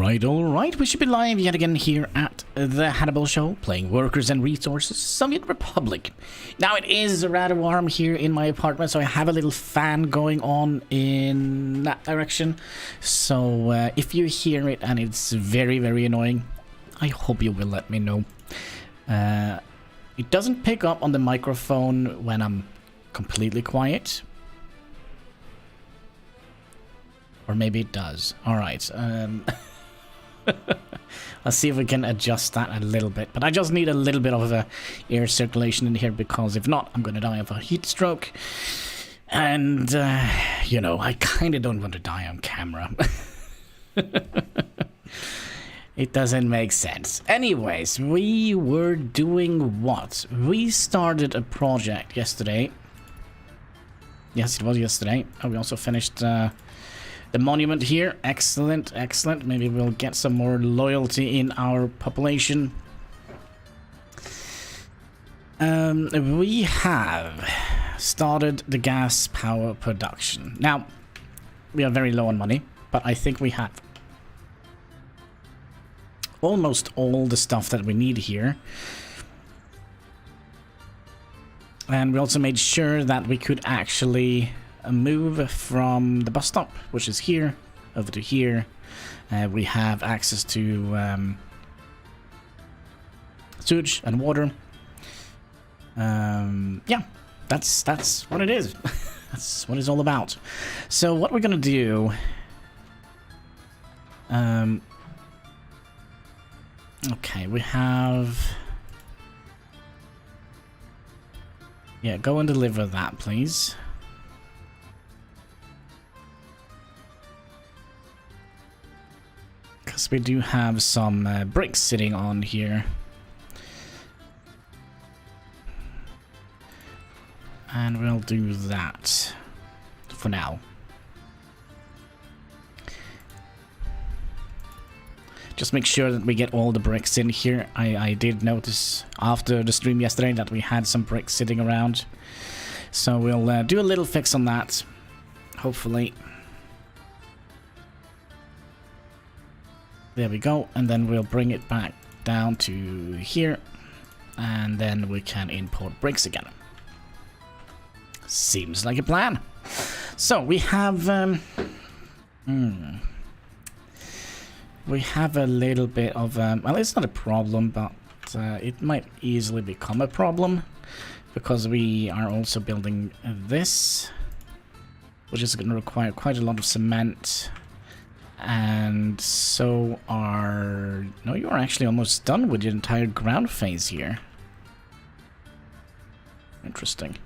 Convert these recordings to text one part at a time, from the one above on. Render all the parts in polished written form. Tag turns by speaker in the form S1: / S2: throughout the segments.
S1: Alright, we should be live yet again here at the Hannibal Show, playing Workers and Resources, Soviet Republic. Now, it is rather warm here in my apartment, so I have a little fan going on in that direction. So, if you hear it and it's very, very annoying, I hope you will let me know. It doesn't pick up on the microphone when I'm completely quiet. Or maybe it does. Alright, let's see if we can adjust that a little bit. But I just need a little bit of air circulation in here, because if not, I'm going to die of a heat stroke. And, you know, I kind of don't want to die on camera. It doesn't make sense. Anyways, we were doing what? We started a project yesterday. Yes, it was yesterday. Oh, we also finished the monument here. Excellent, excellent. Maybe we'll get some more loyalty in our population. We have started the gas power production. Now, we are very low on money, but I think we have almost all the stuff that we need here. And we also made sure that we could actually move from the bus stop, which is here, over to here. We have access to sewage and water. Yeah, that's what it is. That's what it's all about. So what we're gonna do, okay, we have, yeah, go and deliver that, please. Because we do have some bricks sitting on here. And we'll do that for now. Just make sure that we get all the bricks in here. I did notice after the stream yesterday that we had some bricks sitting around. So we'll do a little fix on that, hopefully. There we go, and then we'll bring it back down to here, and then we can import bricks again. Seems like a plan. So we have we have a little bit of well, it's not a problem, but it might easily become a problem, because we are also building this, which is going to require quite a lot of cement. And so are... No, you are actually almost done with your entire ground phase here. Interesting.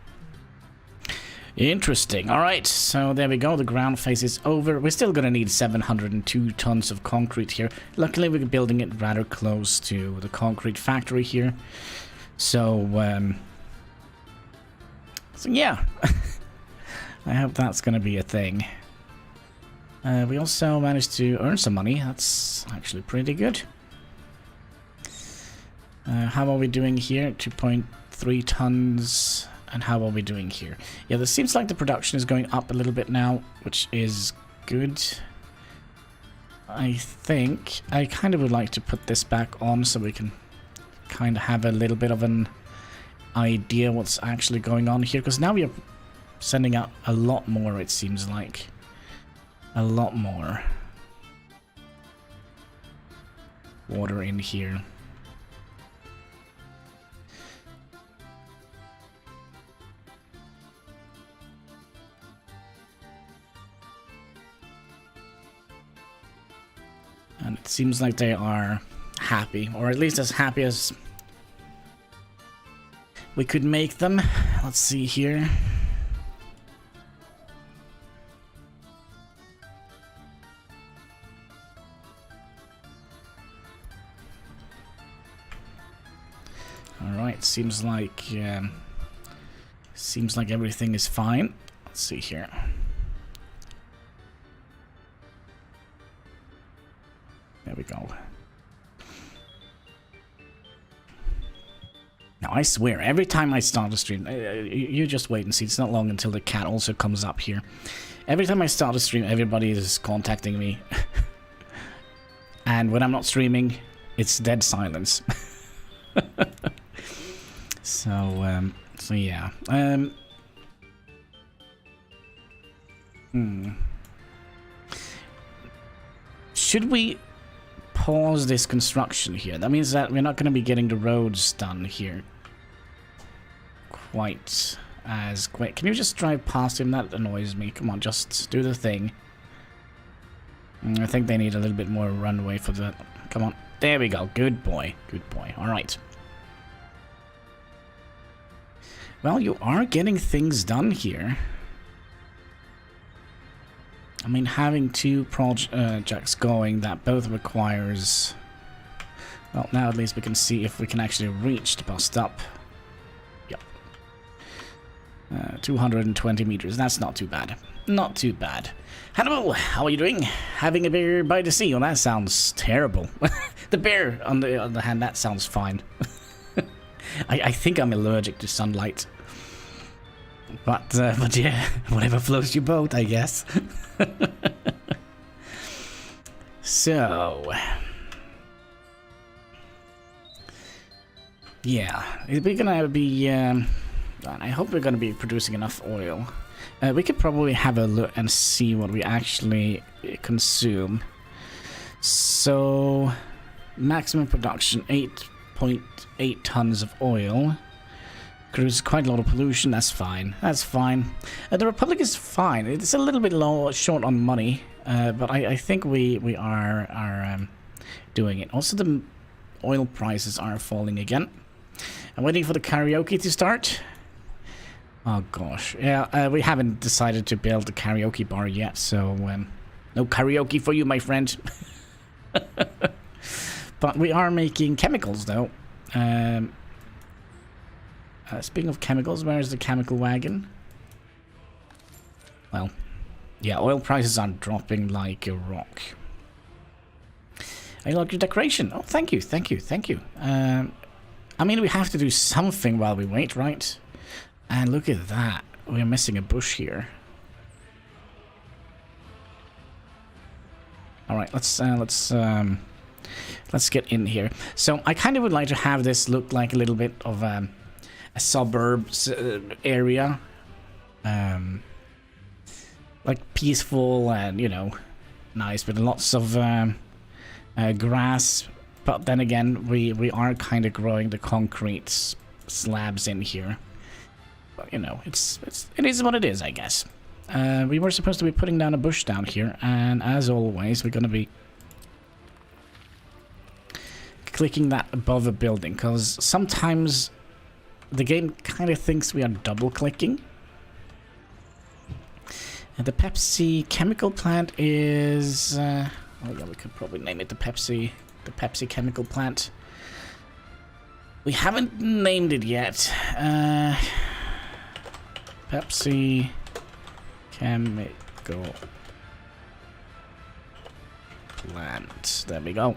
S1: Interesting. Alright, so there we go. The ground phase is over. We're still going to need 702 tons of concrete here. Luckily, we're building it rather close to the concrete factory here. So yeah. I hope that's going to be a thing. We also managed to earn some money. That's actually pretty good. How are we doing here? 2.3 tons. And how are we doing here? Yeah, this seems like the production is going up a little bit now, which is good. I think I kind of would like to put this back on so we can kind of have a little bit of an idea what's actually going on here. Because now we are sending out a lot more, it seems like. A lot more water in here. And it seems like they are happy, or at least as happy as we could make them. Let's see here. Alright, seems like everything is fine. Let's see here. There we go. Now, I swear, every time I start a stream, you just wait and see. It's not long until the cat also comes up here. Every time I start a stream, everybody is contacting me. And when I'm not streaming, it's dead silence. So yeah. Should we pause this construction here? That means that we're not going to be getting the roads done here quite as quick. Can you just drive past him? That annoys me. Come on, just do the thing. I think they need a little bit more runway for that. Come on. There we go. Good boy. Good boy. All right. Well, you are getting things done here. I mean, having two projects going, that both requires... Well, now at least we can see if we can actually reach the bus stop. Yep. 220 meters. That's not too bad. Not too bad. Hannibal, how are you doing? Having a beer by the sea? Oh, that sounds terrible. The bear, on the other hand, that sounds fine. I think I'm allergic to sunlight. But yeah, whatever floats your boat, I guess. So... yeah, we're gonna be... I hope we're gonna be producing enough oil. We could probably have a look and see what we actually consume. So... maximum production, 8.8 tons of oil. There's quite a lot of pollution. That's fine. That's fine. The Republic is fine. It's a little bit short on money, but I think we are doing it. Also, the oil prices are falling again. I'm waiting for the karaoke to start. Oh gosh, yeah. We haven't decided to build a karaoke bar yet, so no karaoke for you, my friend. But we are making chemicals, though. Speaking of chemicals, where's the chemical wagon? Well, yeah, oil prices are dropping like a rock. I like your decoration. Oh, thank you, thank you, thank you. I mean, we have to do something while we wait, right? And look at that. We're missing a bush here. All right, let's get in here. So I kind of would like to have this look like a little bit of a suburbs area, like peaceful and, you know, nice, but lots of grass. But then again, we are kind of growing the concrete slabs in here. But you know, it is what it is, I guess. We were supposed to be putting down a bush down here, and as always, we're gonna be clicking that above a building, because sometimes the game kind of thinks we are double clicking. And the Pepsi chemical plant is oh yeah, we could probably name it the Pepsi chemical plant. We haven't named it yet. Pepsi chemical plant. There we go.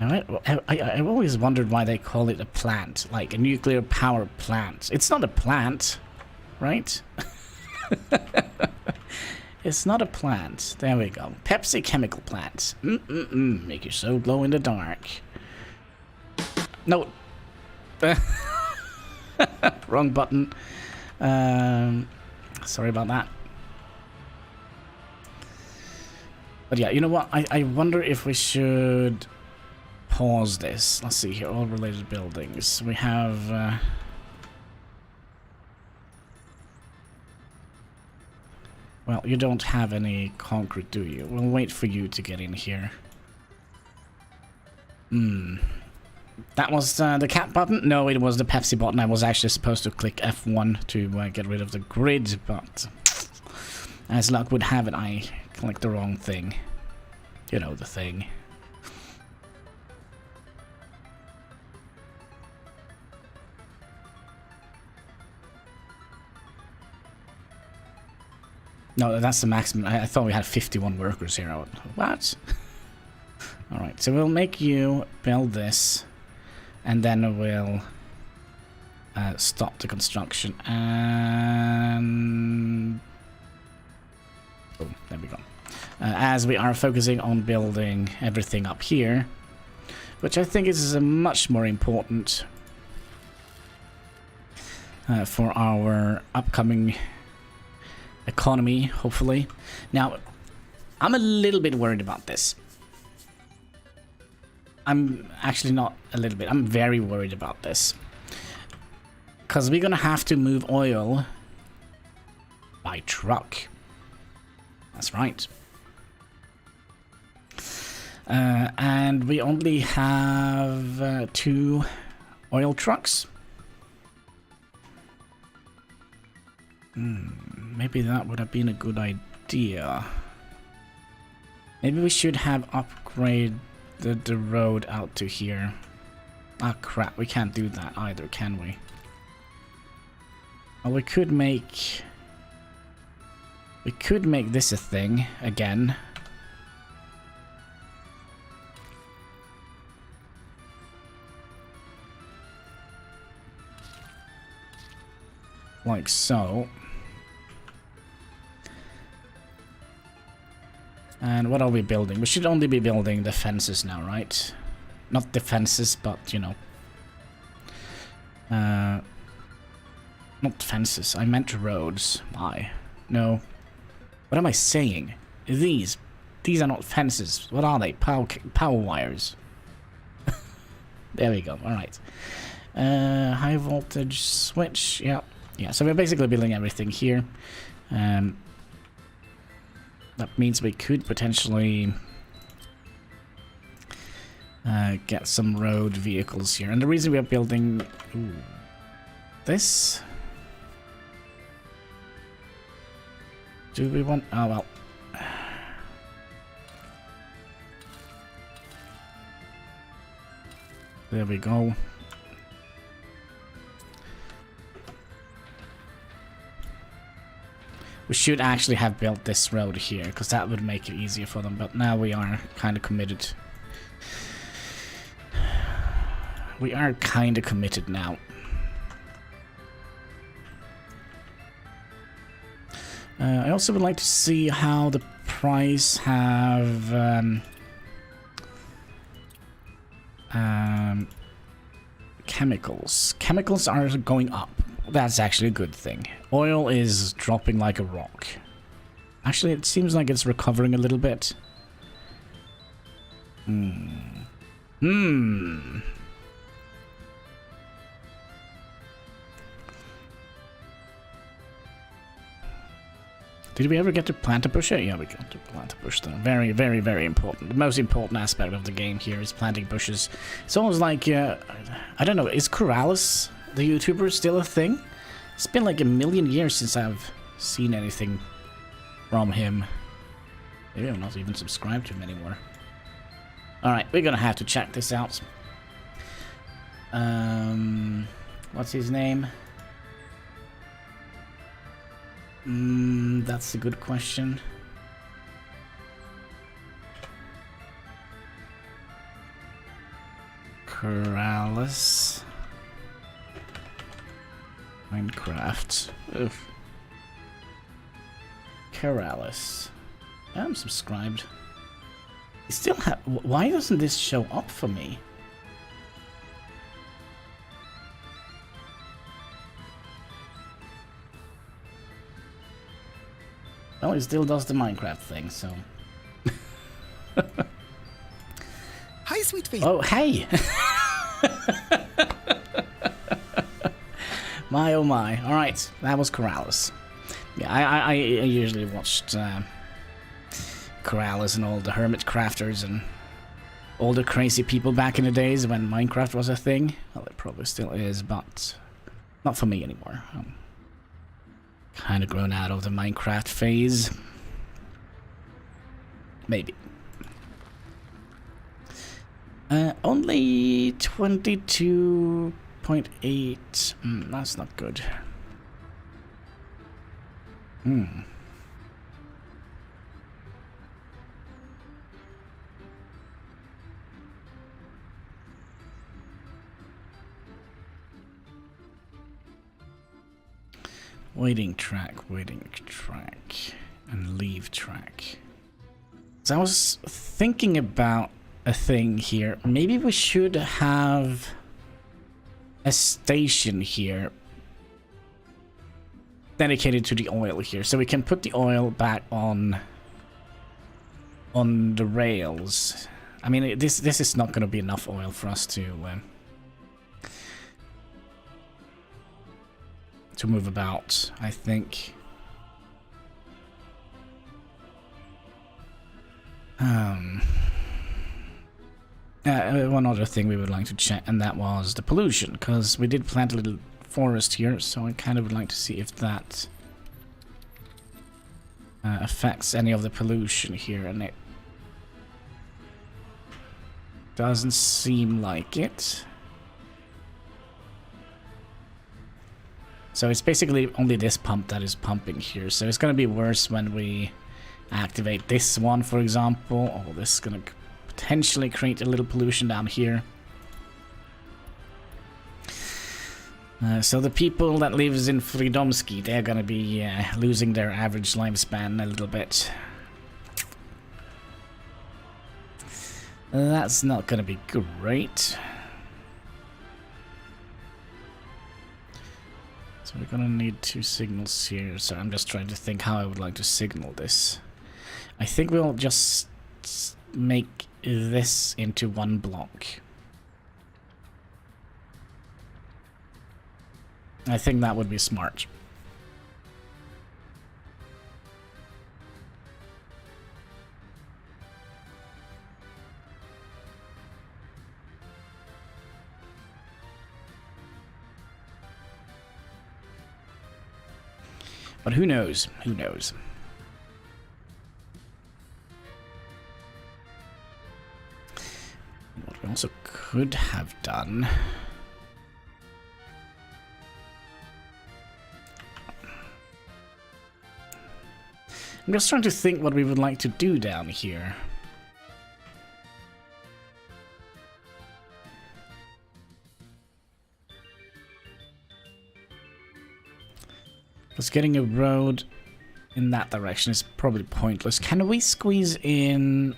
S1: Alright, well, I've always wondered why they call it a plant, like a nuclear power plant. It's not a plant, right? It's not a plant. There we go. Pepsi chemical plant. Make you so glow in the dark. No. Wrong button. Sorry about that. But yeah, you know what? I wonder if we should pause this. Let's see here. All related buildings. We have... well, you don't have any concrete, do you? We'll wait for you to get in here. That was the cat button? No, it was the Pepsi button. I was actually supposed to click F1 to get rid of the grid, but as luck would have it, I clicked the wrong thing. You know, the thing. No, that's the maximum. I thought we had 51 workers here. What? Alright, so we'll make you build this, and then we'll stop the construction. And... oh, there we go. as we are focusing on building everything up here, which I think is much more important for our upcoming economy, hopefully. Now, I'm a little bit worried about this. I'm actually not a little bit, I'm very worried about this. Because we're gonna have to move oil by truck. That's right. And we only have 2 oil trucks. Maybe that would have been a good idea. Maybe we should have upgraded the road out to here. Ah, crap, we can't do that either, can we? Well, we could make this a thing again. Like so. And what are we building? We should only be building the fences now, right? Not defenses, but, you know. Not fences. I meant roads. No. What am I saying? These are not fences. What are they? Power wires. There we go. All right. High voltage switch. Yeah. Yeah. So we're basically building everything here. That means we could potentially get some road vehicles here. And the reason we are building this... Do we want... Oh, well. There we go. We should actually have built this road here, because that would make it easier for them. But now we are kind of committed. We are kind of committed now. I also would like to see how the price have chemicals. Chemicals are going up. That's actually a good thing. Oil is dropping like a rock. Actually, it seems like it's recovering a little bit. Did we ever get to plant a bush? Yeah, we got to plant a bush though. Very, very, very important. The most important aspect of the game here is planting bushes. It's almost like, I don't know, is Corrales, the YouTuber, still a thing? It's been like a million years since I've seen anything from him. Maybe I'm not even subscribed to him anymore. Alright, we're gonna have to check this out. What's his name? That's a good question. Corrales. Minecraft. Oof. Corrales. I'm subscribed. You still have... Why doesn't this show up for me? Well, he still does the Minecraft thing, so...
S2: Hi, sweet face.
S1: Oh, hey! My, oh my. Alright, that was Corrales. Yeah, I usually watched Corrales and all the hermit crafters and all the crazy people back in the days when Minecraft was a thing. Well, it probably still is, but not for me anymore. Kind of grown out of the Minecraft phase. Maybe. Only 22.8. That's not good. Waiting track, and leave track. So I was thinking about a thing here. Maybe we should have a station here dedicated to the oil here, so we can put the oil back on the rails. I mean, this is not going to be enough oil for us to move about, I think. One other thing we would like to check, and that was the pollution, because we did plant a little forest here, so I kind of would like to see if that affects any of the pollution here, and it doesn't seem like it. So it's basically only this pump that is pumping here, so it's going to be worse when we activate this one, for example. Oh, this is going to potentially create a little pollution down here. So the people that lives in Fridomski, they're going to be losing their average lifespan a little bit. That's not going to be great. So we're going to need 2 signals here. So I'm just trying to think how I would like to signal this. I think we'll just make this into one block. I think that would be smart. But who knows? Who knows? What we also could have done... I'm just trying to think what we would like to do down here. Because getting a road in that direction is probably pointless. Can we squeeze in...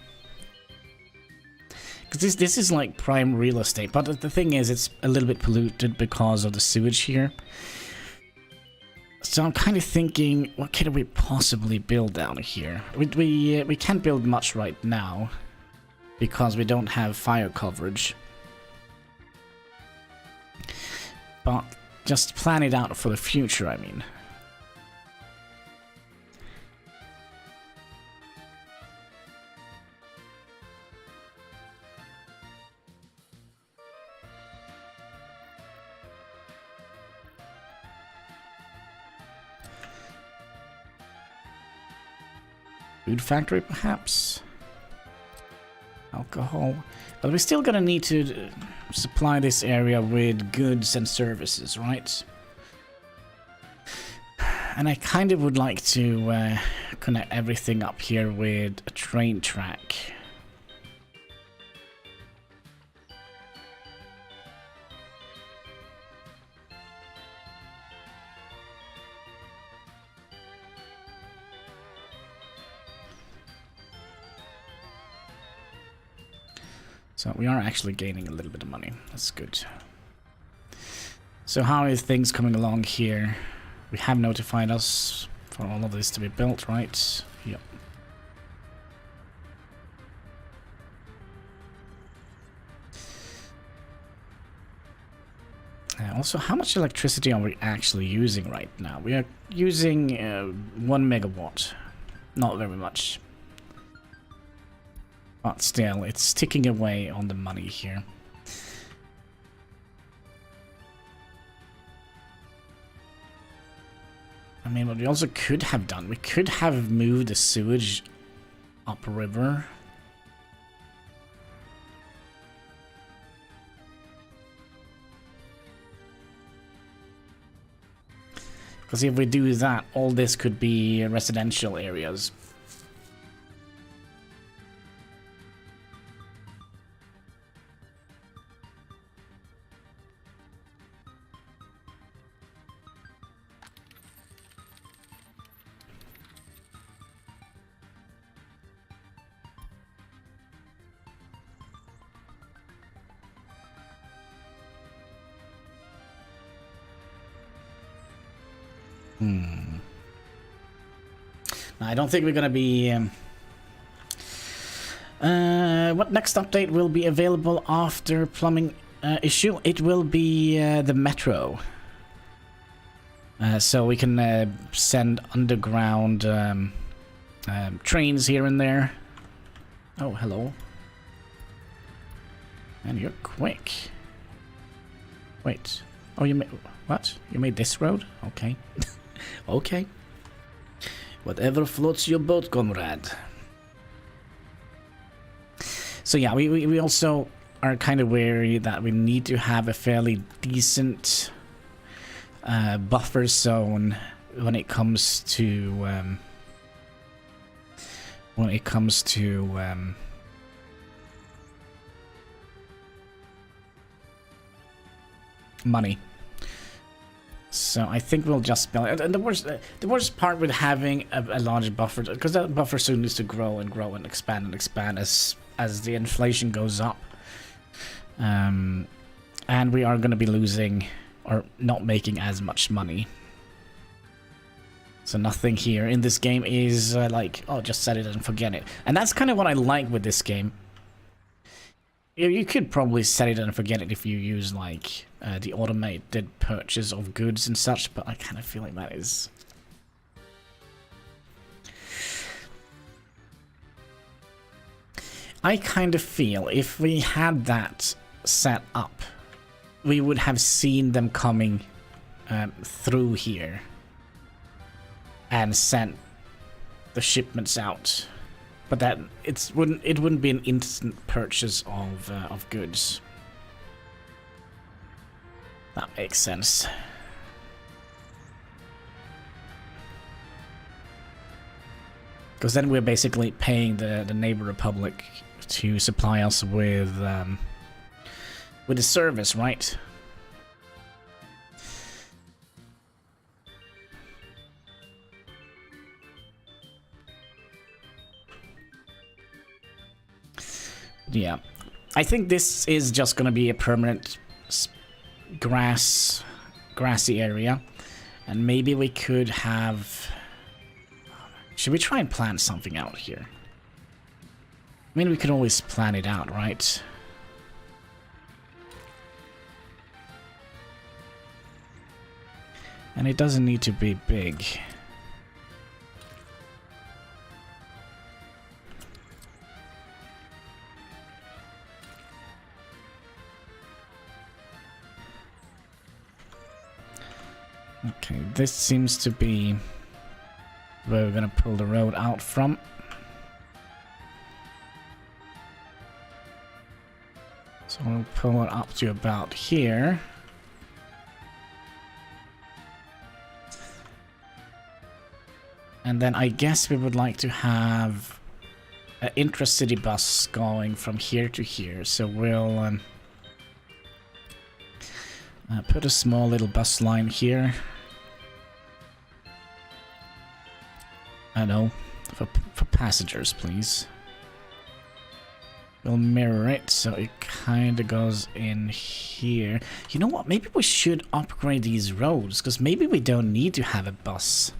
S1: Because this is like prime real estate, but the thing is it's a little bit polluted because of the sewage here. So I'm kind of thinking, what can we possibly build down here? We can't build much right now because we don't have fire coverage. But just plan it out for the future, I mean. Food factory, perhaps? Alcohol. But we're still gonna need to supply this area with goods and services, right? And I kind of would like to connect everything up here with a train track. So we are actually gaining a little bit of money. That's good. So how is things coming along here? We have notified us for all of this to be built, right? Yep. Also, how much electricity are we actually using right now? We are using 1 megawatt. Not very much. But still, it's ticking away on the money here. I mean, what we also could have done, we could have moved the sewage upriver. Because if we do that, all this could be residential areas. I don't think we're gonna be... what next update will be available after plumbing issue? It will be the metro. So we can send underground trains here and there. Oh, hello. And you're quick. Wait. Oh, you made... What? You made this road? Okay. Okay. Whatever floats your boat, comrade. So yeah, we also are kind of wary that we need to have a fairly decent buffer zone when it comes to money. So I think we'll just build it. And the worst part with having a large buffer, because that buffer soon needs to grow and grow and expand as the inflation goes up. And we are going to be losing or not making as much money. So nothing here in this game is like, oh, just set it and forget it. And that's kind of what I like with this game. You could probably set it and forget it if you use like the automated purchase of goods and such, but I kind of feel like that is... I kind of feel if we had that set up, we would have seen them coming through here and sent the shipments out. But that it wouldn't be an instant purchase of goods. That makes sense. Because then we're basically paying the neighbor republic to supply us with the service, right? Yeah, I think this is just gonna be a permanent grassy area, and maybe we could have... Should we try and plan something out here? I mean, we could always plan it out, right? And it doesn't need to be big. Okay, this seems to be where we're gonna pull the road out from. So we'll pull it up to about here. And then I guess we would like to have an intra-city bus going from here to here. So we'll put a small little bus line here. I know, for passengers, please. We'll mirror it so it kind of goes in here. You know what? Maybe we should upgrade these roads, because maybe we don't need to have a bus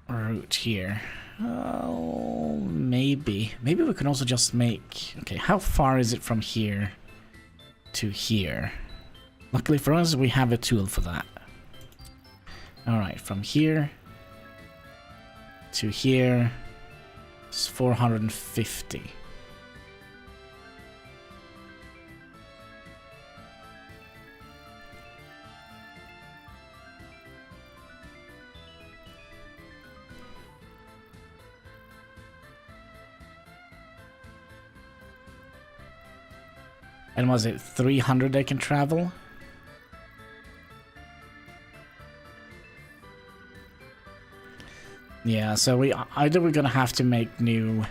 S1: route here. Oh, maybe. Maybe we can also just make... Okay, how far is it from here to here? Luckily for us, we have a tool for that. Alright, from here to here is 450. And was it 300 they can travel? Yeah, so we're gonna have to make new...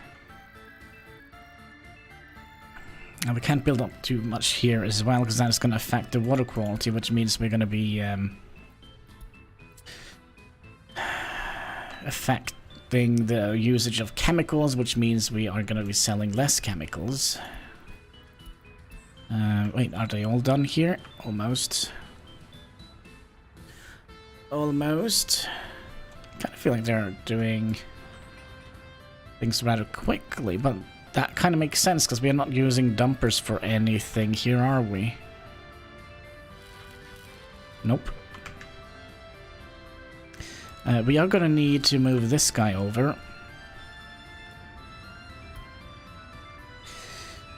S1: And we can't build up too much here as well, because that's gonna affect the water quality, which means we're gonna be affecting the usage of chemicals, which means we are gonna be selling less chemicals. Wait, are they all done here? Almost. Almost. Kind of feel like they're doing things rather quickly, but that kind of makes sense because we are not using dumpers for anything here, are we? Nope. We are gonna need to move this guy over.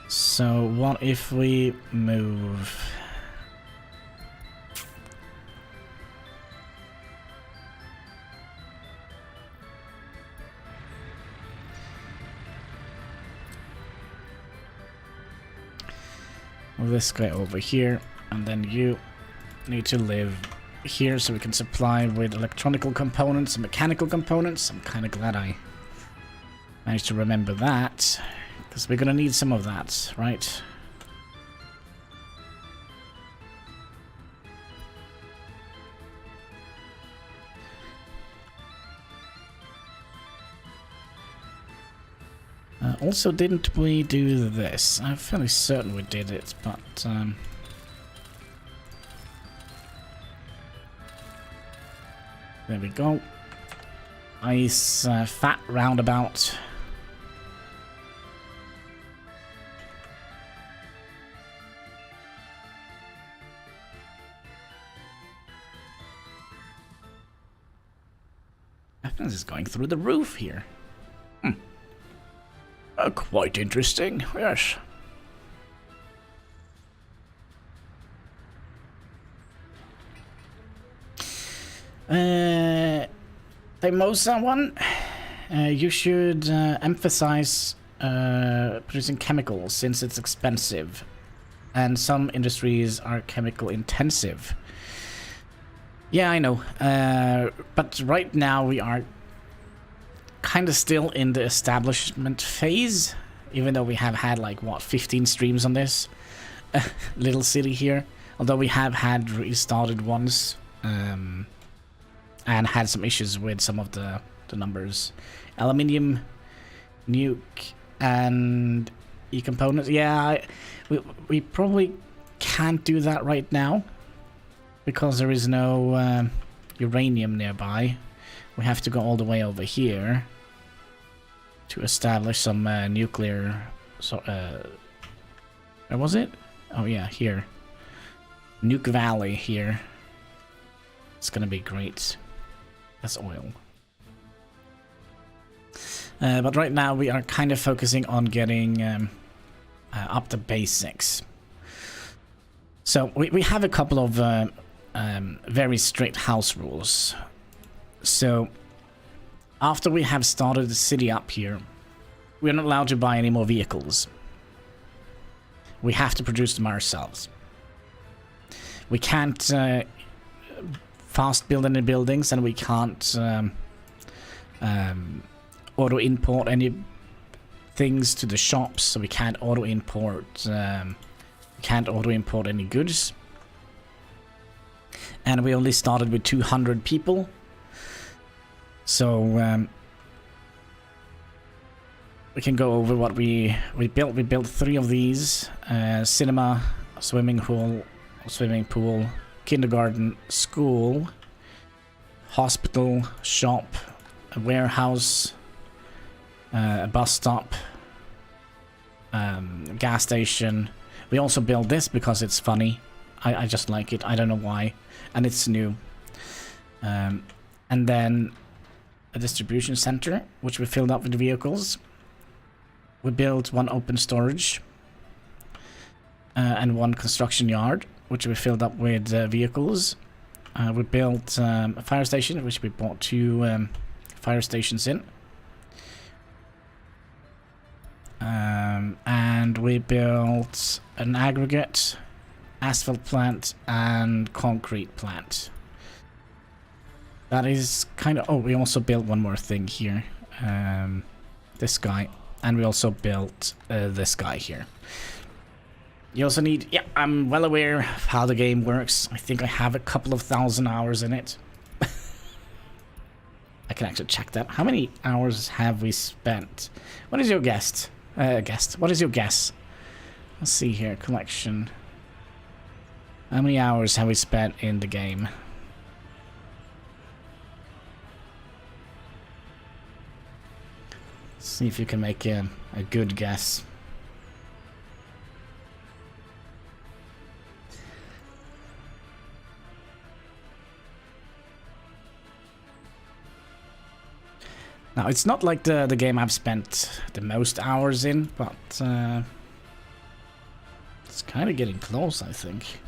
S1: So what if we move... move this guy over here, and then you need to live here so we can supply with electronical components and mechanical components. I'm kind of glad I managed to remember that, because we're gonna need some of that, right? Also, didn't we do this? I'm fairly certain we did it, but there we go. Nice fat roundabout. This is going through the roof here. Quite interesting, yes. Mimosa one, you should emphasize producing chemicals since it's expensive, and some industries are chemical intensive. Yeah, I know, but right now we are kind of still in the establishment phase, even though we have had like what 15 streams on this little city here, although we have had restarted ones and had some issues with some of the numbers. Aluminium, nuke, and e-components. Yeah, we probably can't do that right now because there is no uranium nearby. We have to go all the way over here to establish some nuclear... where was it? Oh yeah, here. Nuke Valley here. It's gonna be great. That's oil. But right now we are kind of focusing on getting up to basics. So we have a couple of very strict house rules. So after we have started the city up here, we're not allowed to buy any more vehicles. We have to produce them ourselves. We can't fast build any buildings, and we can't auto import any things to the shops. So we can't auto import. Any goods. And we only started with 200 people. So we can go over what we built. We built 3 of these: cinema, swimming pool, kindergarten, school, hospital, shop, a warehouse, a bus stop, gas station. We also built this because it's funny. I just like it. I don't know why, and it's new. And then a distribution center, which we filled up with vehicles. We built 1 open storage and 1 construction yard, which we filled up with vehicles. We built a fire station, which we bought 2 fire stations in. And we built an aggregate, asphalt plant, and concrete plant. That is kind of... Oh, we also built 1 more thing here. This guy. And we also built this guy here. You also need... Yeah, I'm well aware of how the game works. I think I have a couple of 1,000 hours in it. I can actually check that. How many hours have we spent? What is your guess? What is your guess? Let's see here. Collection. How many hours have we spent in the game? See if you can make a good guess. Now, it's not like the game I've spent the most hours in, but it's kind of getting close, I think.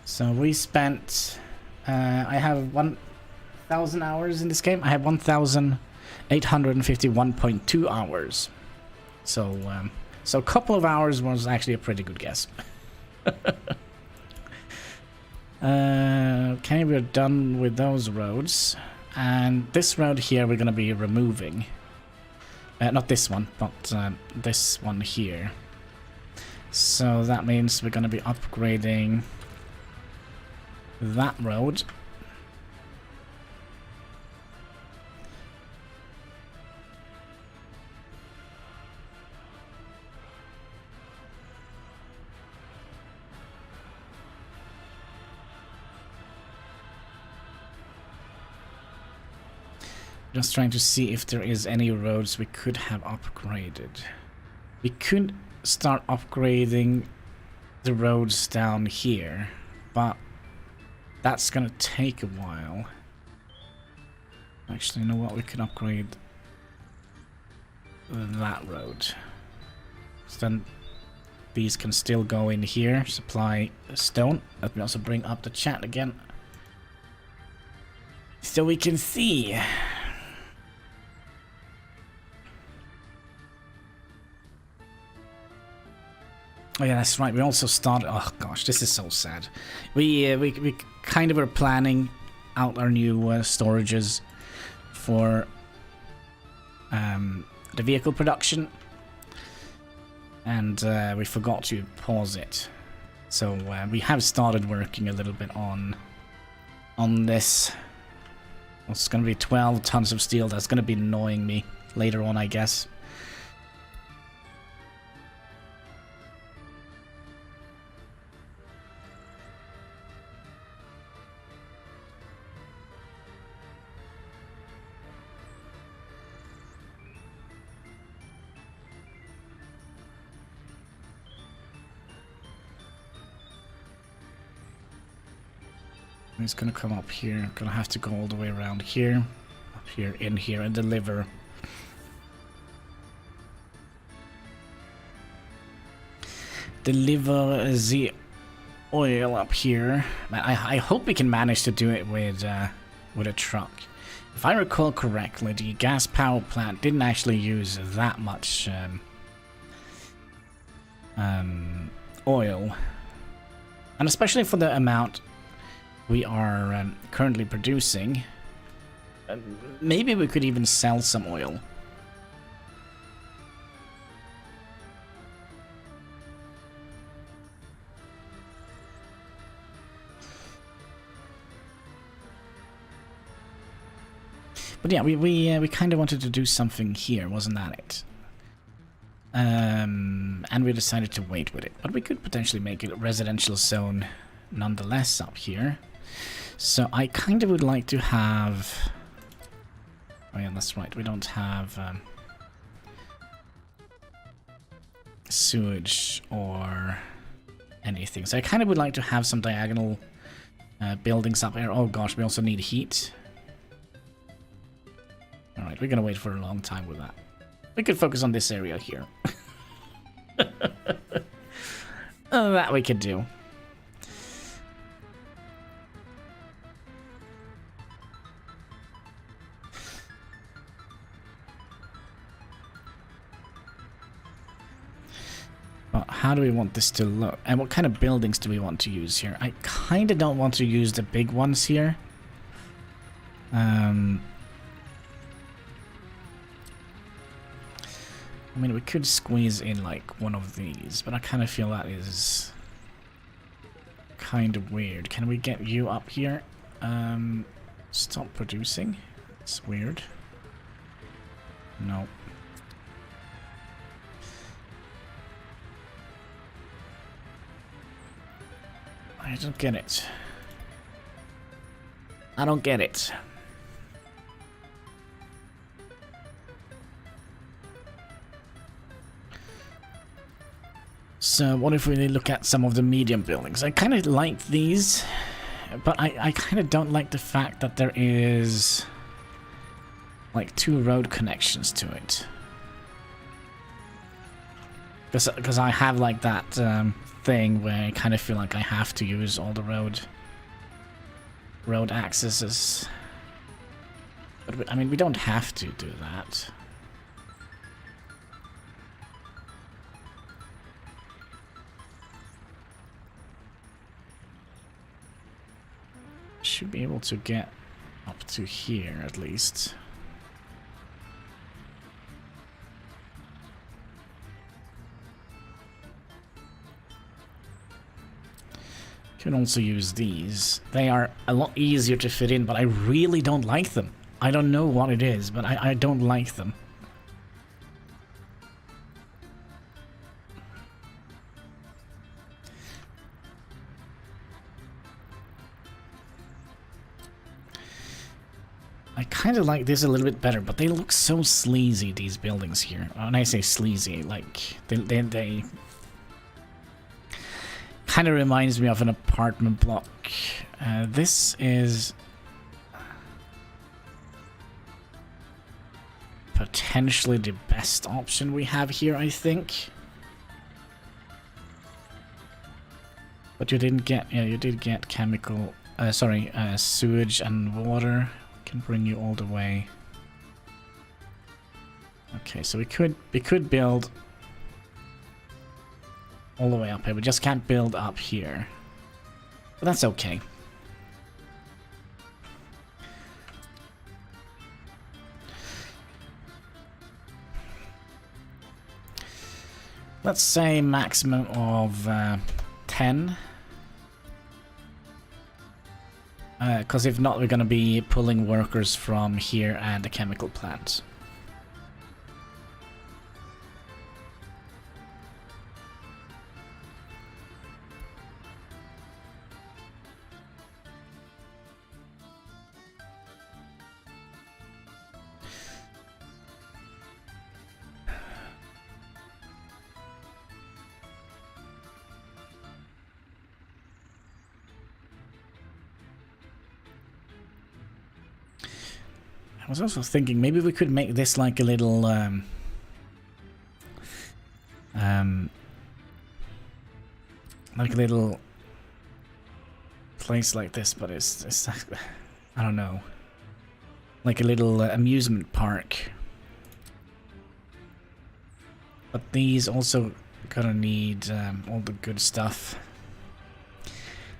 S1: So we spent... I have 1,000 hours in this game. I have 1,851.2 hours. So, so a couple of hours was actually a pretty good guess. Okay, we're done with those roads. And this road here we're going to be removing. Not this one, but this one here. So that means we're going to be upgrading that road. Just trying to see if there is any roads we could have upgraded. We could start upgrading the roads down here, but that's gonna take a while. Actually, you know what? We can upgrade that road. So then these can still go in here, supply stone. Let me also bring up the chat again, so we can see. Oh yeah, that's right. We also started... Oh gosh, this is so sad. We kind of were planning out our new storages for the vehicle production, and we forgot to pause it. So we have started working a little bit on this. It's going to be 12 tons of steel. That's going to be annoying me later on, I guess. It's gonna come up here. Gonna have to go all the way around here, up here, in here, and deliver. Deliver the oil up here. I hope we can manage to do it with a truck. If I recall correctly, the gas power plant didn't actually use that much oil, and especially for the amount we are currently producing. Maybe we could even sell some oil. But yeah, we kind of wanted to do something here, wasn't that it? And we decided to wait with it. But we could potentially make it a residential zone nonetheless up here. So I kind of would like to have... Oh yeah, that's right. We don't have sewage or anything. So I kind of would like to have some diagonal buildings up here. Oh gosh, we also need heat. Alright, we're gonna wait for a long time with that. We could focus on this area here. That we could do. But how do we want this to look? And what kind of buildings do we want to use here? I kind of don't want to use the big ones here. I mean, we could squeeze in like one of these, but I kind of feel that is kind of weird. Can we get you up here? Stop producing. It's weird. No. I don't get it. I don't get it. So what if we look at some of the medium buildings? I kind of like these, but I kind of don't like the fact that there is like 2 road connections to it. Because I have like that thing where I kind of feel like I have to use all the road accesses. But I mean, we don't have to do that. Should be able to get up to here at least. Can also use these. They are a lot easier to fit in, but I really don't like them. I don't know what it is, but I don't like them. I kind of like this a little bit better, but they look so sleazy, these buildings here. When I say sleazy, like they kind of reminds me of an apartment block. This is potentially the best option we have here, I think. But you didn't get, yeah, you did get chemical, sewage and water. Can bring you all the way. Okay, so we could build all the way up here. We just can't build up here. But that's okay. Let's say maximum of 10. Because if not, we're going to be pulling workers from here and the chemical plant. I was also thinking maybe we could make this like a little like a little place like this, but it's I don't know, like a little amusement park. But these also gonna need all the good stuff,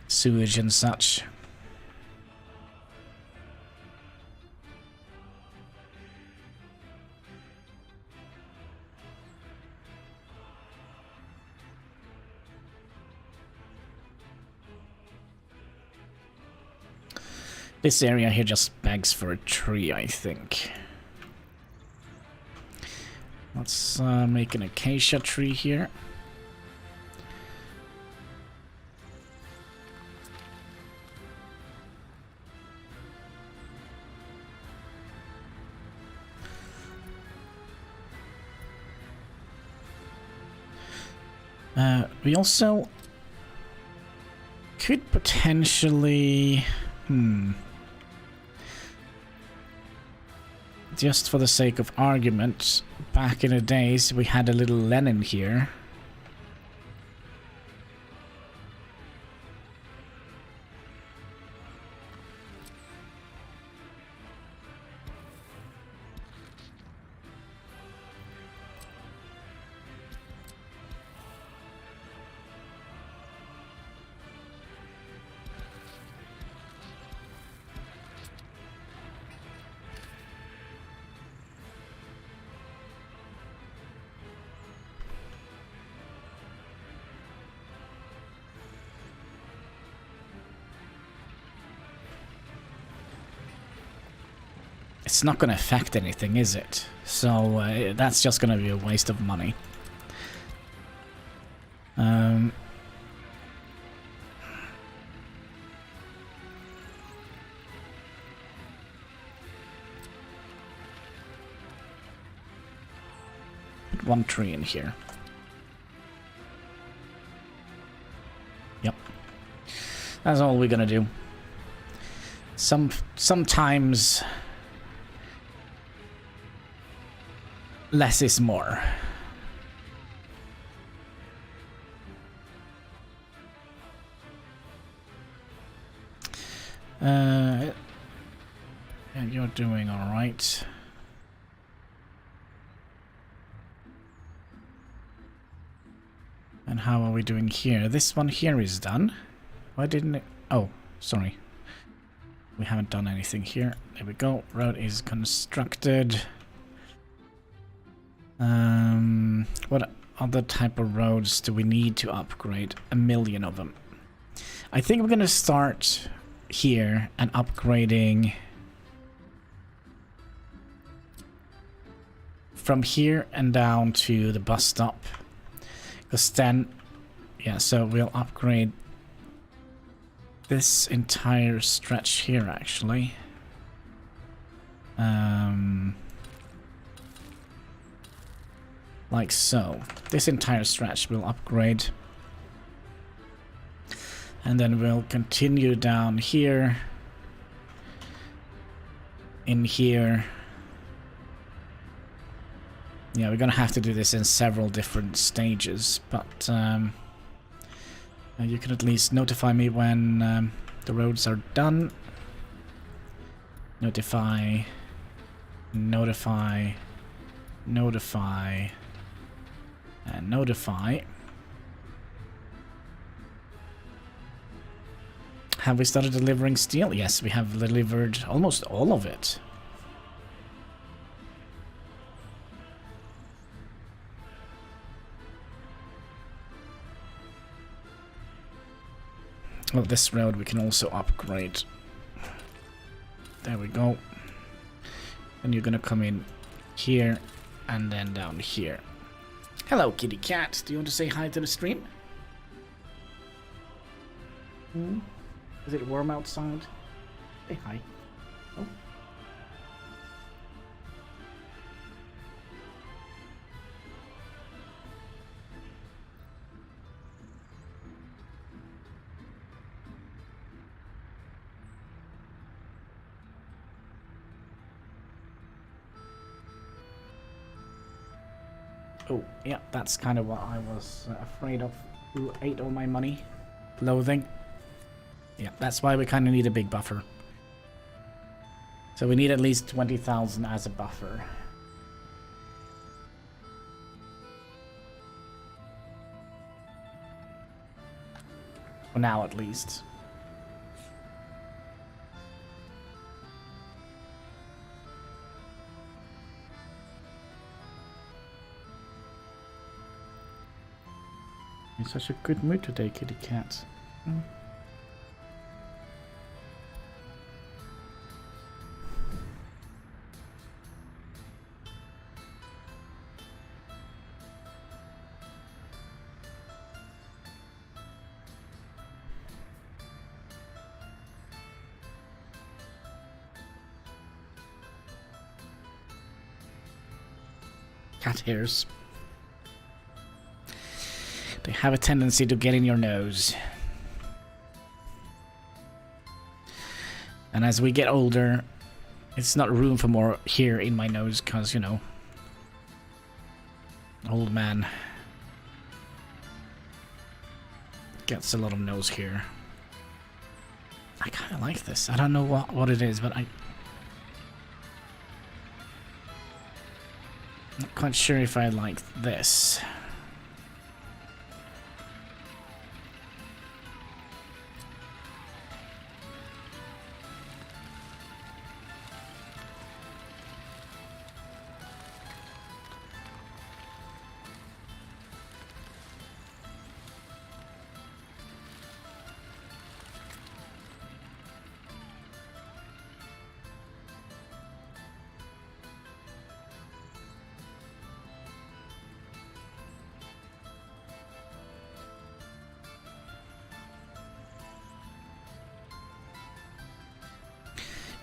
S1: sewage and such. This area here just begs for a tree, I think. Let's make an acacia tree here. We also could potentially... Just for the sake of argument, back in the days we had a little Lenin here. It's not going to affect anything, is it? So that's just going to be a waste of money. Put one tree in here. That's all we're gonna do. Sometimes less is more. And you're doing all right. And how are we doing here? This one here is done. Why didn't it? Oh, sorry. We haven't done anything here. There we go. Road is constructed. What other type of roads do we need to upgrade? 1 million of them. I think we're gonna start here and upgrading from here and down to the bus stop. Because then, yeah, so we'll upgrade this entire stretch here, actually. Like so. This entire stretch we'll upgrade. And then we'll continue down here. In here. Yeah, we're gonna have to do this in several different stages, but you can at least notify me when the roads are done. Notify, notify, notify, and notify. Have we started delivering steel? Yes, we have delivered almost all of it. Well, this road we can also upgrade. There we go. And you're gonna come in here and then down here. Hello, kitty cat. Do you want to say hi to the stream? Is it warm outside? Say hi. Oh. Oh, yeah, that's kind of what I was afraid of. Who ate all my money? Loathing. Yeah, that's why we kind of need a big buffer. So we need at least 20,000 as a buffer. For now, at least. In such a good mood today, kitty cat. Cat hairs. They have a tendency to get in your nose. And as we get older, it's not room for more here in my nose, because, you know, old man gets a lot of nose hair. I kind of like this. I don't know what it is, but I'm not quite sure if I like this.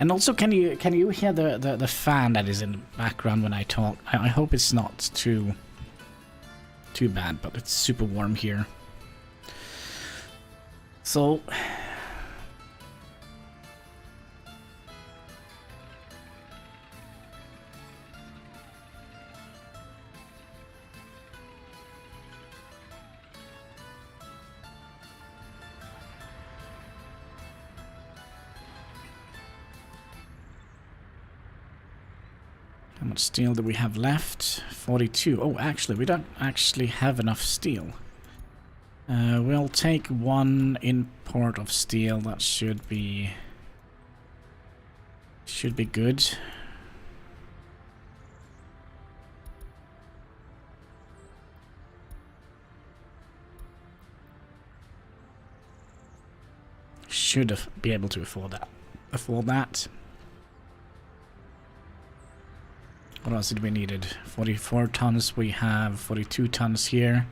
S1: And also, can you hear the fan that is in the background when I talk? I hope it's not too bad, but it's super warm here. So How much steel do we have left? 42. Oh, actually, we don't actually have enough steel. We'll take one import of steel. That should be good. Should be able to afford that. What else did we needed? 44 tons. We have 42 tons here.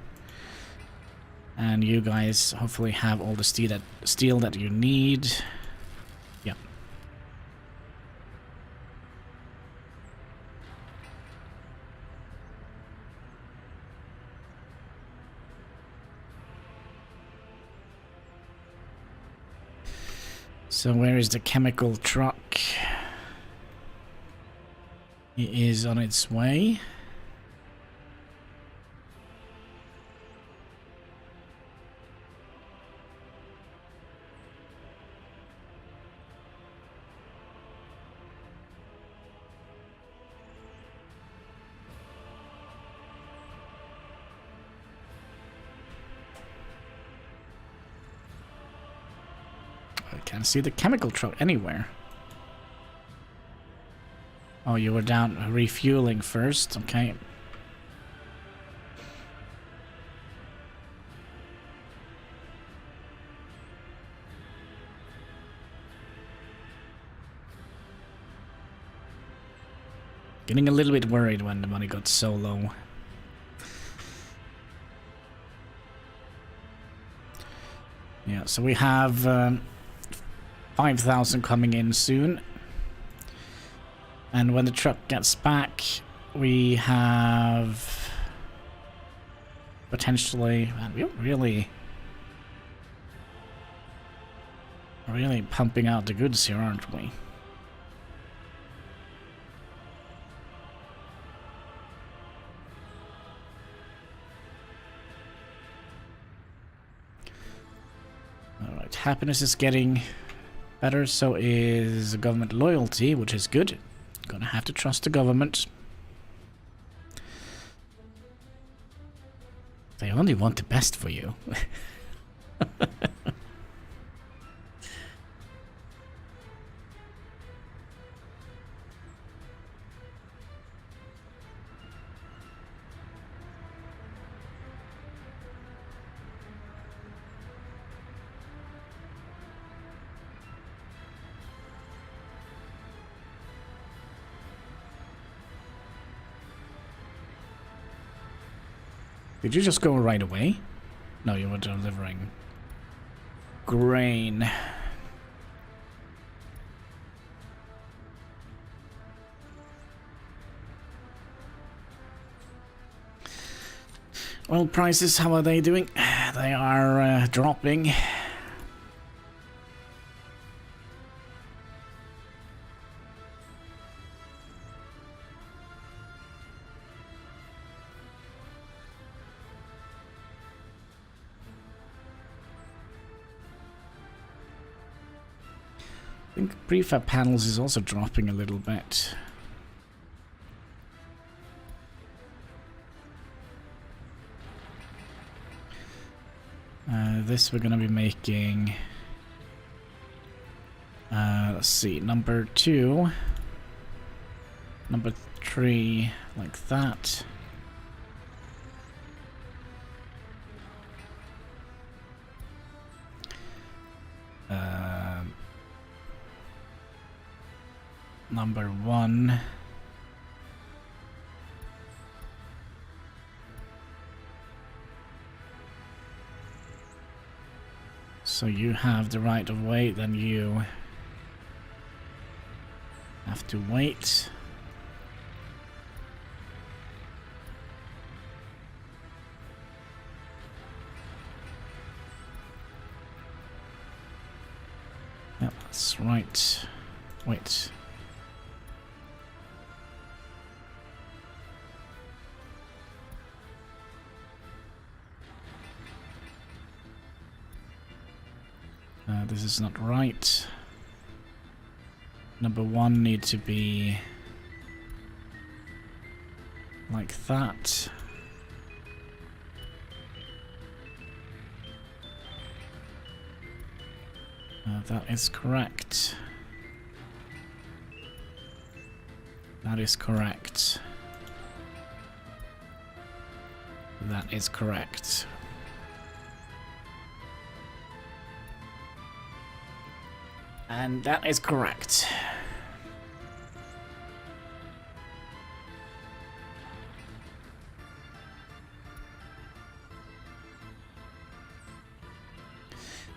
S1: And you guys hopefully have all the steel that you need. Yeah. So where is the chemical truck? It is on its way. I can't see the chemical truck anywhere. Oh, you were down refueling first, okay. Getting a little bit worried when the money got so low. Yeah, so we have 5,000 coming in soon. And when the truck gets back, we have potentially... Man, we're really pumping out the goods here, aren't we? Alright, happiness is getting better, so is government loyalty, which is good. Gonna have to trust the government. They only want the best for you. Did you just go right away? No, you were delivering grain. Oil prices, how are they doing? They are dropping. I think prefab panels is also dropping a little bit. This we're gonna be making. Let's see, number 2, number 3, like that. Number 1. So you have the right of way, then you have to wait. Yep, that's right. Wait. This is not right. Number 1 need to be Like that. That is correct. That is correct. That is correct. And that is correct.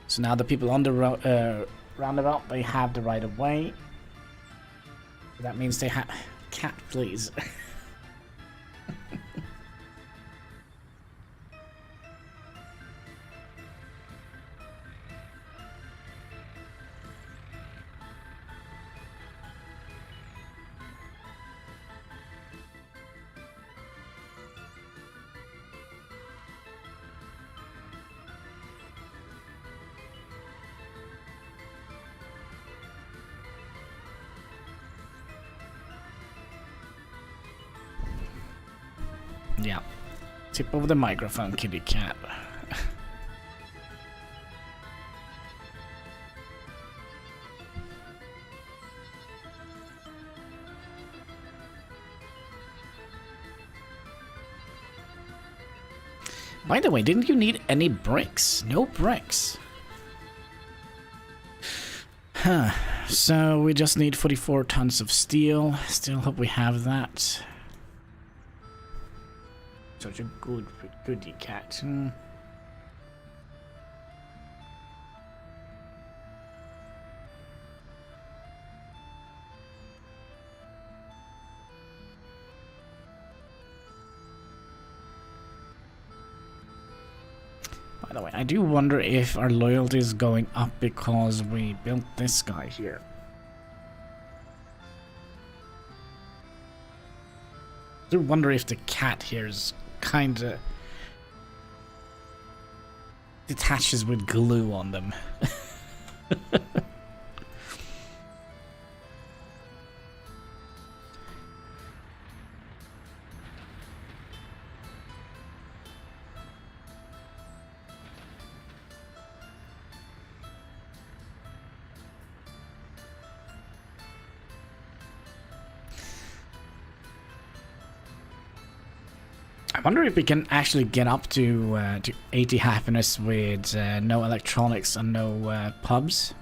S1: So now the people on the roundabout, they have the right of way. That means they have... Cat, please. Yeah. Tip over the microphone, kitty cat. By the way, didn't you need any bricks? No bricks. Huh. So we just need 44 tons of steel. Still hope we have that. Such a goody cat. By the way, I do wonder if our loyalty is going up because we built this guy here. I do wonder if the cat here is kinda detaches with glue on them. I wonder if we can actually get up to 80 happiness with no electronics and no pubs.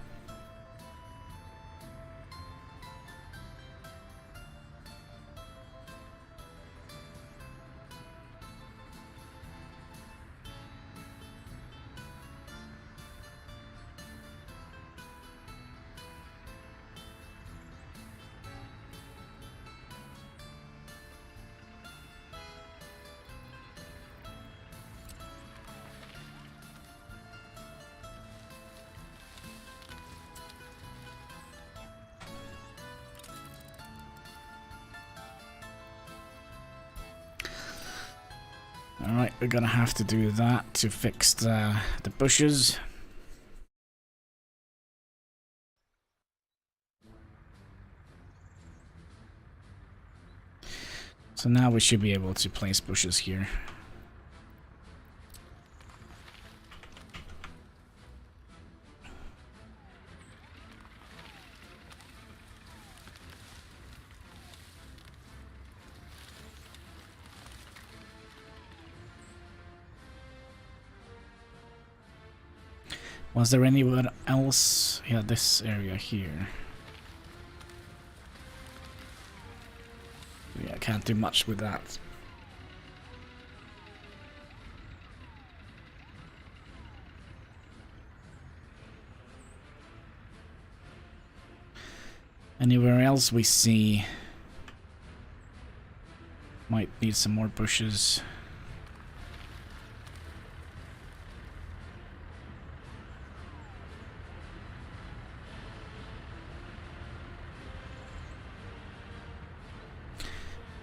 S1: Alright, we're gonna have to do that to fix the bushes. So now we should be able to place bushes here. Was there anyone else? Yeah, this area here. Yeah, I can't do much with that. Anywhere else we see might need some more bushes.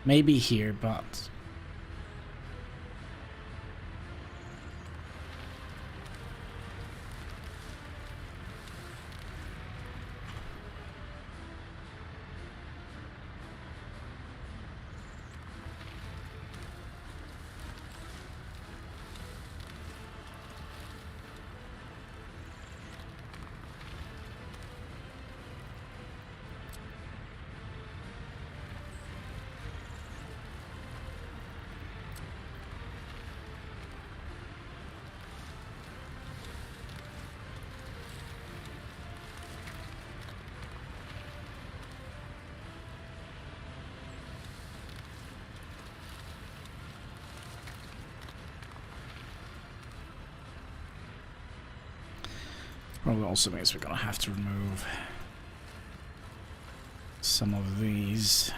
S1: Maybe here, but... Probably also means we're gonna have to remove some of these.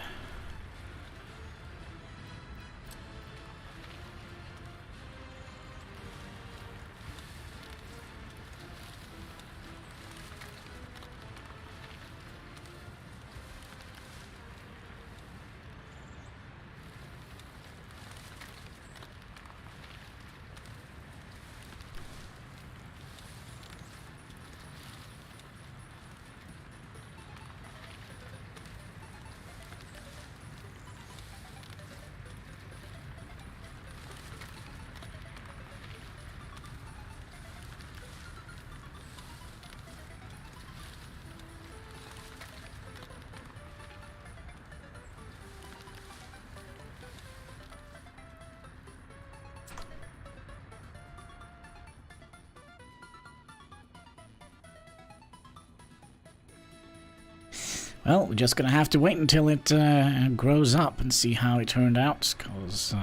S1: Well, we're just gonna have to wait until it grows up and see how it turned out, because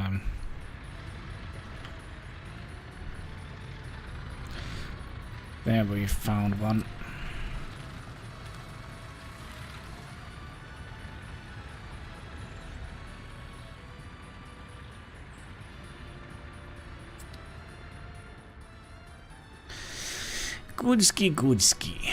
S1: there we found one. Goodski, goodski.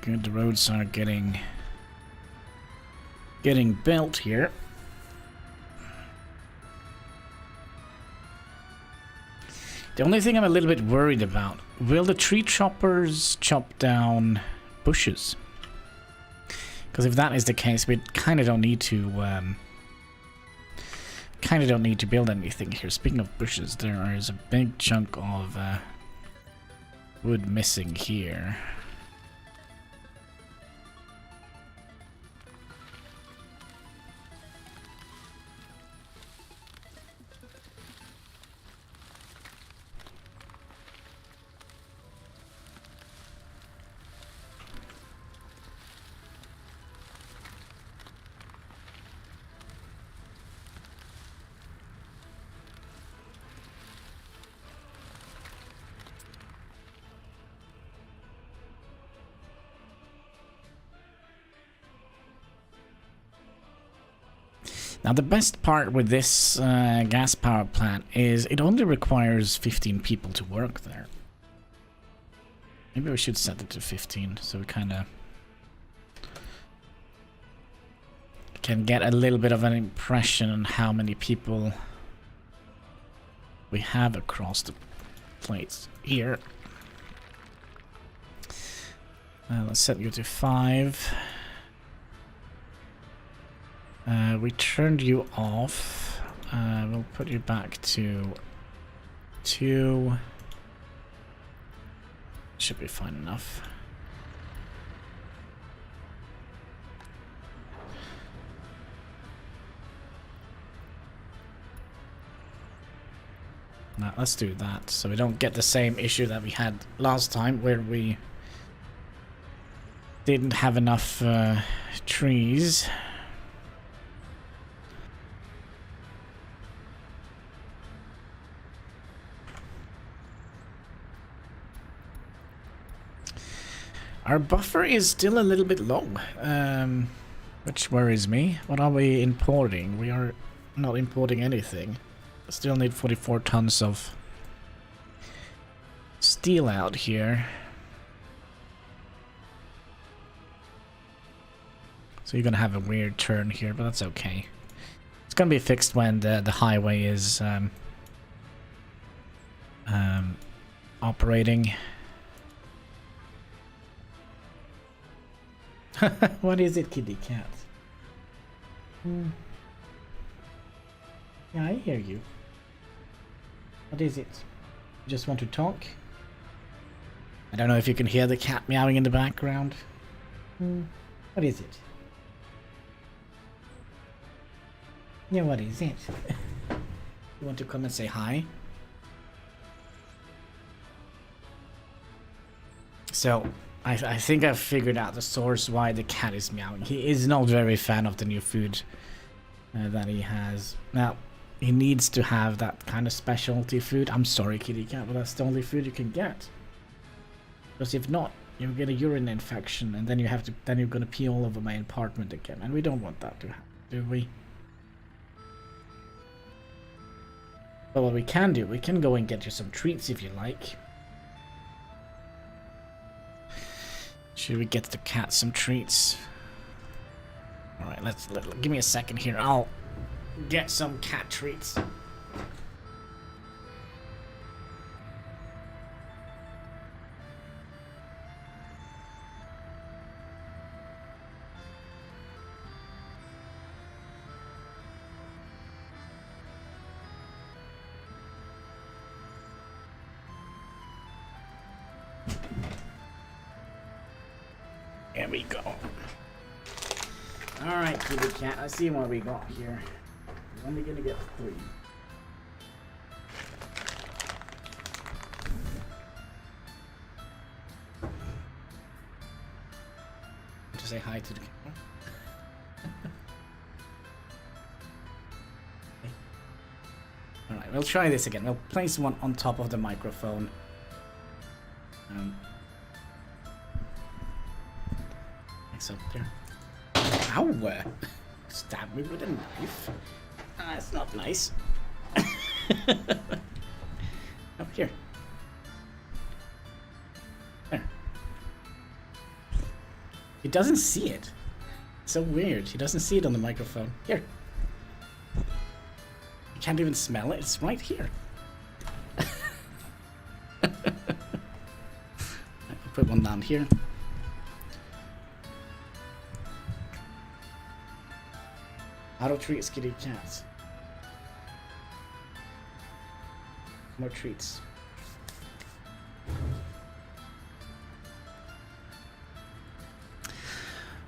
S1: Good, the roads are getting built here. The only thing I'm a little bit worried about, will the tree choppers chop down bushes? Because if that is the case, we kind of don't need to build anything here. Speaking of bushes, there is a big chunk of wood missing here. Now the best part with this gas power plant is it only requires 15 people to work there. Maybe we should set it to 15 so we kind of can get a little bit of an impression on how many people we have across the place here. Let's set you to 5. We turned you off. We'll put you back to 2. Should be fine enough. Now, let's do that so we don't get the same issue that we had last time where we didn't have enough trees. Our buffer is still a little bit low, which worries me. What are we importing? We are not importing anything. Still need 44 tons of steel out here. So you're gonna have a weird turn here, but that's okay. It's gonna be fixed when the highway is operating. What is it, kitty cat? Yeah, I hear you. What is it? You just want to talk? I don't know if you can hear the cat meowing in the background. What is it? Yeah, what is it? You want to come and say hi? So, I think I've figured out the source why the cat is meowing. He is not very fan of the new food that he has. Now, he needs to have that kind of specialty food. I'm sorry, kitty cat, but that's the only food you can get. Because if not, you'll get a urine infection, and then you're gonna pee all over my apartment again, and we don't want that to happen, do we? But what we can do, we can go and get you some treats if you like. Should we get the cat some treats? All right, give me a second here. I'll get some cat treats. There we go. Alright, kitty cat, let's see what we got here. We're only gonna get 3. To say hi to the camera. Okay. Alright, we'll try this again. We'll place one on top of the microphone. Up there. Ow! Stab me with a knife. That's not nice. Up here. There. He doesn't see it. It's so weird. He doesn't see it on the microphone. Here. You can't even smell it. It's right here. I'll put one down here. How to treat kitty cats. More treats.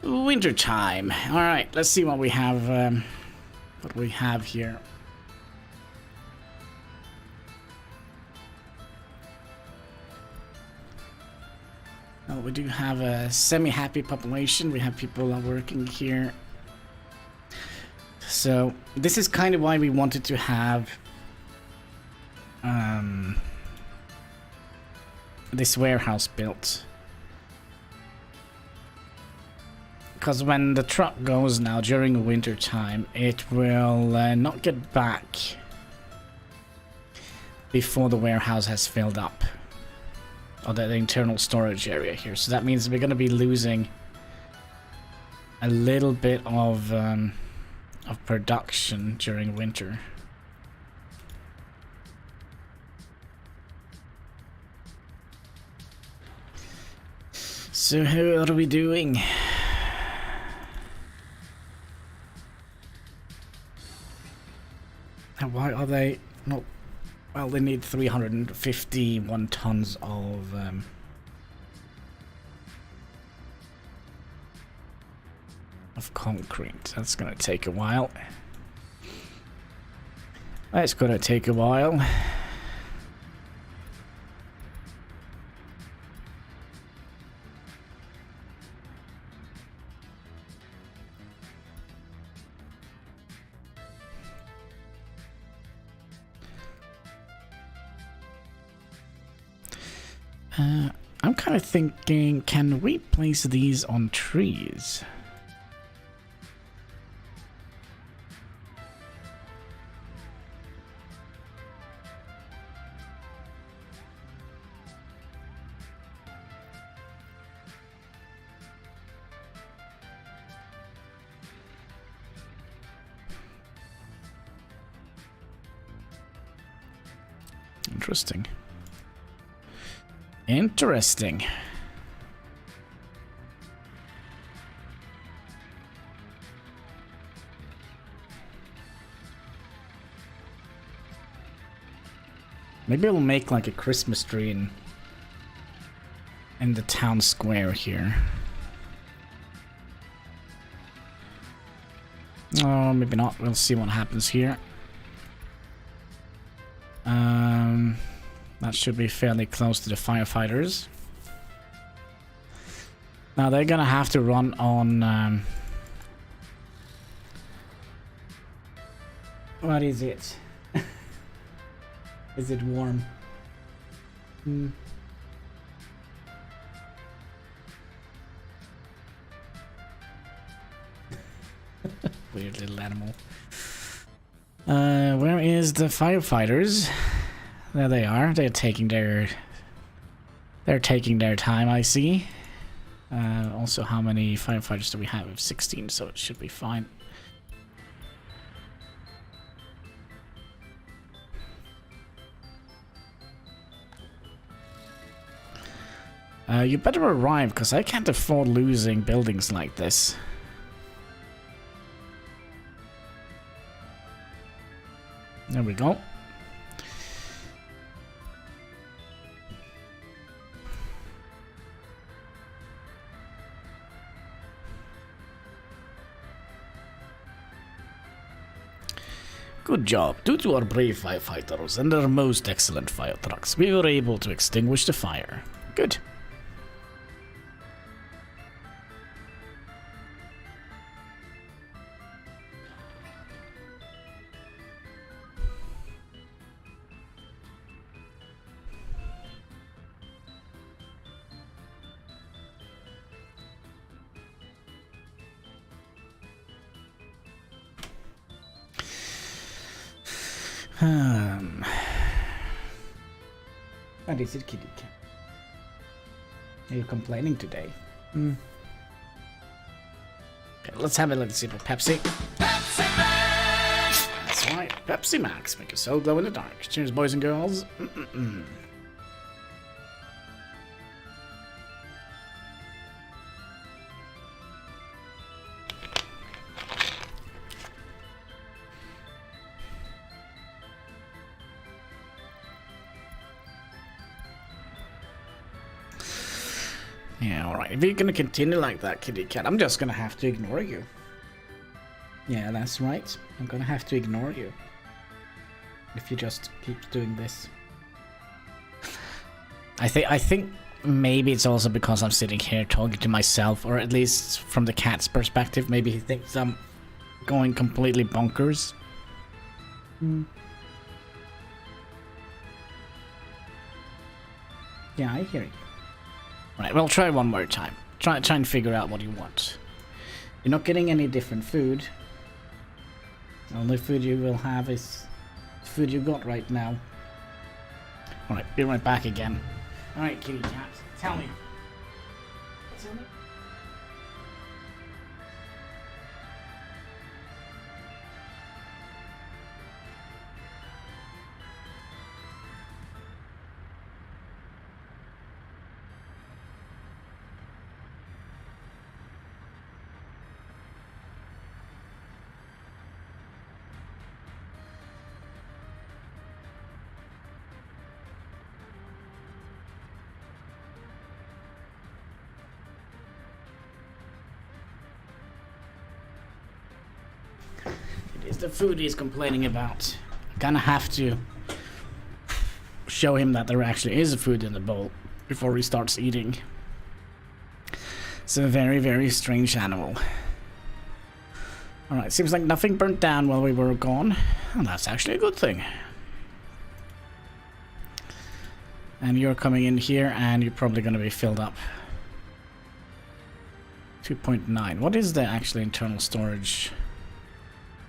S1: Winter time. All right, let's see what we have. What we have here. Oh, we do have a semi-happy population. We have people working here. So this is kind of why we wanted to have this warehouse built. Because when the truck goes now during winter time, it will not get back before the warehouse has filled up. Or the internal storage area here. So that means we're going to be losing a little bit of production during winter. So what are we doing? And why are they not? Well, they need 351 tons of concrete. That's gonna take a while. That's gonna take a while. I'm kind of thinking, can we place these on trees? Interesting. Interesting. Maybe we'll make like a Christmas tree in the town square here. Oh, maybe not. We'll see what happens here. That should be fairly close to the firefighters. Now they're gonna have to run on... what is it? Is it warm? Weird little animal. Where is the firefighters? There they are. They're taking their time, I see. Also, how many firefighters do we have? We have 16, so it should be fine. You better arrive, because I can't afford losing buildings like this. There we go. Good job. Due to our brave firefighters and their most excellent fire trucks, we were able to extinguish the fire. Good. What is it, kitty cat? Are you complaining today? Okay, let's have a little sip of Pepsi. Pepsi Max! That's right, Pepsi Max. Make your soul glow in the dark. Cheers, boys and girls. Yeah, alright. If you're gonna continue like that, kitty cat, I'm just gonna have to ignore you. Yeah, that's right. I'm gonna have to ignore you. If you just keep doing this. I think maybe it's also because I'm sitting here talking to myself, or at least from the cat's perspective, maybe he thinks I'm going completely bonkers. Yeah, I hear you. Right, well, try one more time. Try and figure out what you want. You're not getting any different food. The only food you will have is the food you got right now. Alright, be right back again. Alright, kitty cat, tell me. Tell me. It is the food he's complaining about. I'm gonna have to show him that there actually is food in the bowl before he starts eating. It's a very, very strange animal. Alright, seems like nothing burnt down while we were gone. And that's actually a good thing. And you're coming in here and you're probably gonna be filled up. 2.9. What is the actual internal storage?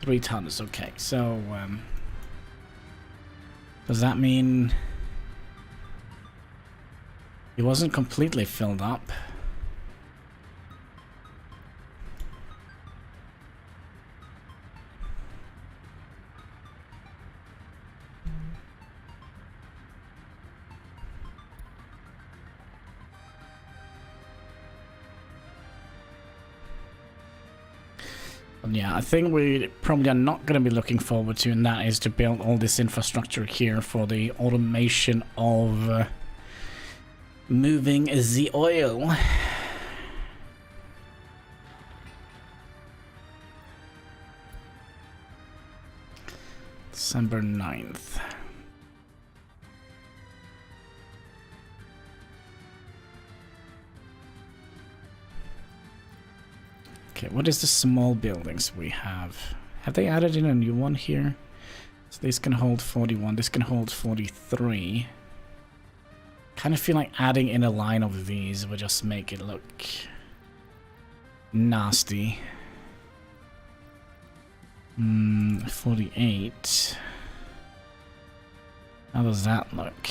S1: 3 tons, okay. So, does that mean it wasn't completely filled up? Yeah, I think we probably are not going to be looking forward to, and that is to build all this infrastructure here for the automation of moving the oil. December 9th. Okay, what is the small buildings we have? Have they added in a new one here? So this can hold 41, this can hold 43. Kind of feel like adding in a line of these would just make it look nasty. 48. How does that look?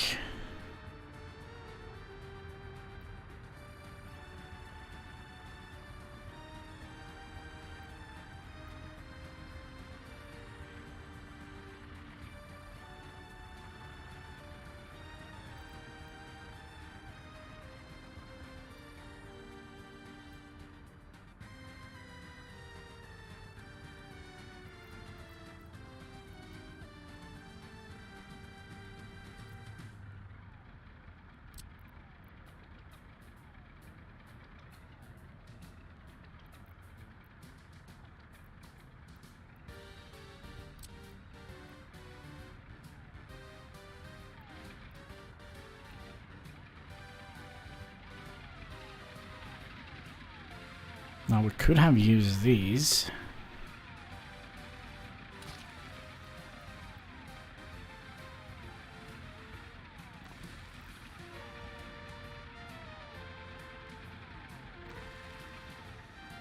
S1: Now we could have used these.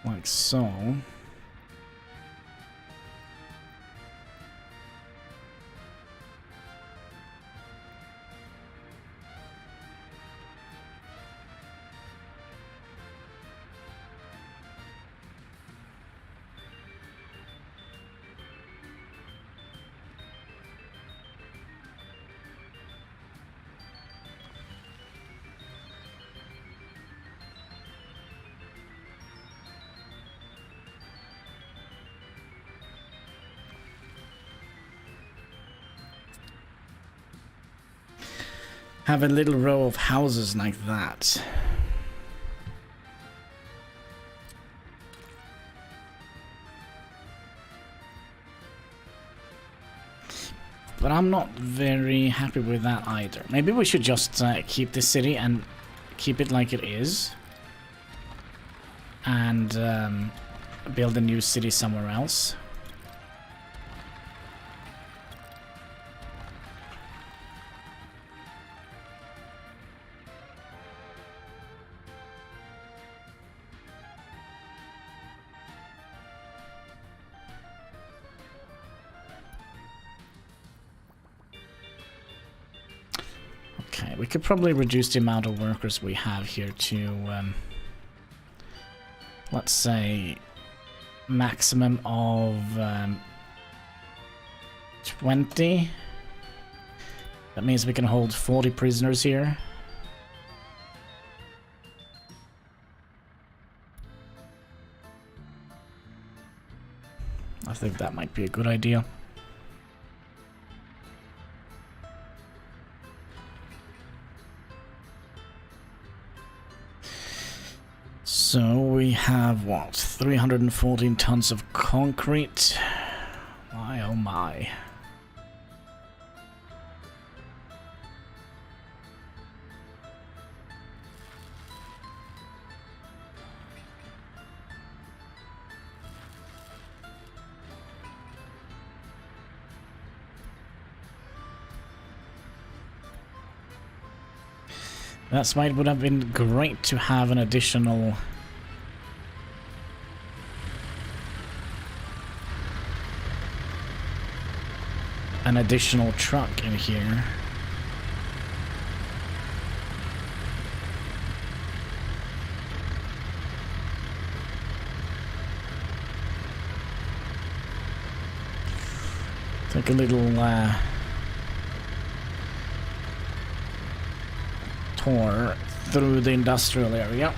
S1: Like so. Have a little row of houses like that. But I'm not very happy with that either. Maybe we should just keep this city and keep it like it is. And build a new city somewhere else. We could probably reduce the amount of workers we have here to, let's say, maximum of 20. That means we can hold 40 prisoners here. I think that might be a good idea. So we have, what, 314 tons of concrete? My oh my. That's why it would have been great to have an additional truck in here. Take a little tour through the industrial area.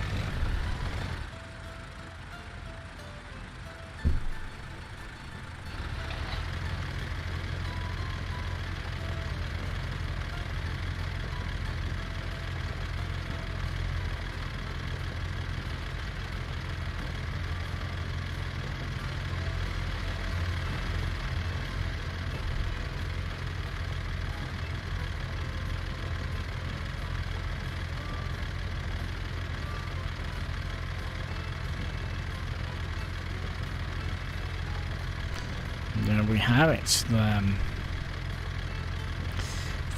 S1: have it.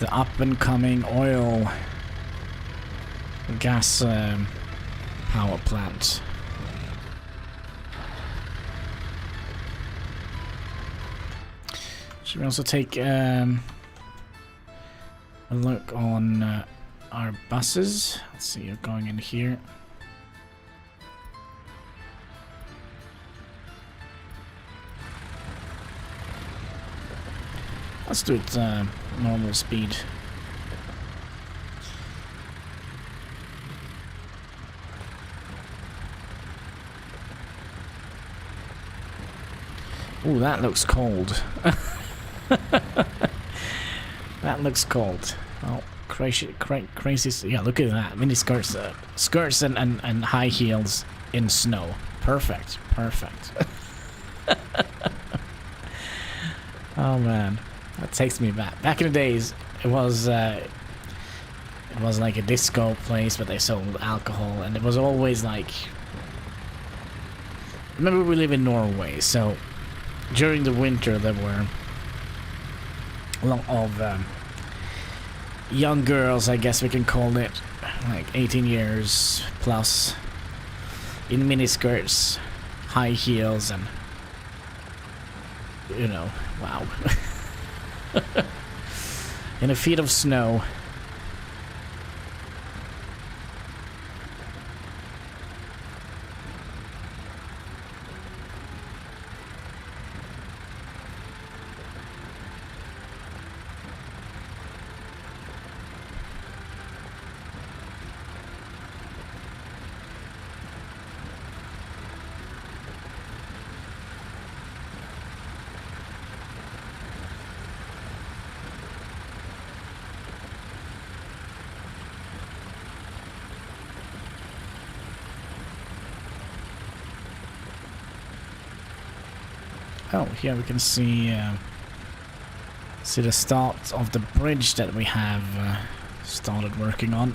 S1: The up-and-coming oil gas power plant. Should we also take a look on our buses? Let's see, you're going in here. Let's do it normal speed. Ooh, that looks cold. That looks cold. Oh, crazy! Yeah, look at that. Mini skirts, skirts and high heels in snow. Perfect, perfect. Oh man. That takes me back. Back in the days, it was like a disco place, but they sold alcohol, and it was always like. Remember, we live in Norway, so during the winter there were a lot of young girls, I guess we can call it, like 18 years plus, in miniskirts, high heels, and you know, wow. In a feet of snow. Oh, here we can see the start of the bridge that we have started working on.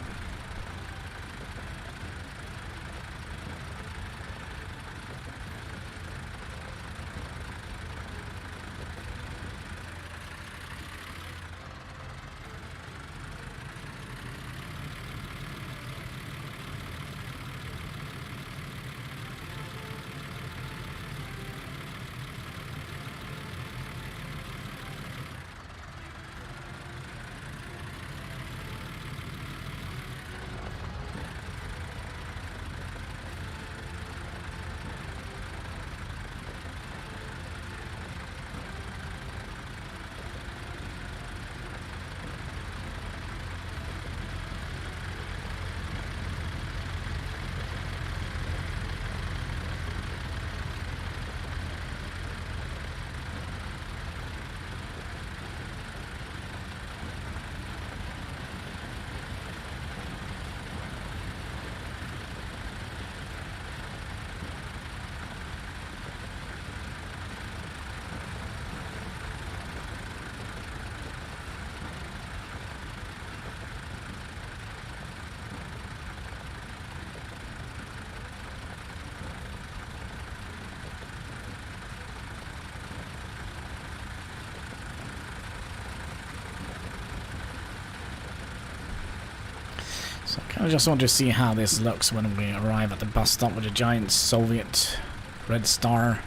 S1: I just want to see how this looks when we arrive at the bus stop with a giant Soviet red star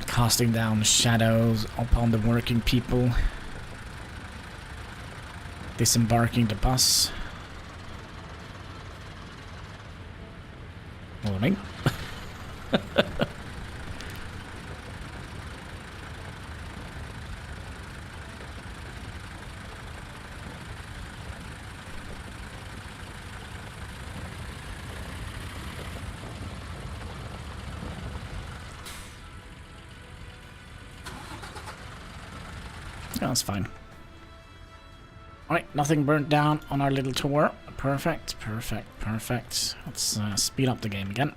S1: casting down shadows upon the working people, disembarking the bus. Morning. That's fine. Alright, nothing burnt down on our little tour. Perfect, perfect, perfect. Let's speed up the game again.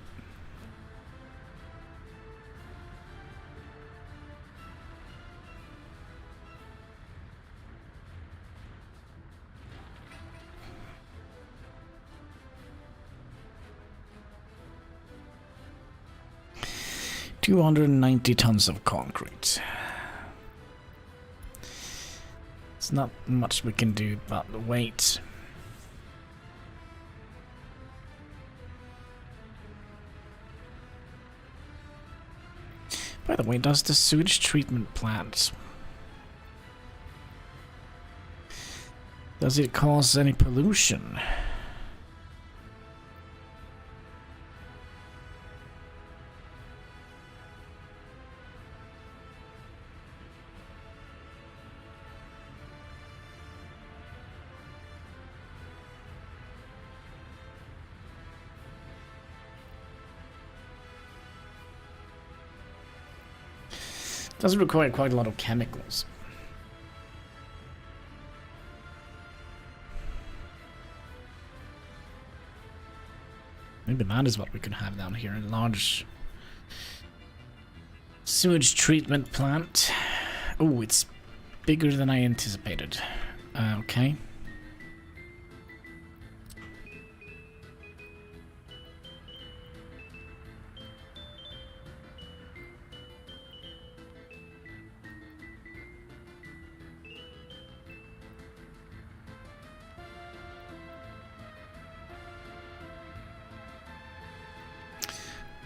S1: 290 tons of concrete. It's not much we can do about the weight. By the way, does the sewage treatment plant, does it cause any pollution? Does require quite a lot of chemicals. Maybe that is what we could have down here. A large sewage treatment plant. Oh, it's bigger than I anticipated. Okay.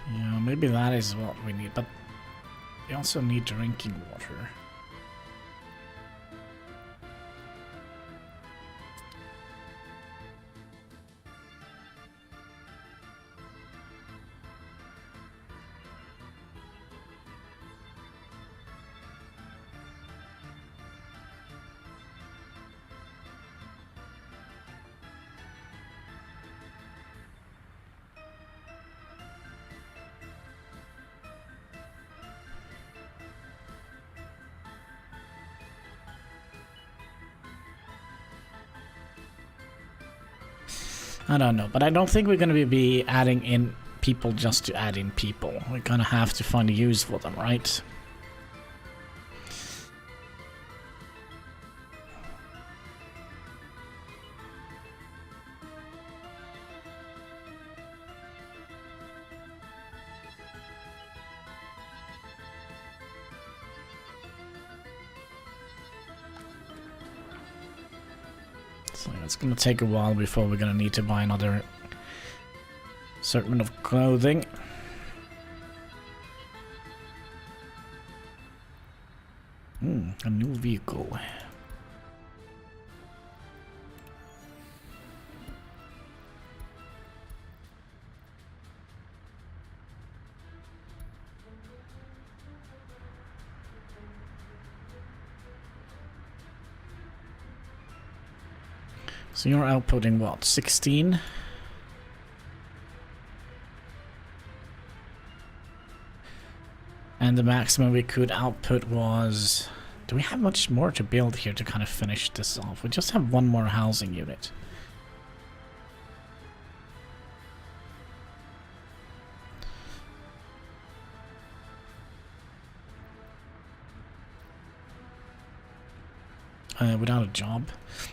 S1: Yeah, maybe that is what we need, but we also need drinking water. I don't know, but I don't think we're going to be adding in people just to add in people. We're going to have to find a use for them, right? So it's going to take a while before we're going to need to buy another assortment of clothing. A new vehicle. So you're outputting what, 16? And the maximum we could output was... Do we have much more to build here to kind of finish this off? We just have one more housing unit. Without a job.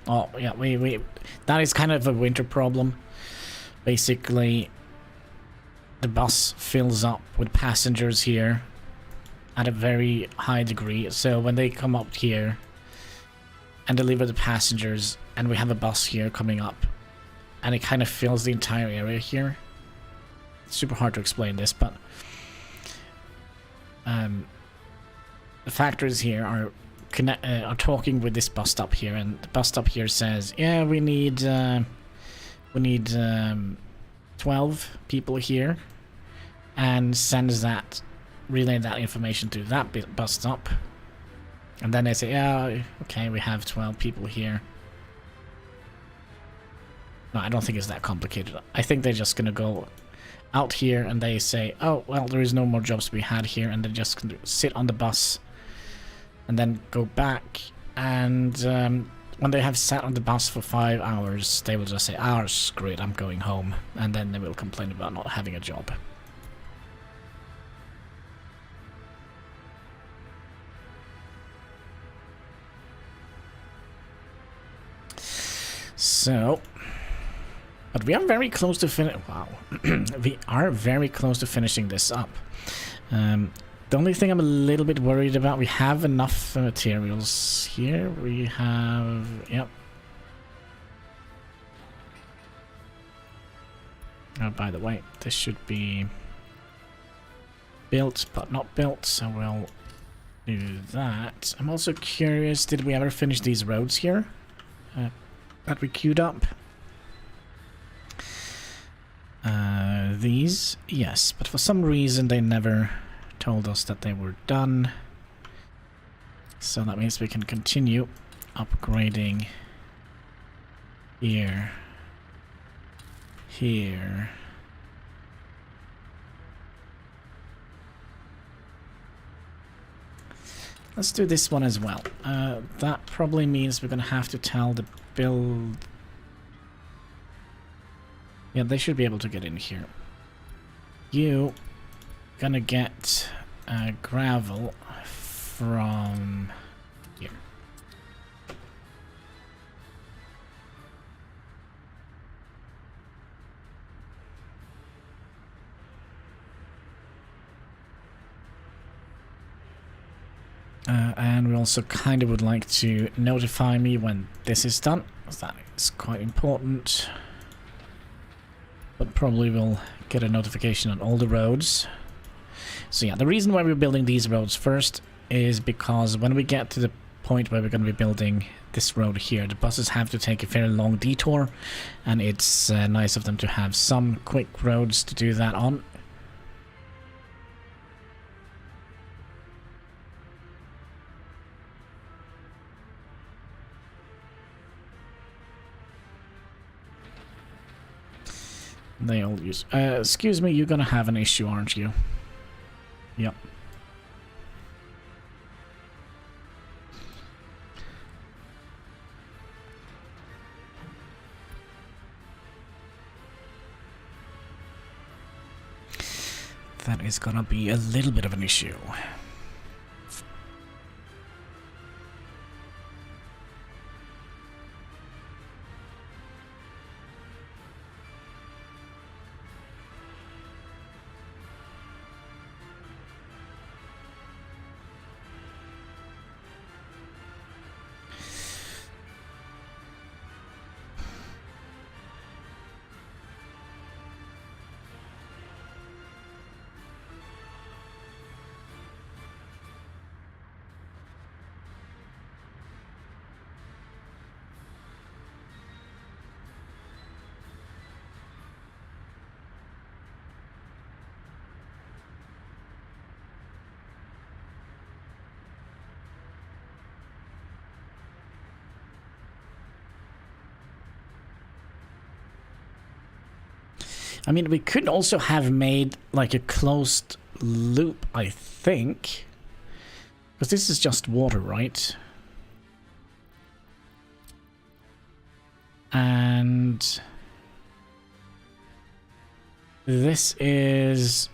S1: Oh, yeah, we that is kind of a winter problem. Basically, the bus fills up with passengers here at a very high degree. So when they come up here and deliver the passengers, and we have a bus here coming up, and it kind of fills the entire area here. It's super hard to explain this, but the factories here are talking with this bus stop here, and the bus stop here says, yeah, we need 12 people here, and sends that, relay that information to that bus stop, and then they say, yeah, okay, we have 12 people here. No, I don't think it's that complicated. I think they're just gonna go out here and they say, oh, well, there is no more jobs to be had here, and they're just gonna sit on the bus and then go back, and when they have sat on the bus for 5 hours, they will just say, ah, screw it, I'm going home, and then they will complain about not having a job. So, but we are very close to wow, we are very close to finishing this up. The only thing I'm a little bit worried about, we have enough materials here. We have, yep. Oh, by the way, this should be built, but not built, so we'll do that. I'm also curious, did we ever finish these roads here that we queued up? These, yes, but for some reason they never told us that they were done. So that means we can continue upgrading here, here. Let's do this one as well. That probably means we're gonna have to tell the build. Yeah, they should be able to get in here. You gonna get gravel from here. And we also kind of would like to notify me when this is done, because that is quite important. But probably we'll get a notification on all the roads. So yeah, the reason why we're building these roads first is because when we get to the point where we're going to be building this road here, the buses have to take a fairly long detour, and it's nice of them to have some quick roads to do that on. They all use... excuse me, you're gonna have an issue, aren't you? Yep. That is gonna be a little bit of an issue. I mean, we could also have made like a closed loop, I think. Because this is just water, right? And this is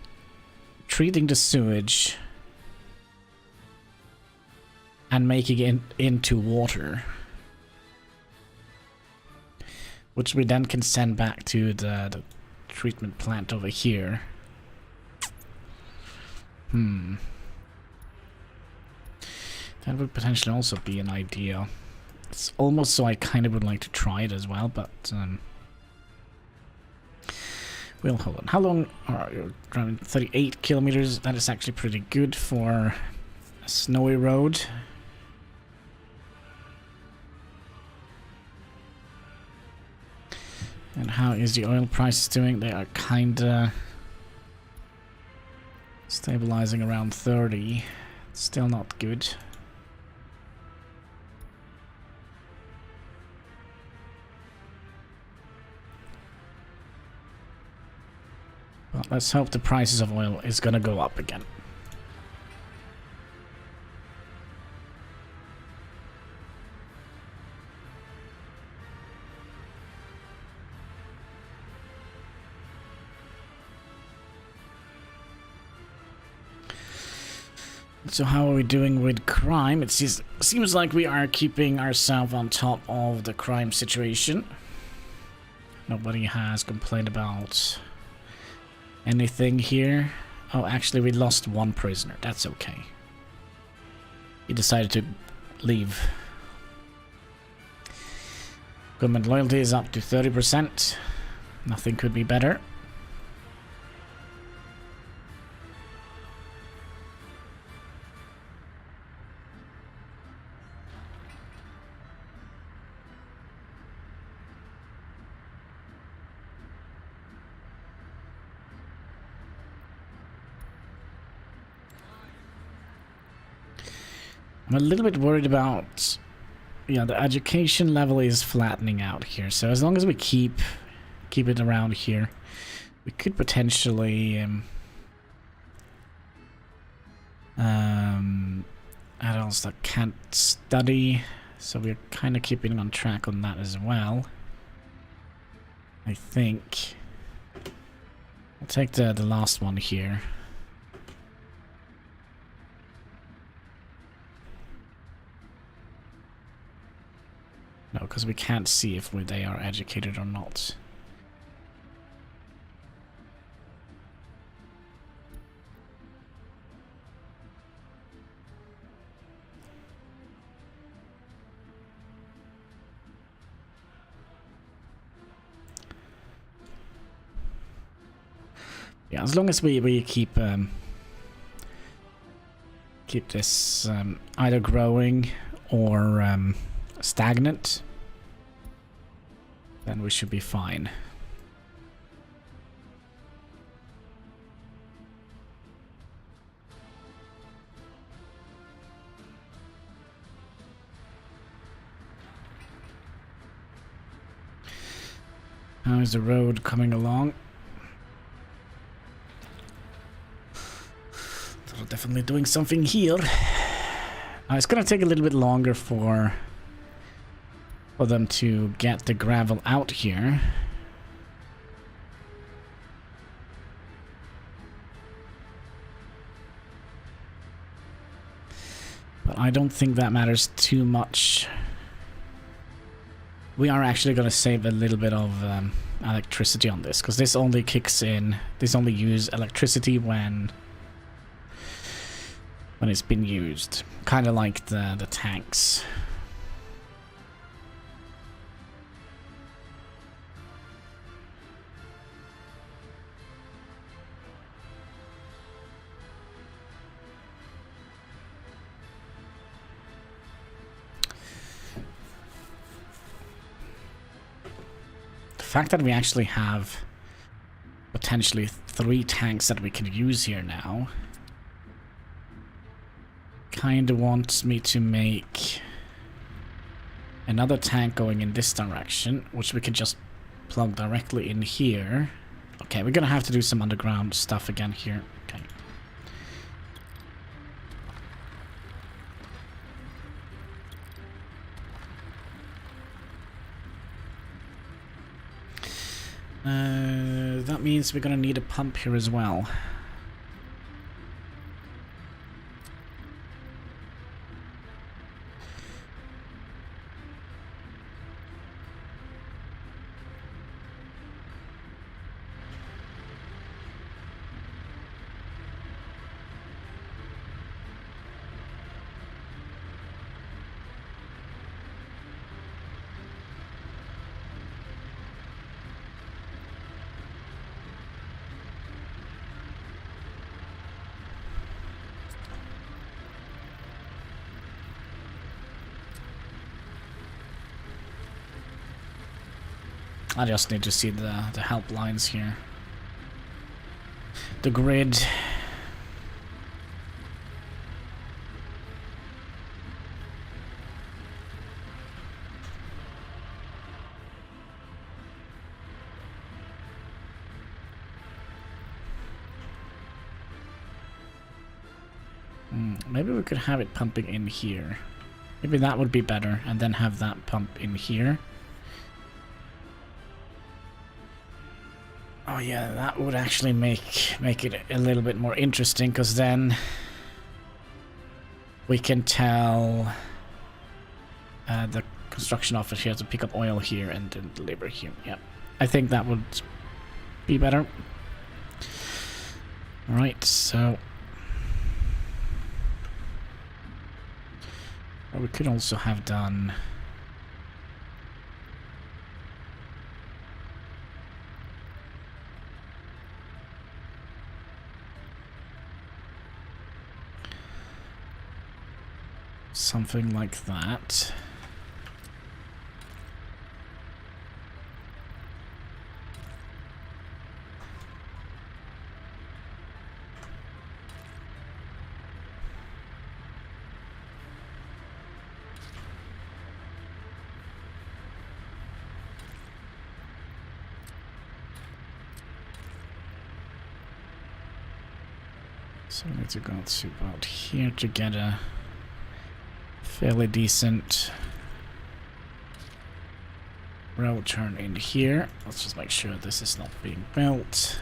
S1: treating the sewage and making it into water, which we then can send back to the treatment plant over here. That would potentially also be an idea. It's almost so I kind of would like to try it as well, but we'll hold on. How long are you driving? 38 kilometers. That is actually pretty good for a snowy road. And how is the oil prices doing? They are kinda stabilizing around 30. Still not good. Well, let's hope the prices of oil is gonna go up again. So how are we doing with crime? It seems like we are keeping ourselves on top of the crime situation. Nobody has complained about anything here. Oh, actually, we lost one prisoner. That's okay. He decided to leave. Government loyalty is up to 30%. Nothing could be better. I'm a little bit worried about, yeah, the education level is flattening out here. So as long as we keep it around here, we could potentially adults that can't study. So we're kind of keeping on track on that as well. I think I'll take the last one here. No, because we can't see if they are educated or not. Yeah, as long as we keep this either growing or stagnant, then we should be fine. How is the road coming along? So definitely doing something here. It's gonna take a little bit longer for them to get the gravel out here. But I don't think that matters too much. We are actually going to save a little bit of electricity on this, because this only kicks in, this only uses electricity when it's been used. Kind of like the tanks. The fact that we actually have potentially 3 tanks that we can use here now kind of wants me to make another tank going in this direction, which we can just plug directly in here. Okay, we're gonna have to do some underground stuff again here. Okay. That means we're gonna need a pump here as well. I just need to see the help lines here. The grid. Maybe we could have it pumping in here. Maybe that would be better, and then have that pump in here. Oh yeah, that would actually make it a little bit more interesting, because then we can tell the construction office here to pick up oil here and then deliver here. Yeah, I think that would be better. Right, so what we could also have done something like that. So we need to go to about here to get a fairly decent road turn in here. Let's just make sure this is not being built.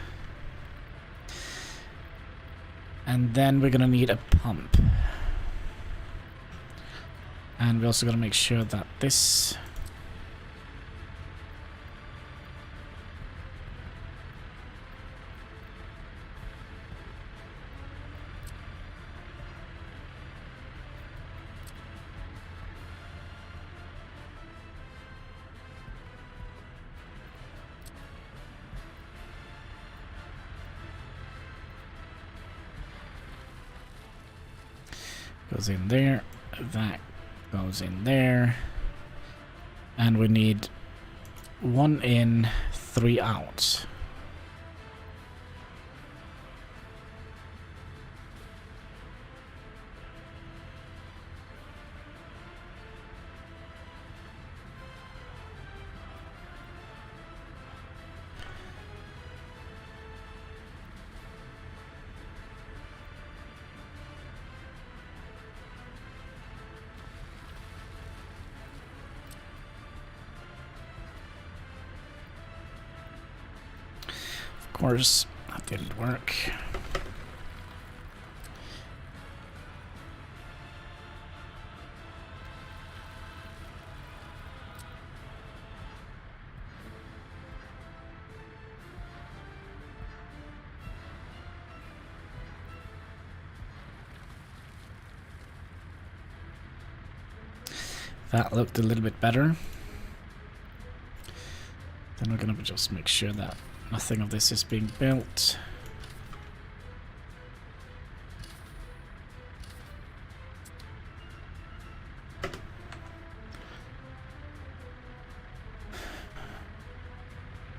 S1: And then we're gonna need a pump. And we're also gonna make sure that this goes in there, that goes in there, and we need 1 in, 3 out. Of course, that didn't work. That looked a little bit better. Then we're gonna just make sure that nothing of this is being built. I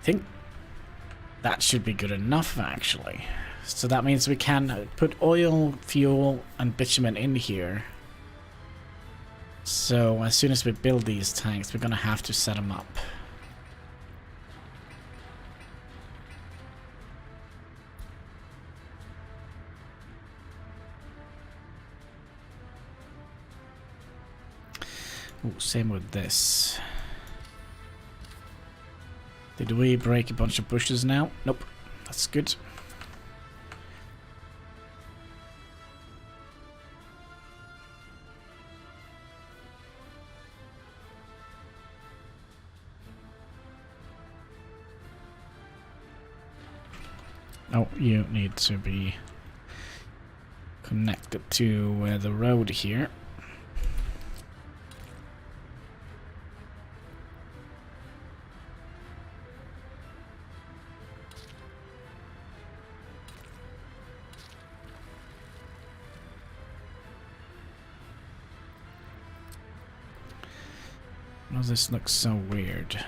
S1: think that should be good enough, actually. So that means we can put oil, fuel, and bitumen in here. So as soon as we build these tanks, we're gonna have to set them up. Ooh, same with this. Did we break a bunch of bushes now? Nope. That's good. Oh, you need to be connected to the road here. Why does this look so weird?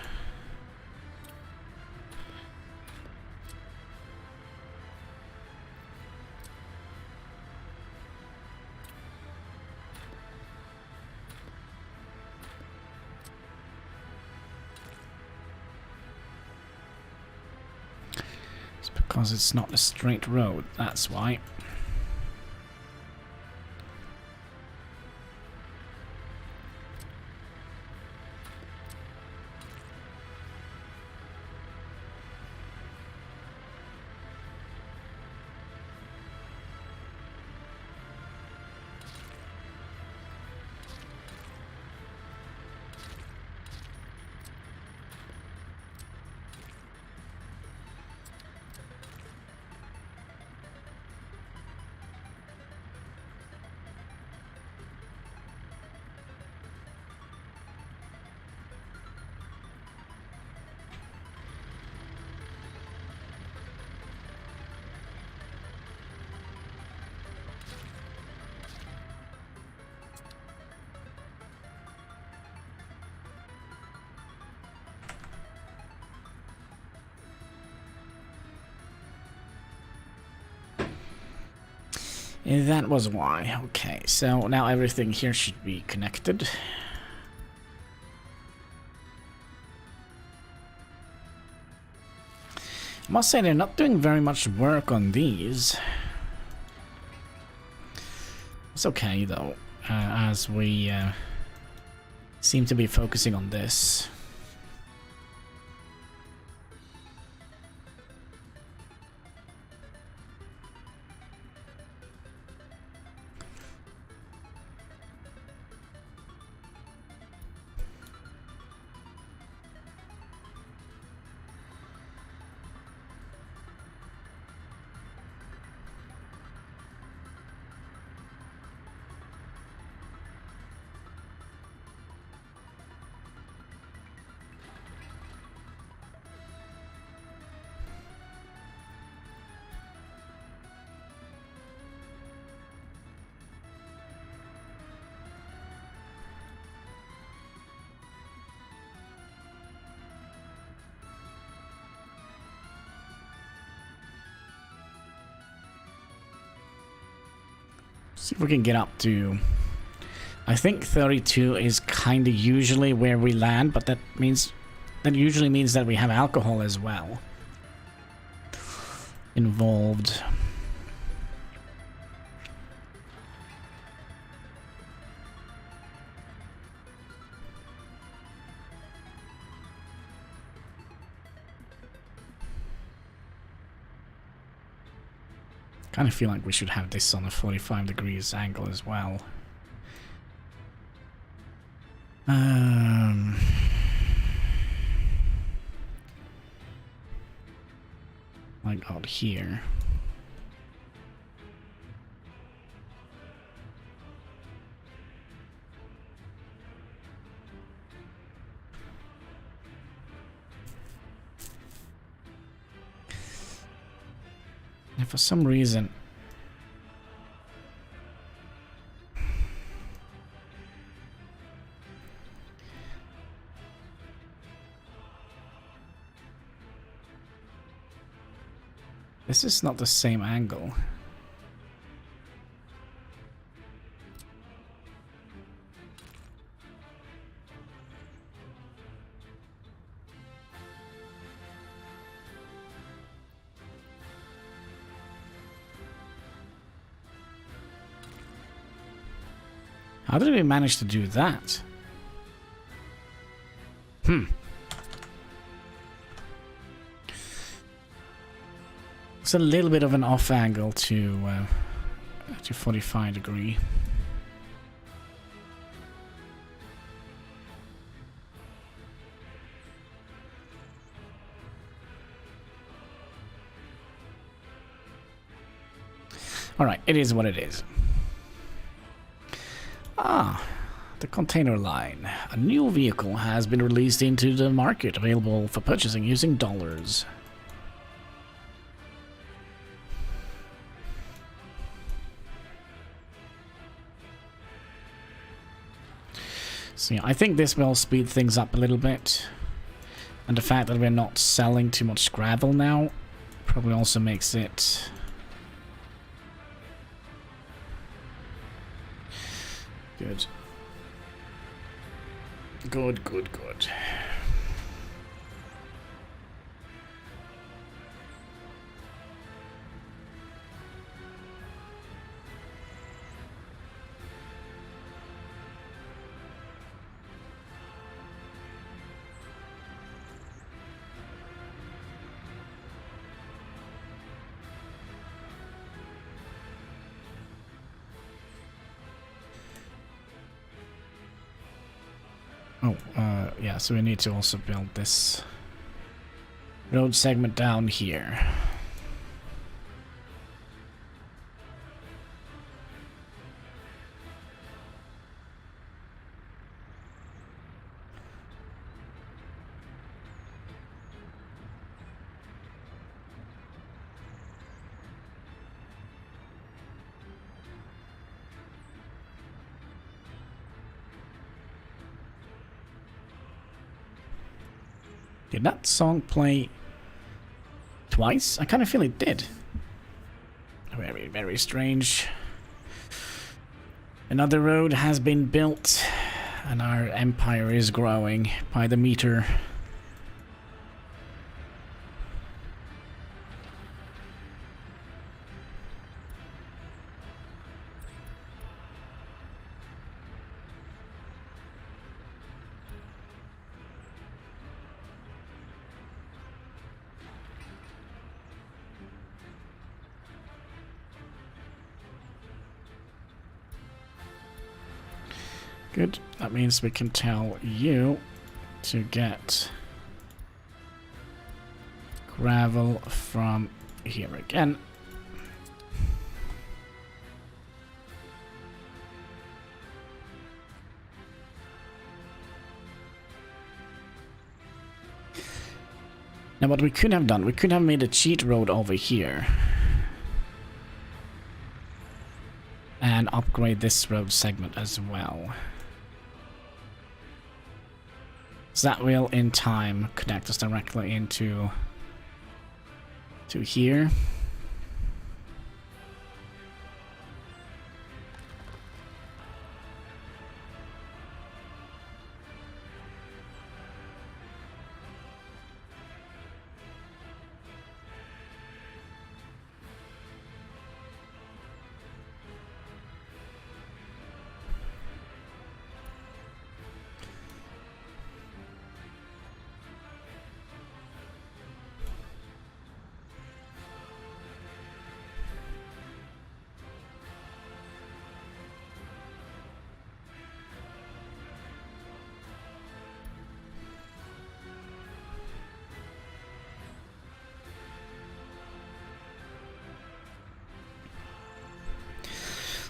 S1: It's because it's not a straight road, that's why. That was why. Okay, so now everything here should be connected. I must say they're not doing very much work on these. It's okay though, as we seem to be focusing on this. See if we can get up to... I think 32 is kind of usually where we land, but that usually means that we have alcohol as well involved. Kind of feel like we should have this on a 45 degrees angle as well. Like out here. And for some reason... This is not the same angle. How did we manage to do that? It's a little bit of an off angle to 45 degree. All right, it is what it is. Ah, the container line. A new vehicle has been released into the market, available for purchasing using dollars. So yeah, I think this will speed things up a little bit. And the fact that we're not selling too much gravel now probably also makes it... Good. Good, good, good. Oh, yeah, so we need to also build this road segment down here. Did that song play twice? I kind of feel it did. Very, very strange. Another road has been built, and our empire is growing by the meter. Good. That means we can tell you to get gravel from here again. Now what we could have done, we could have made a cheat road over here. And upgrade this road segment as well. So that will, in time, connect us directly into here.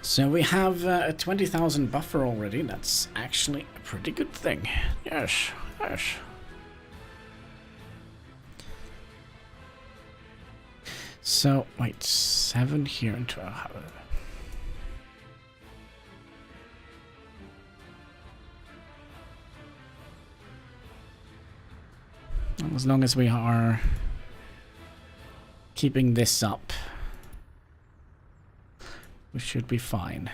S1: So we have a 20,000 buffer already. That's actually a pretty good thing. Yes, yes. So, wait, 7 here and 12. As long as we are keeping this up, we should be fine.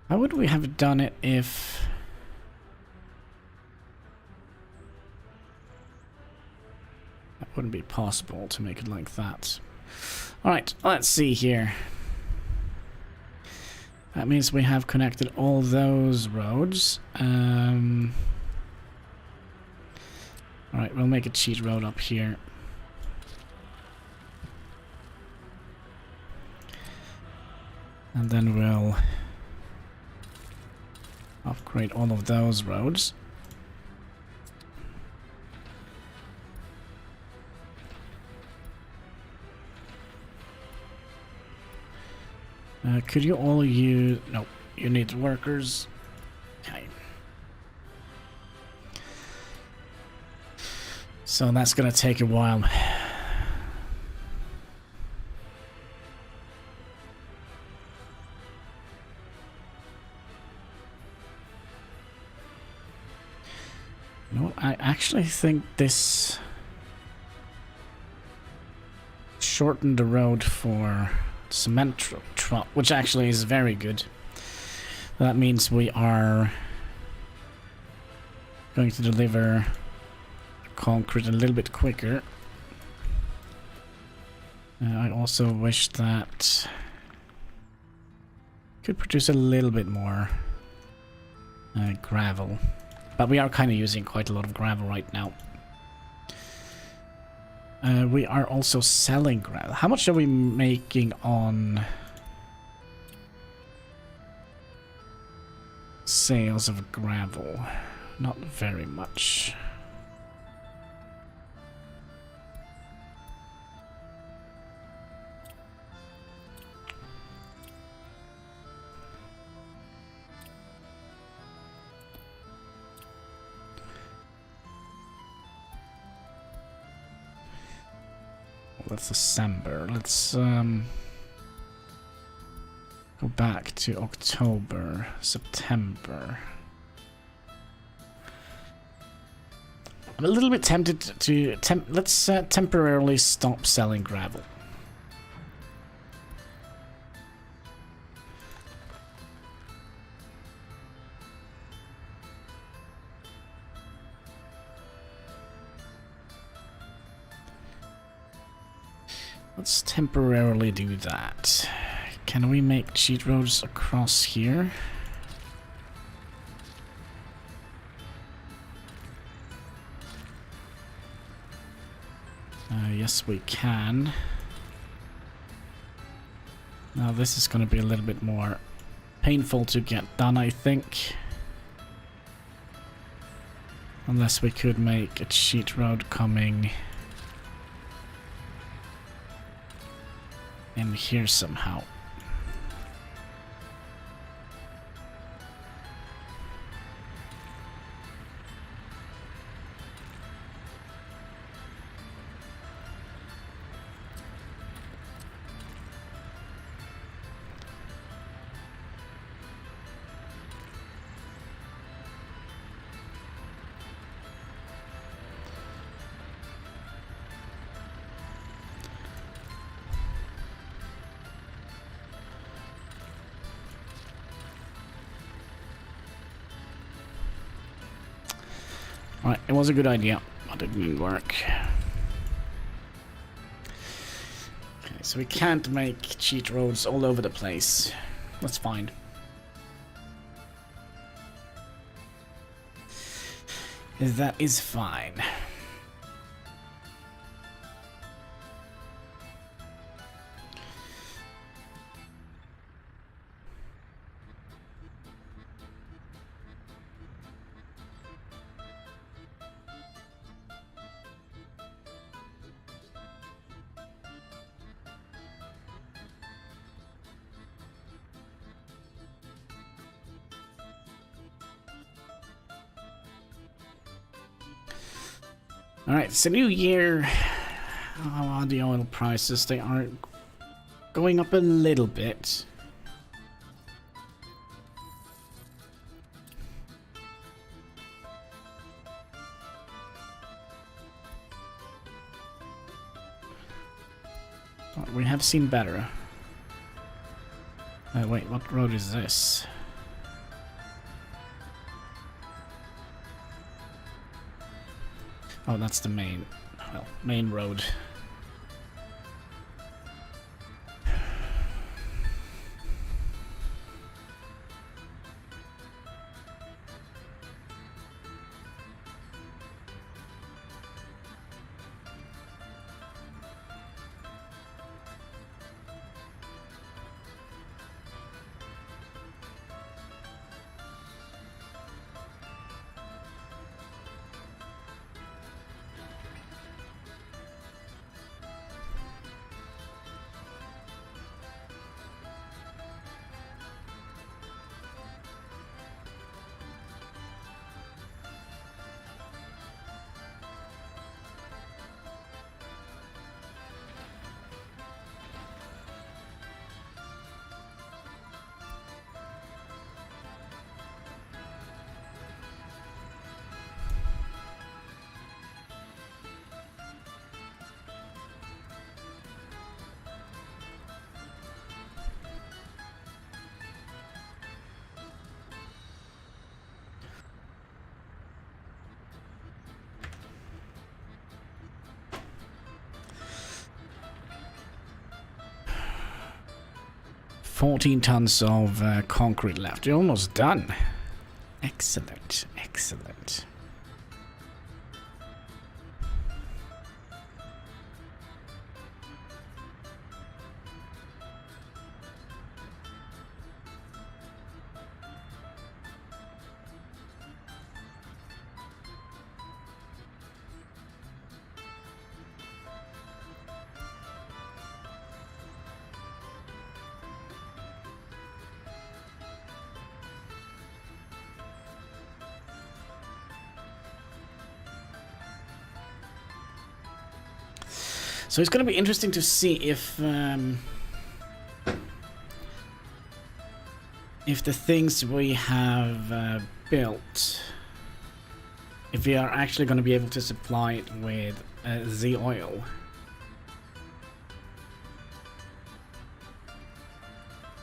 S1: How would we have done it if... That wouldn't be possible to make it like that. Alright, let's see here. That means we have connected all those roads. Alright, we'll make a cheat road up here. And then we'll upgrade all of those roads. Could you all use... No, you need workers. Okay. So that's gonna take a while. No, I actually think this shortened the road for cement truck, which actually is very good. That means we are going to deliver concrete a little bit quicker. I also wish that could produce a little bit more gravel. But we are kind of using quite a lot of gravel right now. We are also selling gravel. How much are we making on sales of gravel? Not very much. that's December. Let's go back to October, September. I'm a little bit tempted to let's temporarily stop selling gravel. Let's temporarily do that. Can we make cheat roads across here? Yes, we can. Now this is going to be a little bit more painful to get done, I think. Unless we could make a cheat road coming in here somehow. Right, it was a good idea, but it didn't work. Okay, so we can't make cheat roads all over the place. That's fine. That is fine. Alright, it's a new year. How are the oil prices? They are going up a little bit. But we have seen better. Wait, what road is this? Oh, that's the main, well, main road. $14 tons of concrete left. You're almost done. Excellent, excellent. So it's going to be interesting to see if the things we have built, if we are actually going to be able to supply it with the oil.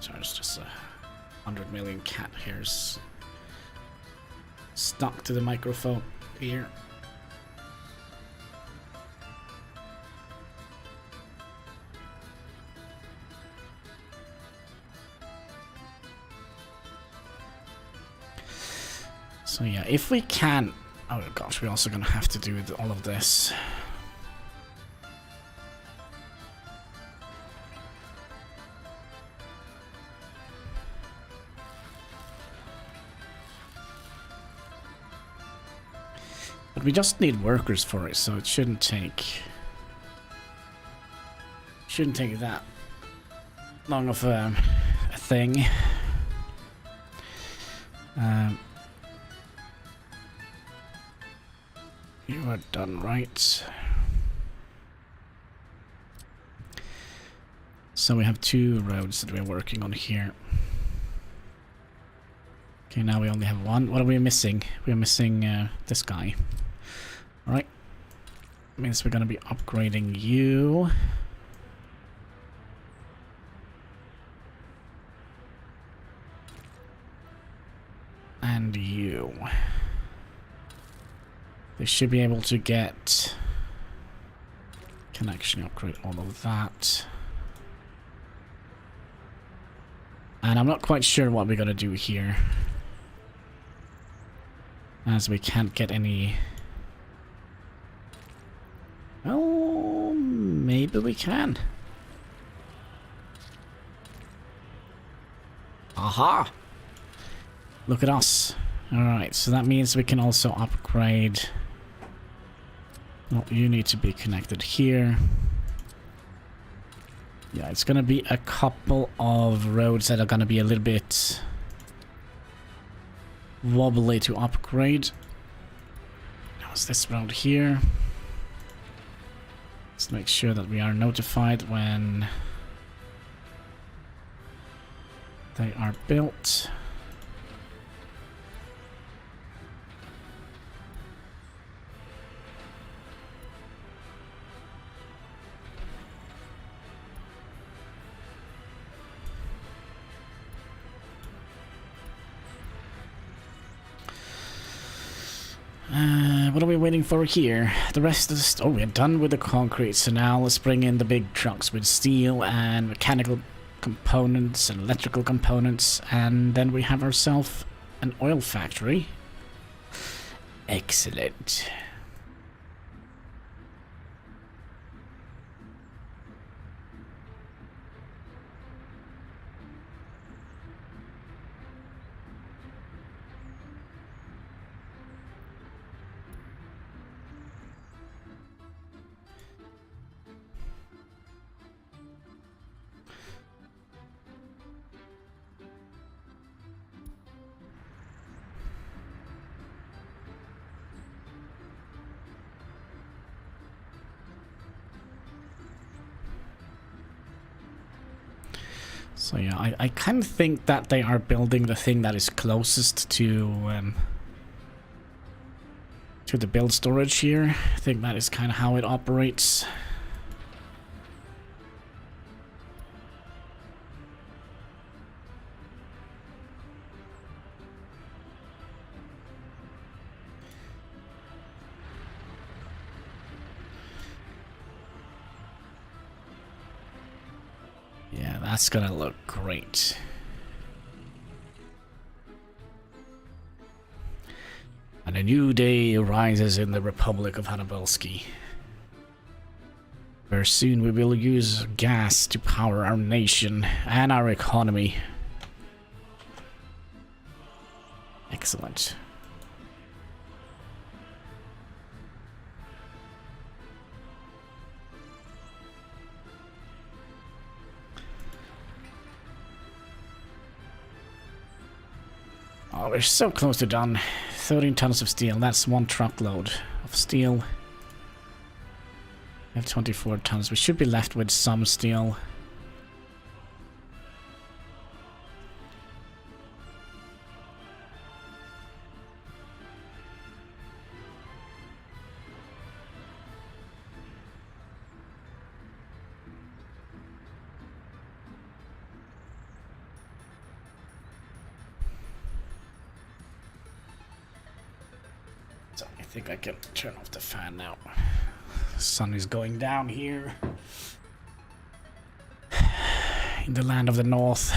S1: So it's just 100 million cat hairs stuck to the microphone here. So yeah, if we can... Oh gosh, we're also gonna have to do all of this. But we just need workers for it, so it shouldn't take that long of a thing. You are done, right? So we have 2 roads that we're working on here. Okay, now we only have 1. What are we missing? We're missing this guy. Alright. Means we're gonna be upgrading you. And you. They should be able to get... Can actually upgrade all of that. And I'm not quite sure what we're gonna do here, as we can't get any... Oh, maybe we can. Aha! Look at us. Alright, so that means we can also upgrade... Oh, you need to be connected here. Yeah, it's gonna be a couple of roads that are gonna be a little bit wobbly to upgrade. How's this road here? Let's make sure that we are notified when they are built. What are we waiting for here? The rest of the... Oh, we're done with the concrete, so now let's bring in the big trucks with steel and mechanical components and electrical components, and then we have ourselves an oil factory. Excellent. So yeah, I kind of think that they are building the thing that is closest to the build storage here. I think that is kind of how it operates. Yeah, that's gonna look great. And a new day arises in the Republic of Hannibalski, where soon we will use gas to power our nation and our economy. Excellent. Oh, we're so close to done. 13 tons of steel. That's 1 truckload of steel. We have 24 tons. We should be left with some steel. So I think I can turn off the fan now. The sun is going down here in the land of the north.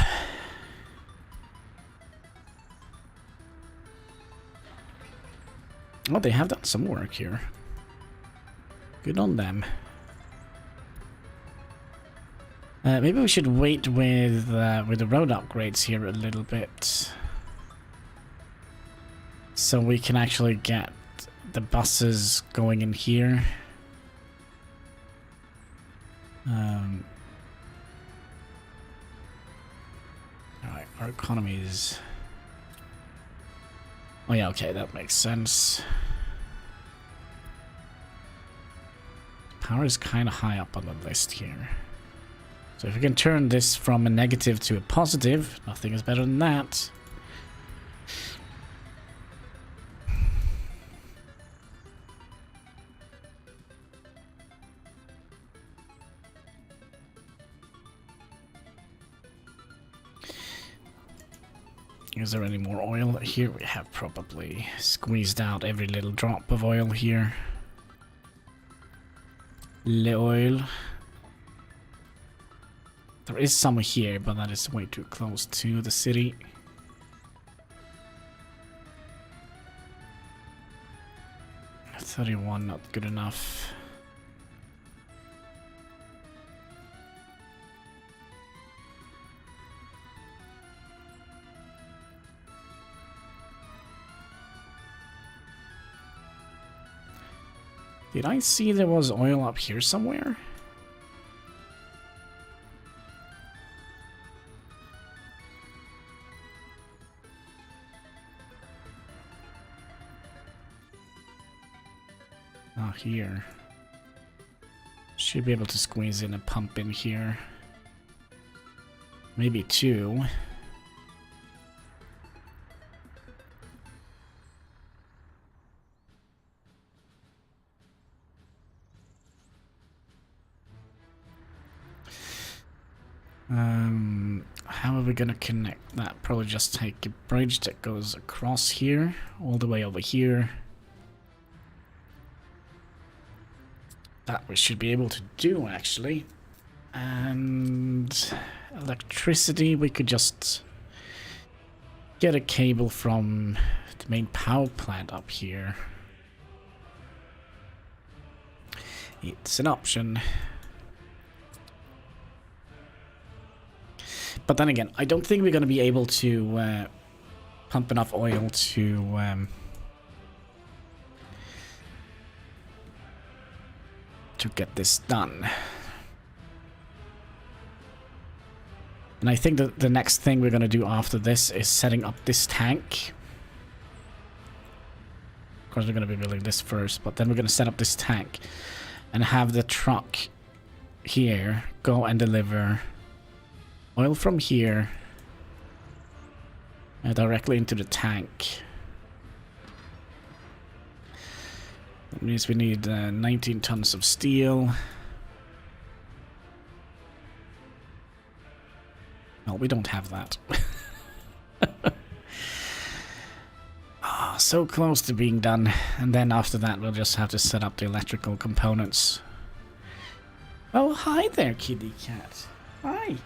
S1: Oh, they have done some work here. Good on them. Maybe we should wait with the road upgrades here a little bit, so we can actually get the buses going in here. Alright, our economy is... Oh yeah, okay, that makes sense. Power is kind of high up on the list here. So if we can turn this from a negative to a positive, nothing is better than that. Is there any more oil? Here we have probably squeezed out every little drop of oil here. Le oil. There is some here, but that is way too close to the city. $31, not good enough. Did I see there was oil up here somewhere? Oh, here. Should be able to squeeze in a pump in here. Maybe two. How are we gonna connect that? Probably just take a bridge that goes across here, all the way over here. That we should be able to do, actually. And electricity, we could just get a cable from the main power plant up here. It's an option. But then again, I don't think we're going to be able to pump enough oil to get this done. And I think that the next thing we're going to do after this is setting up this tank. Of course, we're going to be building this first, but then we're going to set up this tank and have the truck here go and deliver oil from here directly into the tank. That means we need 19 tons of steel. No, we don't have that. Oh, so close to being done. And then after that, we'll just have to set up the electrical components. Oh, hi there, kitty cat. Hi.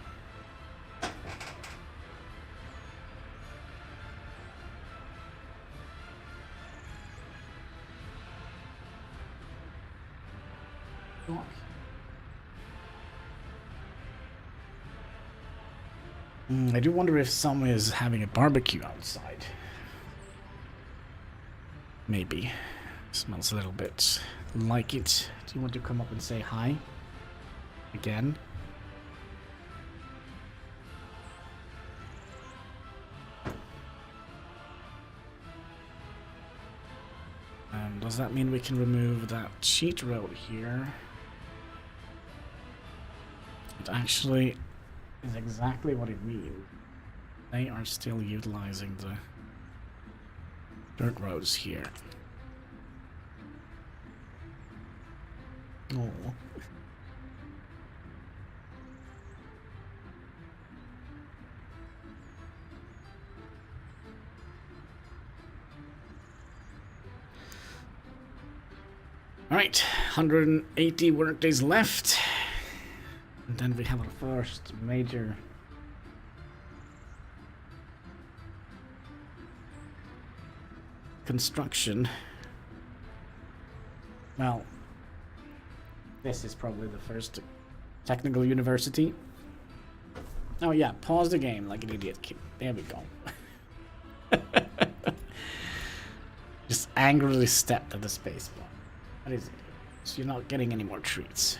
S1: I do wonder if someone is having a barbecue outside. Maybe. Smells a little bit like it. Do you want to come up and say hi? Again? Does that mean we can remove that cheat road here? It actually is exactly what it means. They are still utilizing the dirt roads here. Oh. Alright, 180 workdays left. And then we have our first major construction. Well, this is probably the first technical university. Oh yeah, pause the game like an idiot kid. There we go. Just angrily stepped at the space bar. What is it? So you're not getting any more treats.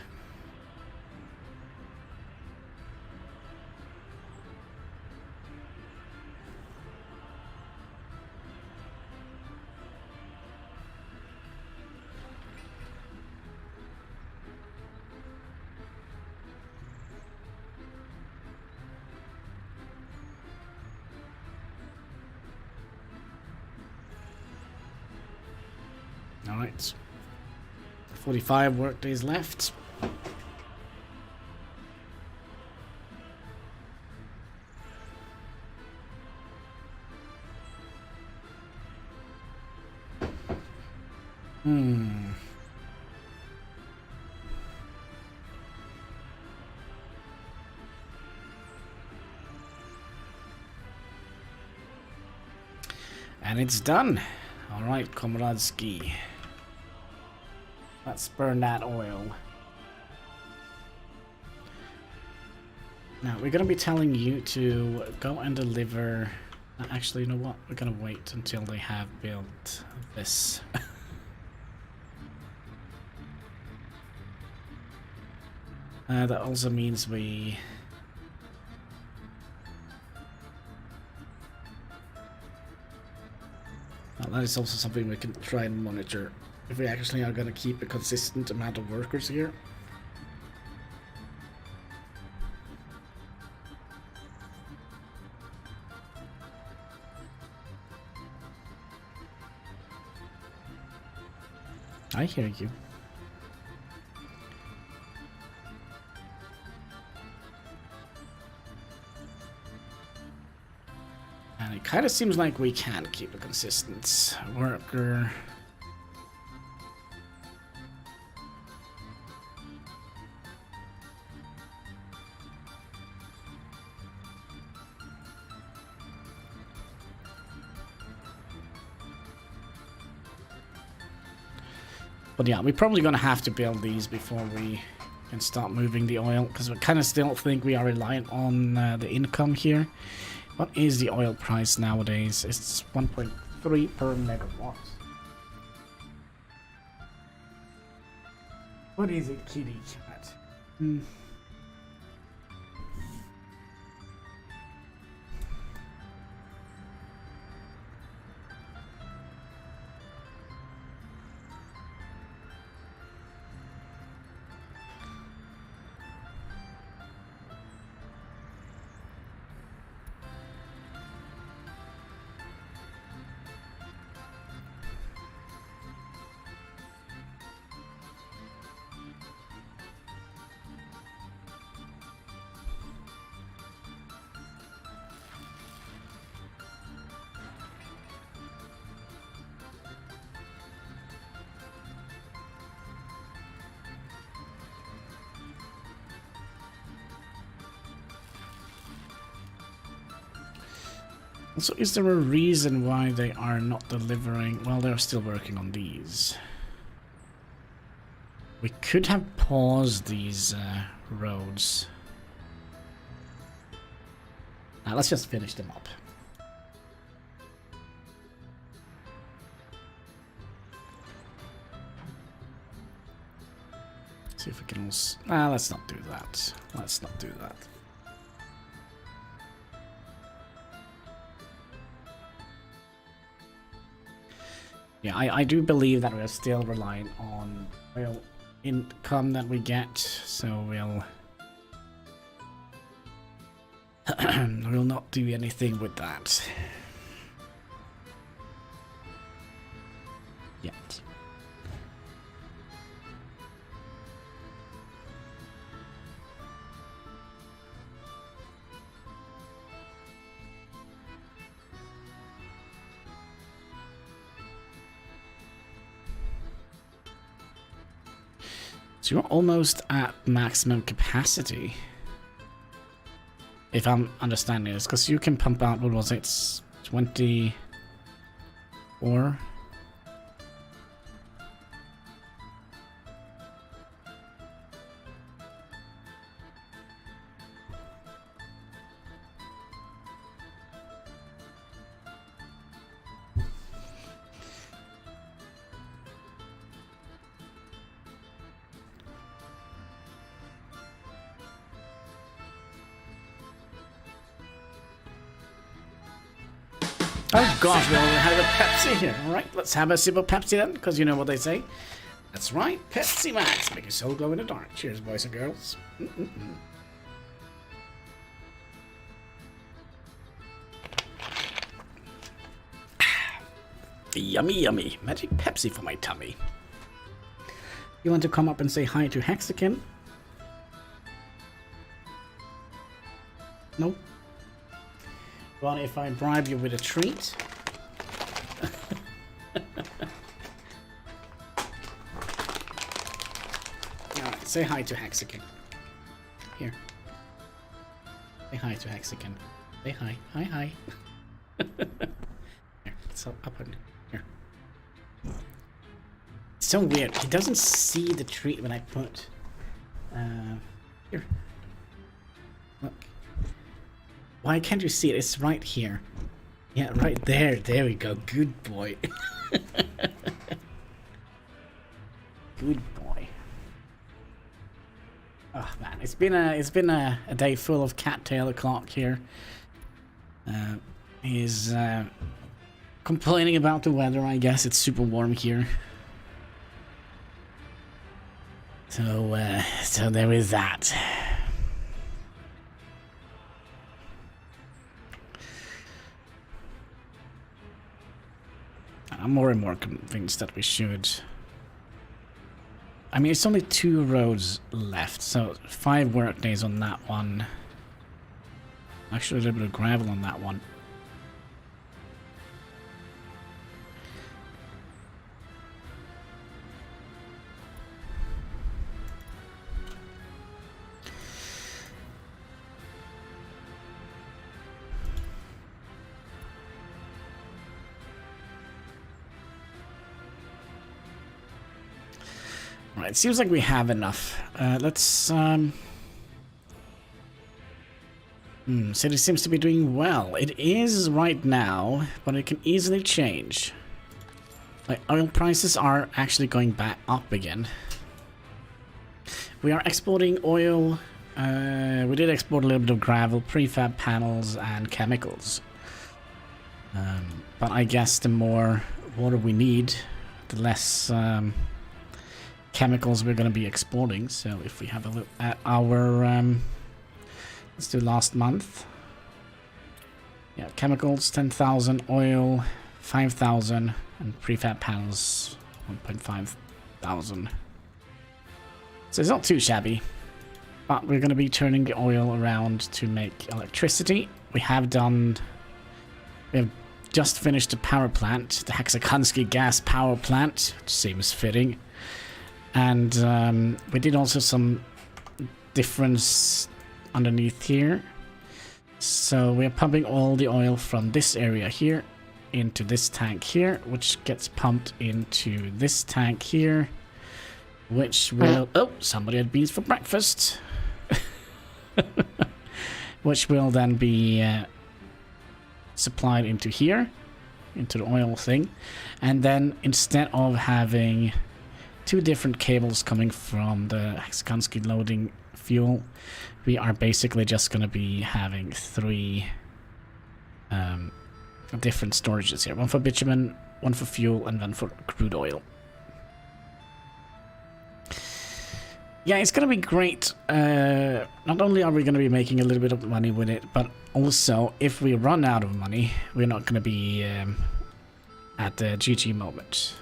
S1: All right. 45 workdays left. And it's done. All right, Komradsky. Let's burn that oil. Now, we're going to be telling you to go and deliver... Actually, you know what? We're going to wait until they have built this. That also means we... Well, that is also something we can try and monitor. If we actually are going to keep a consistent amount of workers here. I hear you. And it kind of seems like we can keep a consistent worker. But yeah, we're probably going to have to build these before we can start moving the oil, because we kind of still think we are reliant on the income here. What is the oil price nowadays? It's 1.3 per megawatt. What is it, kitty cat? So is there a reason why they are not delivering? Well, they're still working on these. We could have paused these roads. Now let's just finish them up. See if we can also... let's not do that. Let's not do that. Yeah, I do believe that we're still relying on oil income that we get, so we'll We'll not do anything with that yet. So you're almost at maximum capacity, if I'm understanding this, because you can pump out, what was it, 24? Oh gosh, we already have a Pepsi here. Alright, let's have a sip of Pepsi then, because you know what they say. That's right, Pepsi Max. Make your soul glow in the dark. Cheers, boys and girls. Yummy, yummy. Magic Pepsi for my tummy. You want to come up and say hi to Hexakin? No? What if I bribe you with a treat? Alright, say hi to Hexakin. Here. Say hi to Hexakin. Say hi. Hi, hi. Here, so up and here. It's so weird. He doesn't see the treat when I put... here. Look. Why can't you see it? It's right here. Yeah, right there. There we go. Good boy. Good boy. Oh man, it's been a day full of cattail o'clock here. He's complaining about the weather. I guess it's super warm here. So there is that. I'm more and more convinced that we should. I mean, it's only 2 roads left, so 5 work days on that one. Actually, a little bit of gravel on that one. Right, it seems like we have enough. Let's city seems to be doing well. It is right now, but it can easily change. Like, oil prices are actually going back up again. We are exporting oil. We did export a little bit of gravel, prefab panels, and chemicals. But I guess the more water we need, the less chemicals we're going to be exporting. So if we have a look at our let's do last month. Yeah, chemicals 10,000, oil 5,000, and prefab panels 1.5 thousand. So it's not too shabby, but we're going to be turning the oil around to make electricity. We have just finished the power plant, the Hexakonski gas power plant, which seems fitting. And we did also some difference underneath here. So we're pumping all the oil from this area here into this tank here, which gets pumped into this tank here, which will... Oh, somebody had beans for breakfast. Which will then be supplied into here, into the oil thing. And then instead of having 2 different cables coming from the Hexakonski loading fuel, we are basically just going to be having 3 different storages here. 1 for bitumen, 1 for fuel, and 1 for crude oil. Yeah, it's gonna be great. Not only are we gonna be making a little bit of money with it, but also if we run out of money, we're not gonna be at the GG moment.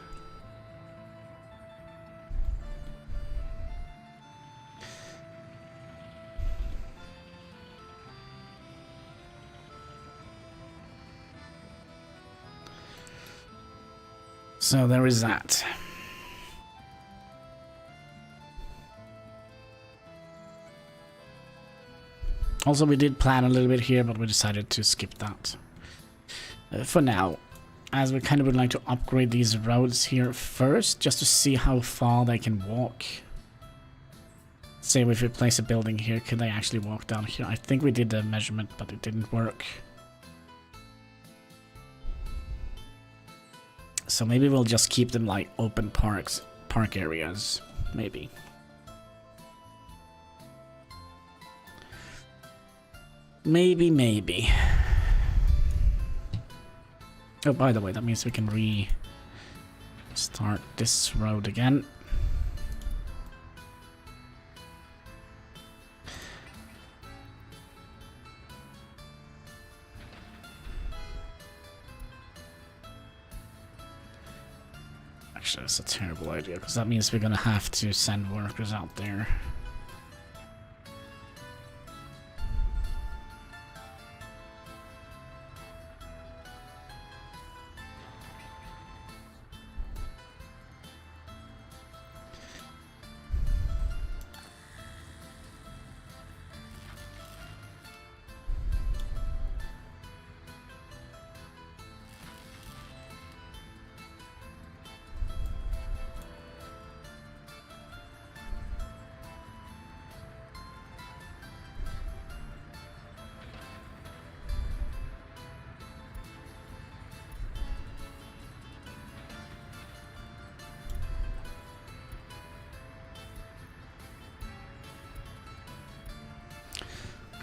S1: So there is that. Also, we did plan a little bit here, but we decided to skip that for now, as we kind of would like to upgrade these roads here first, just to see how far they can walk. Say if we place a building here, could they actually walk down here? I think we did the measurement, but it didn't work. So maybe we'll just keep them like open park areas, maybe. Maybe. Oh, by the way, that means we can restart this road again. Actually, that's a terrible idea, because that means we're gonna have to send workers out there.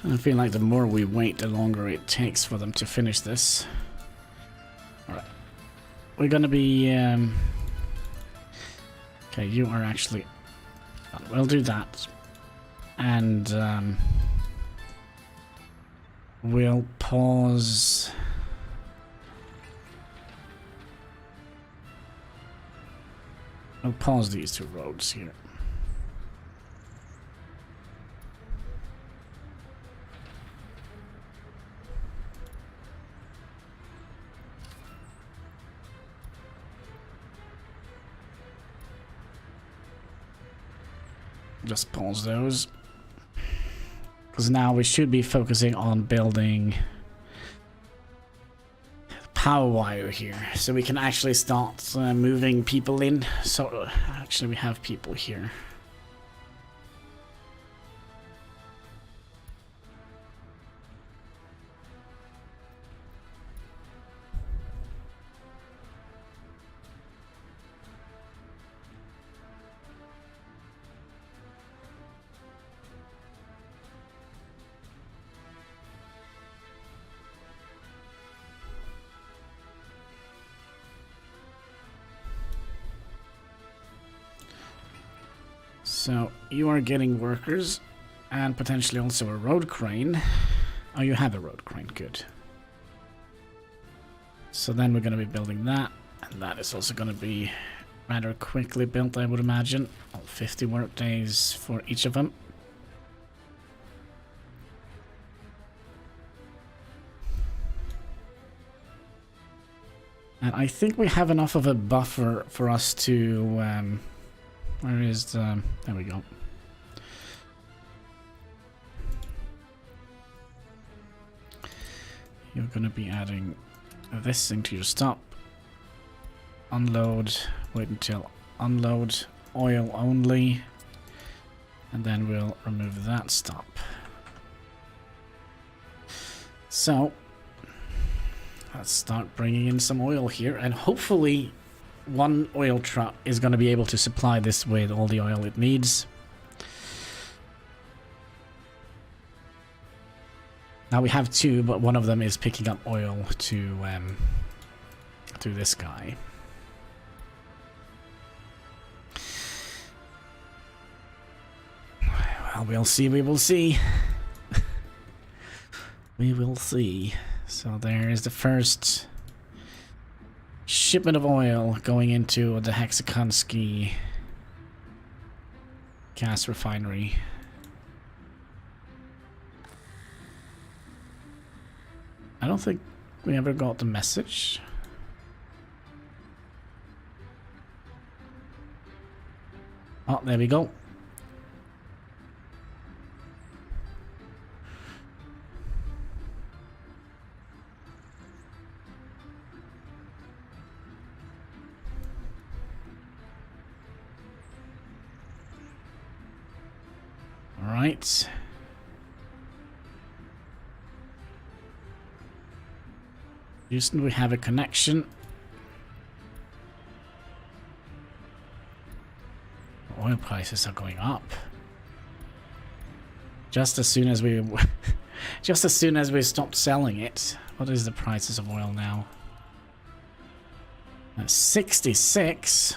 S1: I feel like the more we wait, the longer it takes for them to finish this. Alright. We're gonna be... Okay, you are actually... We'll do that. And... We'll pause... We'll pause these two roads here. Just pause those, because now we should be focusing on building power wire here, so we can actually start moving people in. So actually we have people here. So you are getting workers and potentially also a road crane. Oh, you have a road crane, good. So then we're going to be building that, and that is also going to be rather quickly built, I would imagine. 50 work days for each of them. And I think we have enough of a buffer for us to... where is the... There we go. You're going to be adding this into your stop. Unload. Wait until unload. Oil only. And then we'll remove that stop. So, let's start bringing in some oil here. And hopefully... one oil truck is going to be able to supply this with all the oil it needs. Now we have two, but one of them is picking up oil to this guy. Well, we'll see, we will see. We will see. So there is the first shipment of oil going into the Hexakonski gas refinery. I don't think we ever got the message. Oh, there we go. All right. Houston, we have a connection. Oil prices are going up. Just as soon as we just as soon as we stopped selling it. What is the prices of oil now? 66.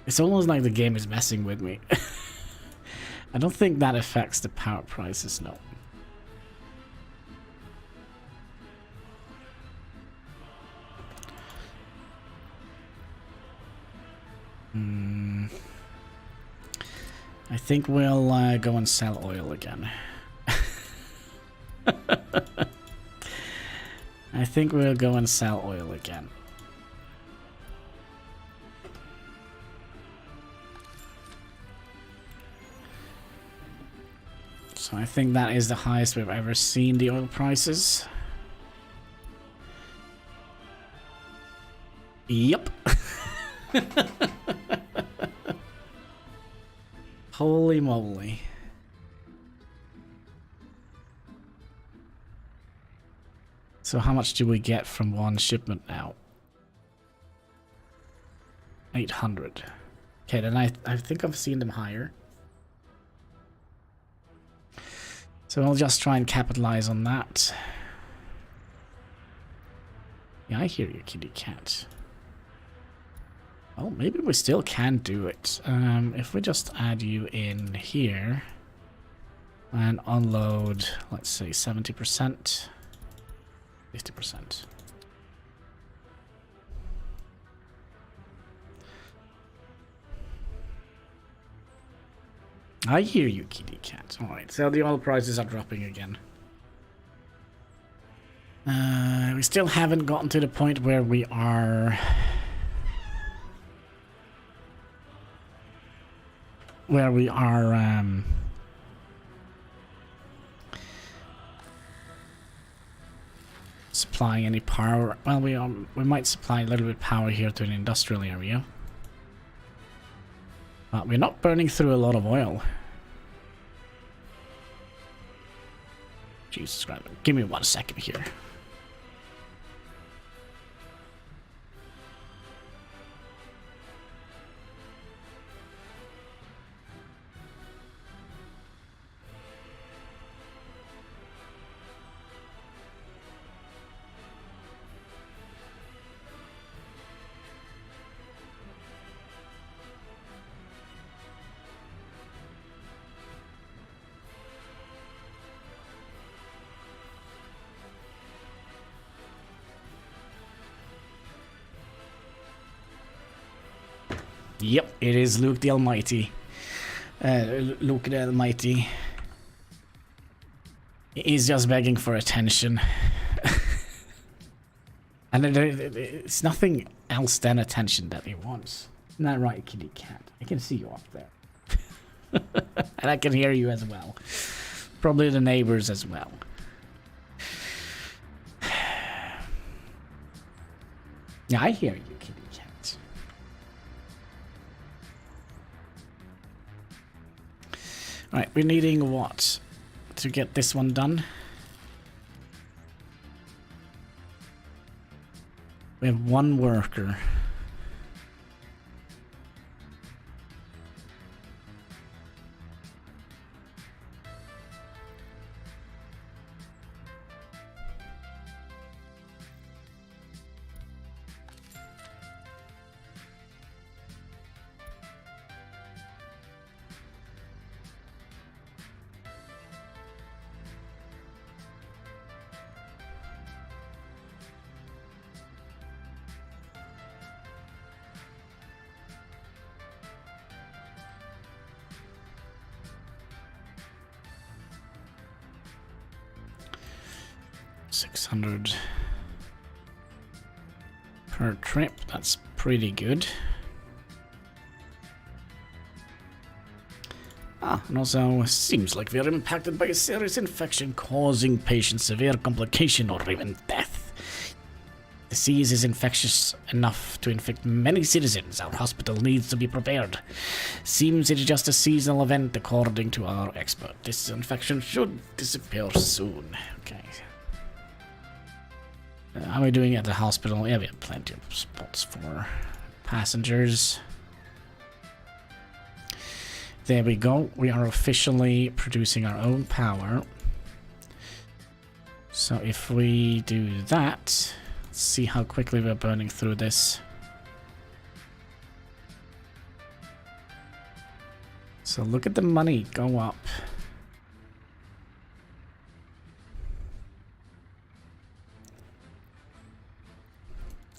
S1: It's almost like the game is messing with me. I don't think that affects the power prices, no. I think we'll go and sell oil again. I think we'll go and sell oil again. So I think that is the highest we've ever seen the oil prices. Yep. Holy moly. So how much do we get from one shipment now? 800. Okay, then I think I've seen them higher. So I'll just try and capitalize on that. Yeah, I hear you, kitty cat. Well, maybe we still can do it. If we just add you in here and unload, let's say 70%, 50%. I hear you, kitty cat. Alright, so the oil prices are dropping again. We still haven't gotten to the point where we are... supplying any power. Well, we might supply a little bit of power here to an industrial area. But we're not burning through a lot of oil. Jesus Christ. Give me 1 second here. Yep, it is Luke the Almighty. Luke the Almighty. He's just begging for attention. And it's nothing else than attention that he wants. Isn't that right, kitty cat? I can see you up there. And I can hear you as well. Probably the neighbors as well. Yeah, I hear you, kitty cat. Alright, we're needing what to get this one done? We have 1 worker. 600 per trip. That's pretty good. And also seems like we are impacted by a serious infection causing patients severe complication or even death. The disease is infectious enough to infect many citizens. Our hospital needs to be prepared. Seems it is just a seasonal event according to our expert. This infection should disappear soon. Okay. How are we doing at the hospital? Yeah, we have plenty of spots for passengers. There we go. We are officially producing our own power. So if we do that, let's see how quickly we're burning through this. So look at the money go up.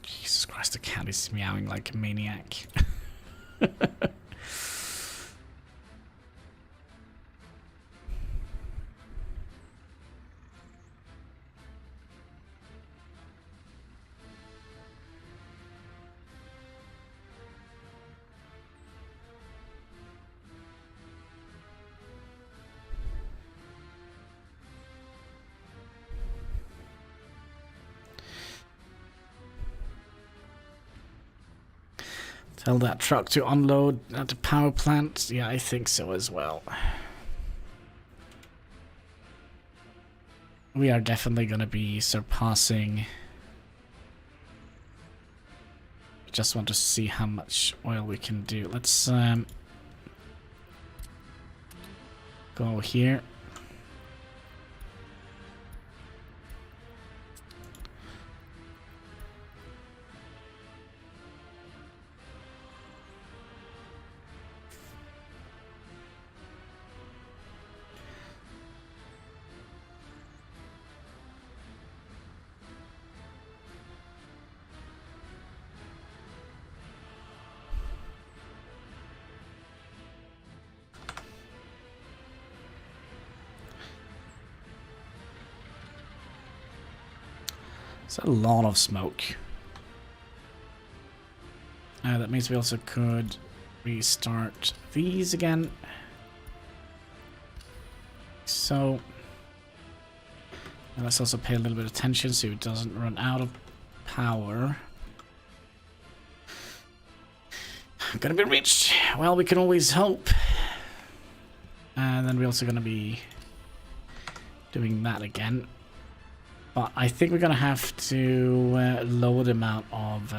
S1: Jesus Christ, the cat is meowing like a maniac. Tell that truck to unload at the power plant. Yeah, I think so as well. We are definitely going to be surpassing. Just want to see how much oil we can do. Let's go here. It's a lot of smoke. That means we also could restart these again. So let's also pay a little bit of attention so it doesn't run out of power. Gonna be reached. Well, we can always hope. And then we're also gonna be doing that again. But I think we're gonna have to lower the amount of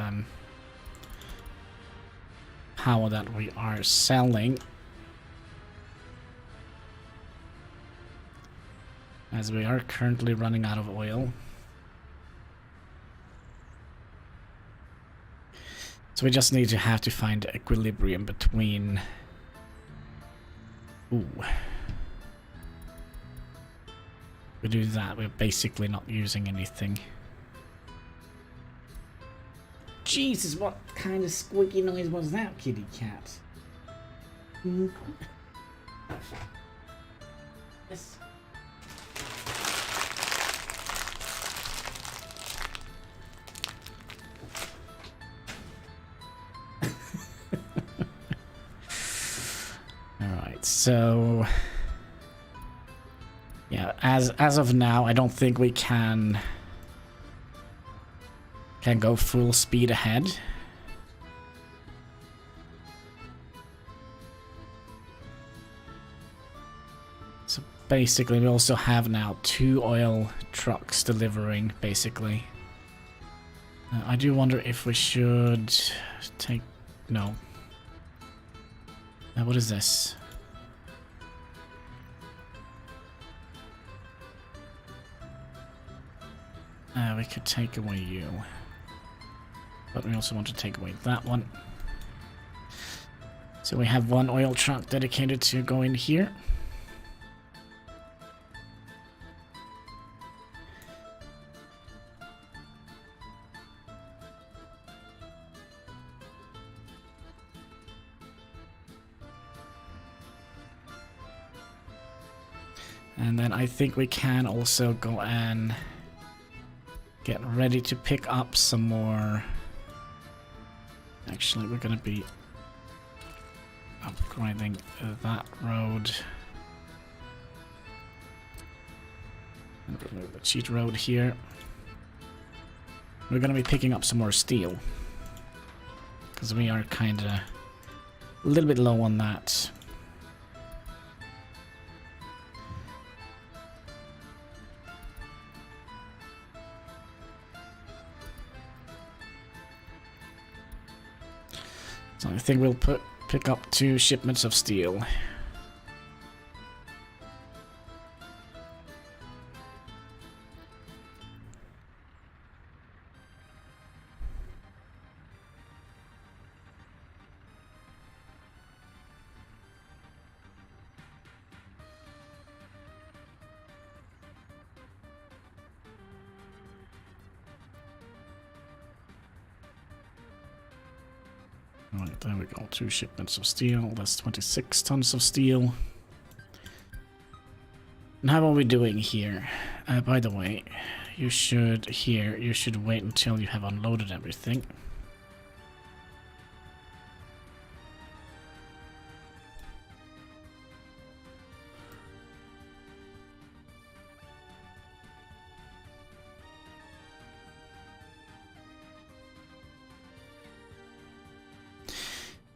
S1: power that we are selling, as we are currently running out of oil. So we just need to have to find equilibrium between. Ooh. We do that, we're basically not using anything. Jesus, what kind of squeaky noise was that, kitty cat? Yes. Alright, so yeah, as of now, I don't think we can go full speed ahead. So basically, we also have now 2 oil trucks delivering, basically. I do wonder if we should take. No. What is this? We could take away you. But we also want to take away that one. So we have 1 oil truck dedicated to go in here. And then I think we can also go and get ready to pick up some more. Actually, we're going to be upgrading that road. And remove the cheat road here. We're going to be picking up some more steel. Because we are kind of a little bit low on that. So I think we'll pick up 2 shipments of steel. Right, there we go. 2 shipments of steel. That's 26 tons of steel. And how are we doing here? By the way, you should wait until you have unloaded everything.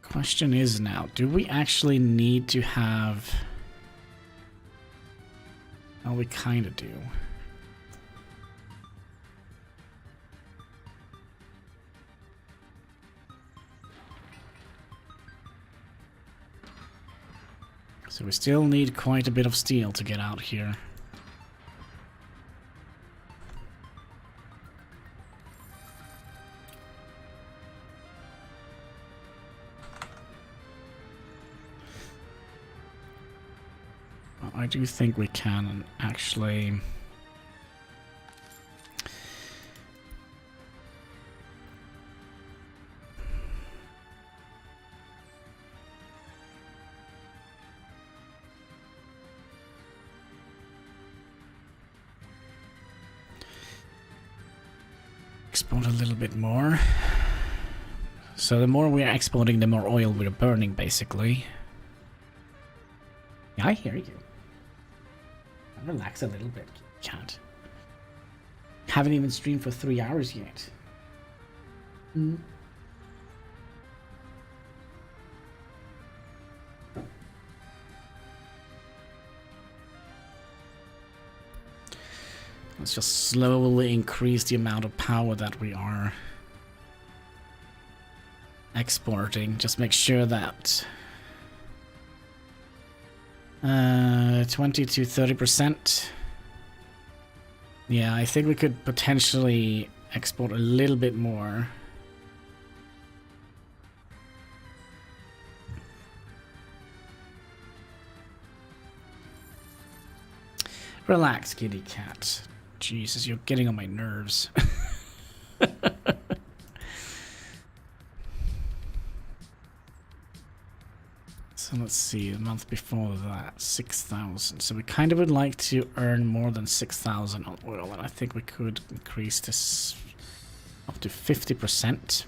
S1: Question is now, do we actually need to have... Well, we kind of do. So we still need quite a bit of steel to get out here. I do think we can actually export a little bit more. So the more we're exporting, the more oil we're burning, basically. Yeah, I hear you. Relax a little bit, cat. Haven't even streamed for 3 hours yet. Let's just slowly increase the amount of power that we are exporting. Just make sure that 20 to 30%. Yeah, I think we could potentially export a little bit more. Relax, kitty cat. Jesus, you're getting on my nerves. So let's see, the month before that, 6,000. So we kind of would like to earn more than 6,000 on oil, and I think we could increase this up to 50%.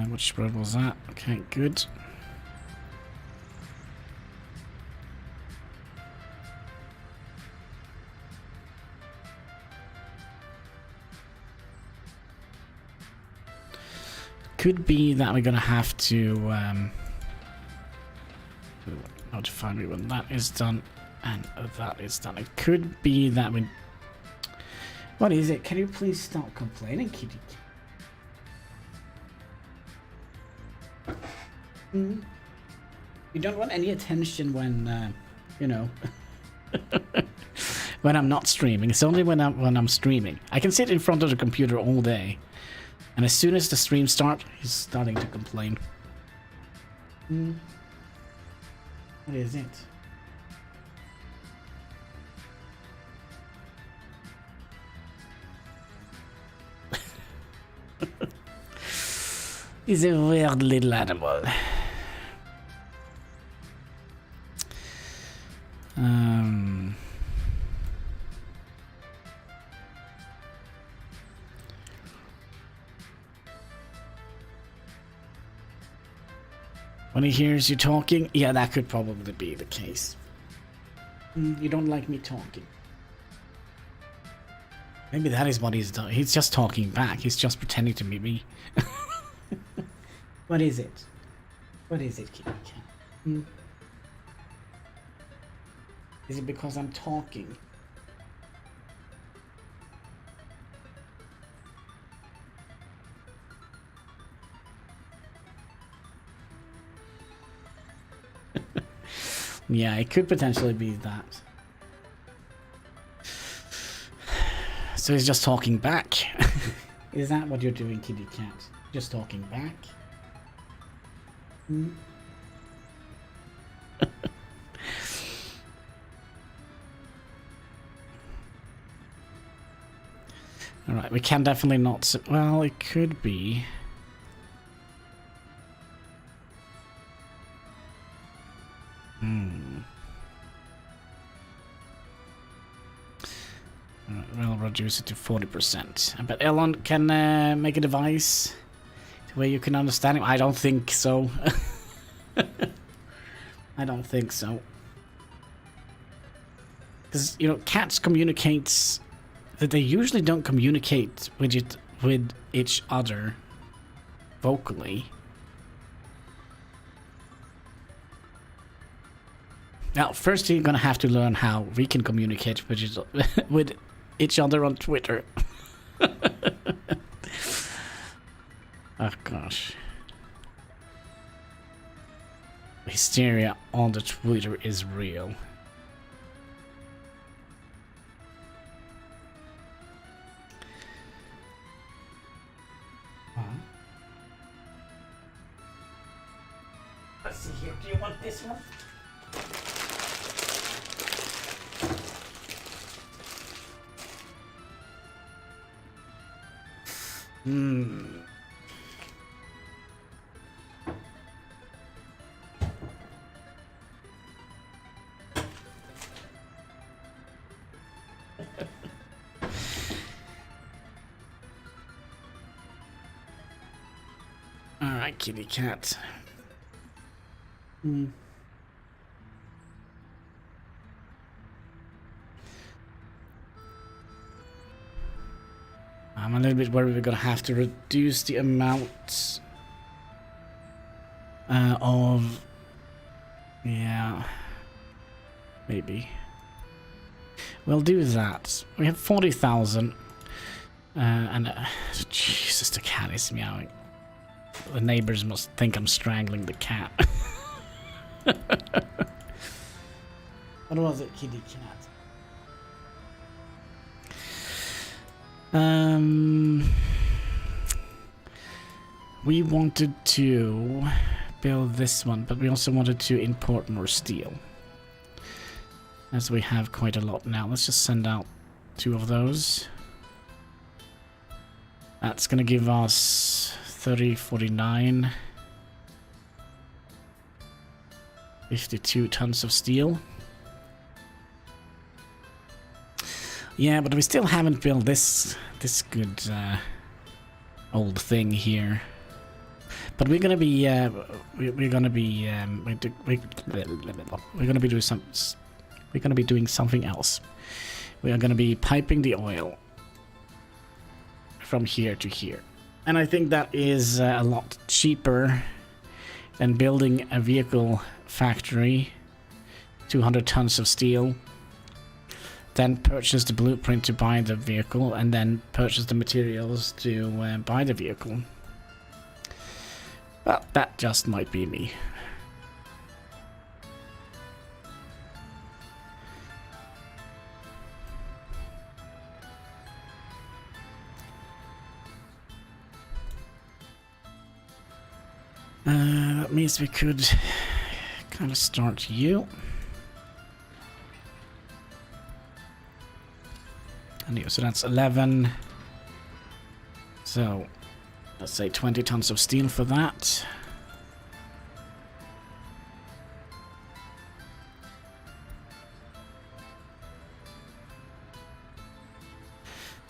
S1: Which road was that? Okay, good. Could be that we're gonna have to notify me when that is done and that is done. It could be that we... What is it? Can you please stop complaining, kitty? You don't want any attention when, you know, when I'm not streaming. It's only when I'm streaming. I can sit in front of the computer all day, And as soon as the stream starts, he's starting to complain. What is it? He's a weird little animal. When he hears you talking, yeah, that could probably be the case. You don't like me talking. Maybe that is what he's doing. He's just talking back. He's just pretending to be me. What is it? What is it, kitty cat? Is it because I'm talking? Yeah, it could potentially be that. So he's just talking back. Is that what you're doing, kitty cat? Just talking back? Alright, we can definitely not... Well, it could be... We'll reduce it to 40%. But Elon can make a device where you can understand him. I don't think so. I don't think so. Because, you know, cats communicate... They usually don't communicate with each other vocally. Now, first you're gonna have to learn how we can communicate with each other on Twitter. Oh gosh. Hysteria on the Twitter is real. Let's see here. Do you want this one? Alright, kitty cat. I'm a little bit worried we're gonna have to reduce the amount of... Yeah, maybe. We'll do that. We have 40,000. And Jesus, the cat is meowing. The neighbors must think I'm strangling the cat. What was it, kitty cat? We wanted to build this one, but we also wanted to import more steel. As we have quite a lot now. Let's just send out 2 of those. That's gonna give us 30, 49, 52 tons of steel. Yeah, but we still haven't built this good old thing here. But we're gonna be we're gonna be doing something else. We are gonna be piping the oil from here to here. And I think that is a lot cheaper than building a vehicle factory, 200 tons of steel, then purchase the blueprint to buy the vehicle, and then purchase the materials to buy the vehicle. Well, that just might be me. That means we could kind of start you. And you, so that's 11. So let's say 20 tons of steel for that.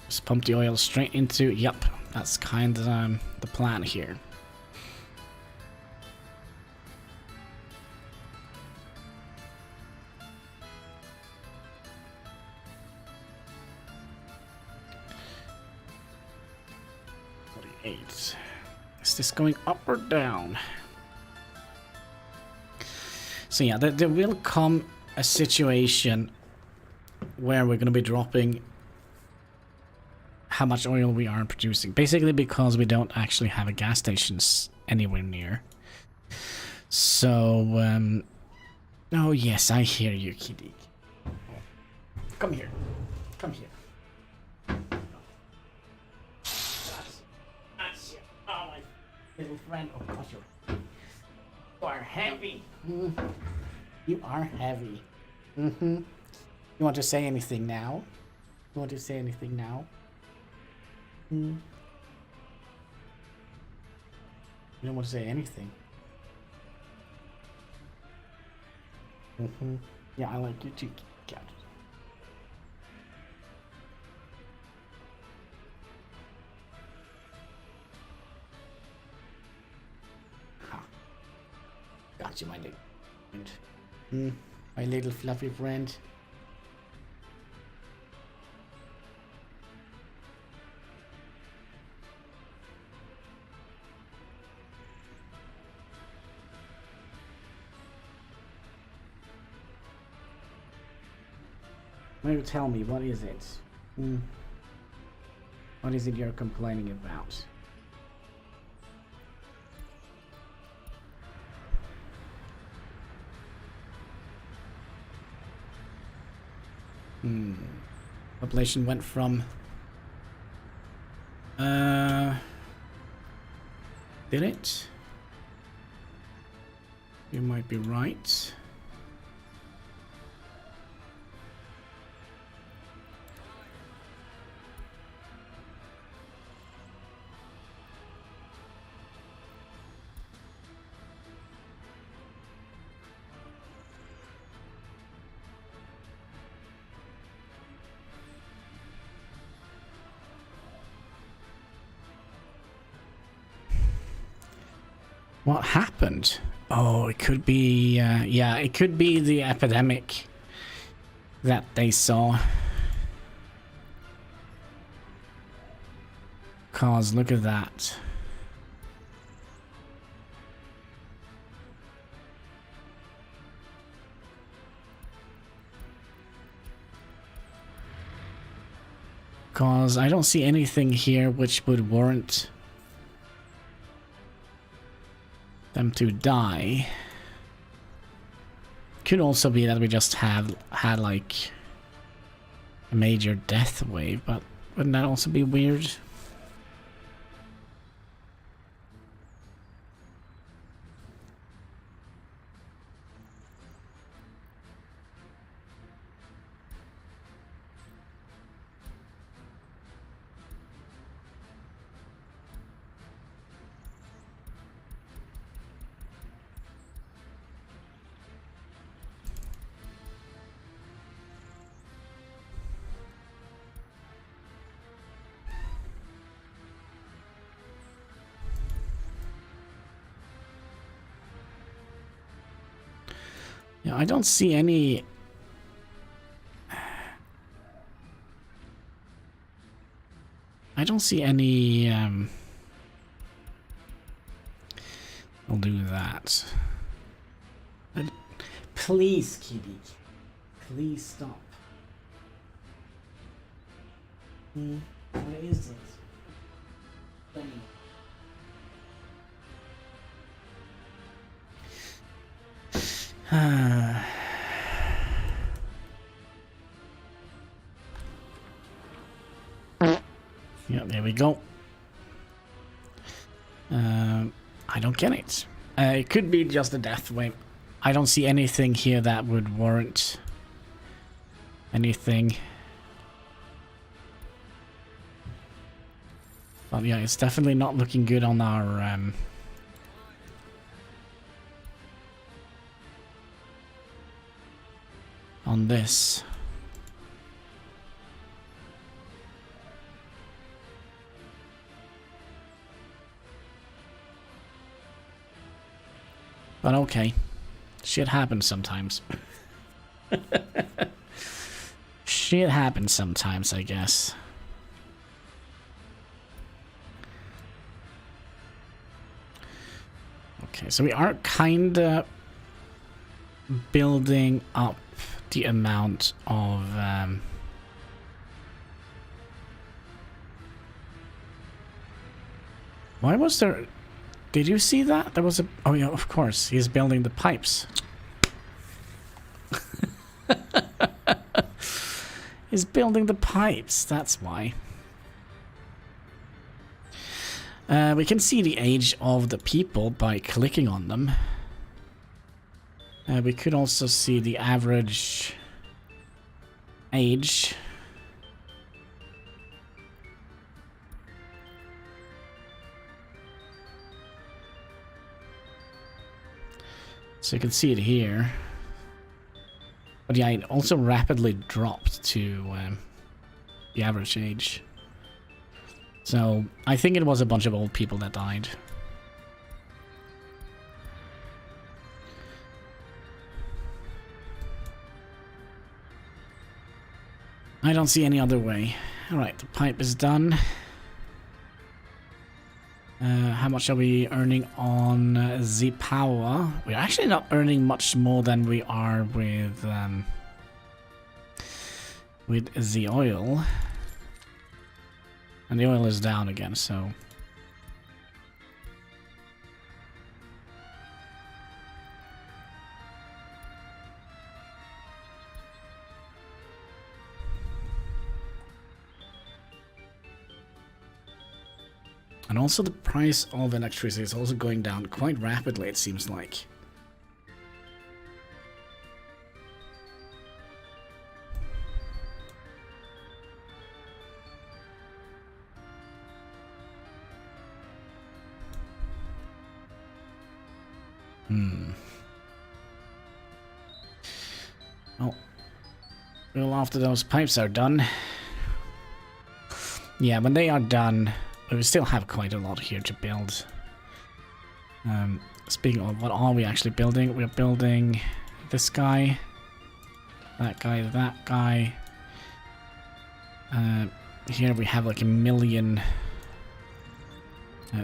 S1: Just pump the oil straight into, yep, that's kind of the plan here. Is this going up or down? So yeah, there will come a situation where we're going to be dropping how much oil we are producing. Basically because we don't actually have a gas stations anywhere near. So, oh yes, I hear you, kitty. Come here. Come here. Little friend, oh gosh, you are heavy. You are heavy. You want to say anything now? You want to say anything now? You don't want to say anything. Yeah, I like you too, cat. Got you, my little friend. My little fluffy friend. Maybe tell me, what is it? What is it you're complaining about? Population went from did it? You might be right. What happened? Oh, it could be, yeah, it could be the epidemic that they saw. Cause look at that. Cause I don't see anything here which would warrant them to die. Could also be that we just had like a major death wave, but wouldn't that also be weird? Yeah, I don't see any. I don't see any. I'll do that. But please, kitty, please stop. What is it? Tell me. Yeah, there we go. I don't get it. It could be just a death wave. I don't see anything here that would warrant anything. But yeah, it's definitely not looking good on our on this. But okay. Shit happens sometimes. Shit happens sometimes, I guess. Okay, so we are kinda building up the amount of why was there... Did you see that? There was a... Oh yeah, of course. He's building the pipes. He's building the pipes. That's why. We can see the age of the people by clicking on them. We could also see the average age. So you can see it here. But yeah, it also rapidly dropped to the average age. So I think it was a bunch of old people that died. I don't see any other way. Alright, the pipe is done. How much are we earning on the power? We're actually not earning much more than we are with the oil. And the oil is down again, so... And also the price of electricity is also going down quite rapidly, it seems like. Well, after those pipes are done... Yeah, when they are done... We still have quite a lot here to build. Speaking of, what are we actually building? We're building this guy, that guy. Here we have like 1 million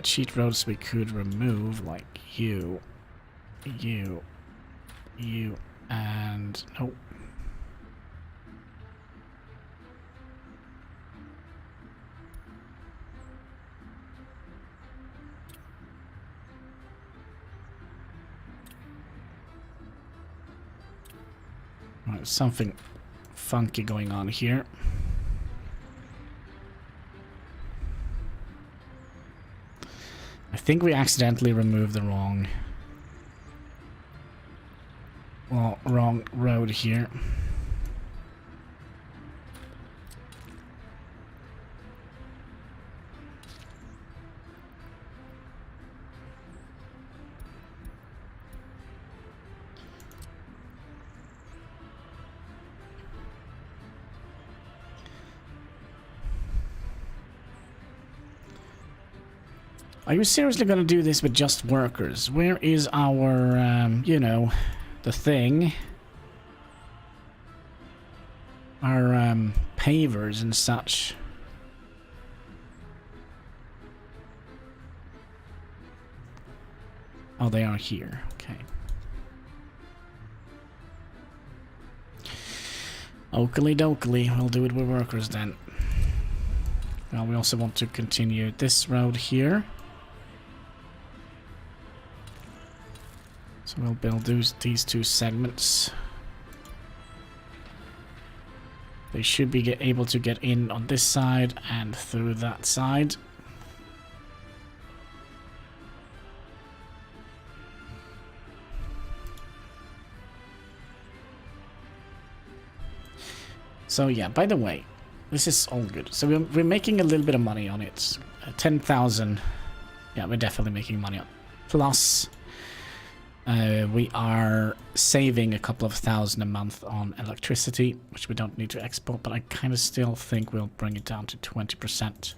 S1: cheat roads we could remove, like you, and nope. There's something funky going on here. I think we accidentally removed the wrong road here. Are you seriously gonna do this with just workers? Where is our, you know, the thing? Our, pavers and such. Oh, they are here. Okay. Oakley dokley. We'll do it with workers then. Well, we also want to continue this road here. So we'll build these two segments. They should be able to get in on this side and through that side. So yeah, by the way, this is all good. So we're making a little bit of money on it. 10,000. Yeah, we're definitely making money on it. Plus, we are saving a couple of thousand a month on electricity, which we don't need to export, but I kind of still think we'll bring it down to 20%.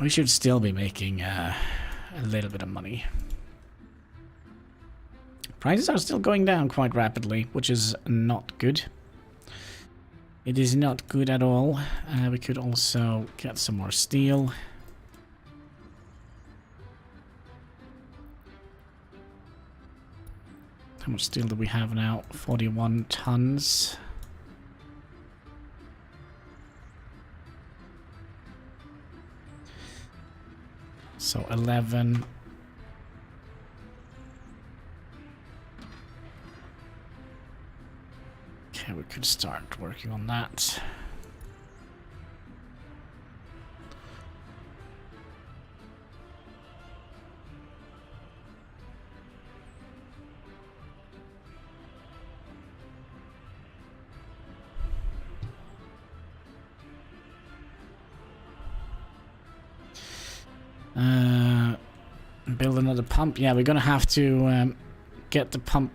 S1: We should still be making a little bit of money. Prices are still going down quite rapidly, which is not good. It is not good at all. We could also get some more steel. How much steel do we have now? 41 tons. So 11. Okay, we could start working on that. Build another pump. Yeah, we're gonna have to get the pump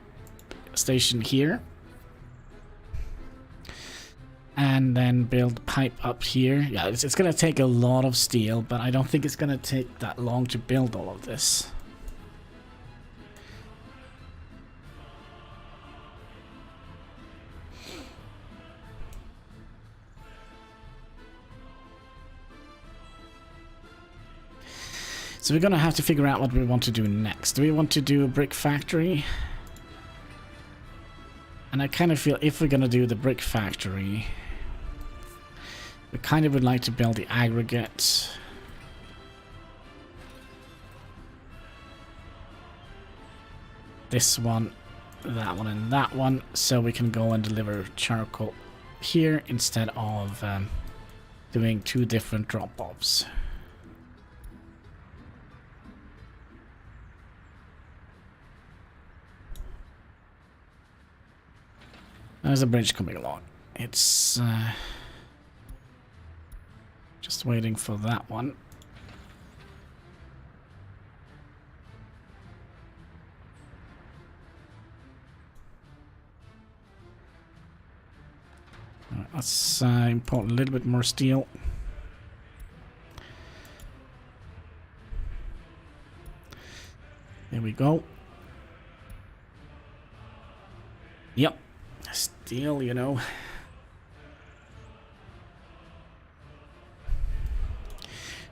S1: station here. And then build pipe up here. Yeah, it's gonna take a lot of steel, but I don't think it's gonna take that long to build all of this. So we're gonna have to figure out what we want to do next. Do we want to do a brick factory? And I kind of feel if we're gonna do the brick factory, we kind of would like to build the aggregate. This one, that one, and that one, so we can go and deliver charcoal here instead of doing two different drop-offs. There's a bridge coming along. It's just waiting for that one. Alright, let's import a little bit more steel. There we go. Yep. Steel, you know.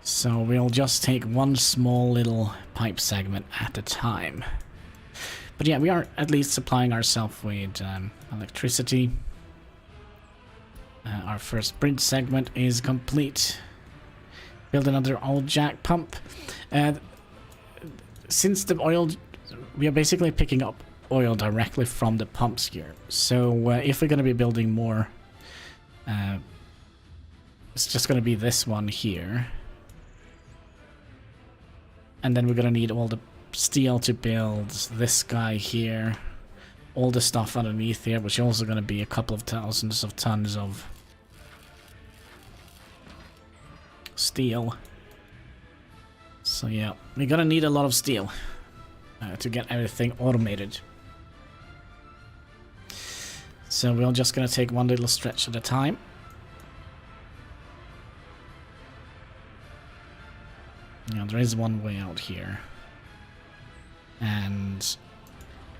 S1: So we'll just take one small little pipe segment at a time. But yeah, we are at least supplying ourselves with electricity. Our first bridge segment is complete. Build another oil jack pump. Since the oil, we are basically picking up oil directly from the pumps here. So if we're going to be building more, it's just going to be this one here. And then we're going to need all the steel to build this guy here. All the stuff underneath here, which is also going to be a couple of thousands of tons of steel. So yeah, we're going to need a lot of steel to get everything automated. So we're just going to take one little stretch at a time. Now there is one way out here. And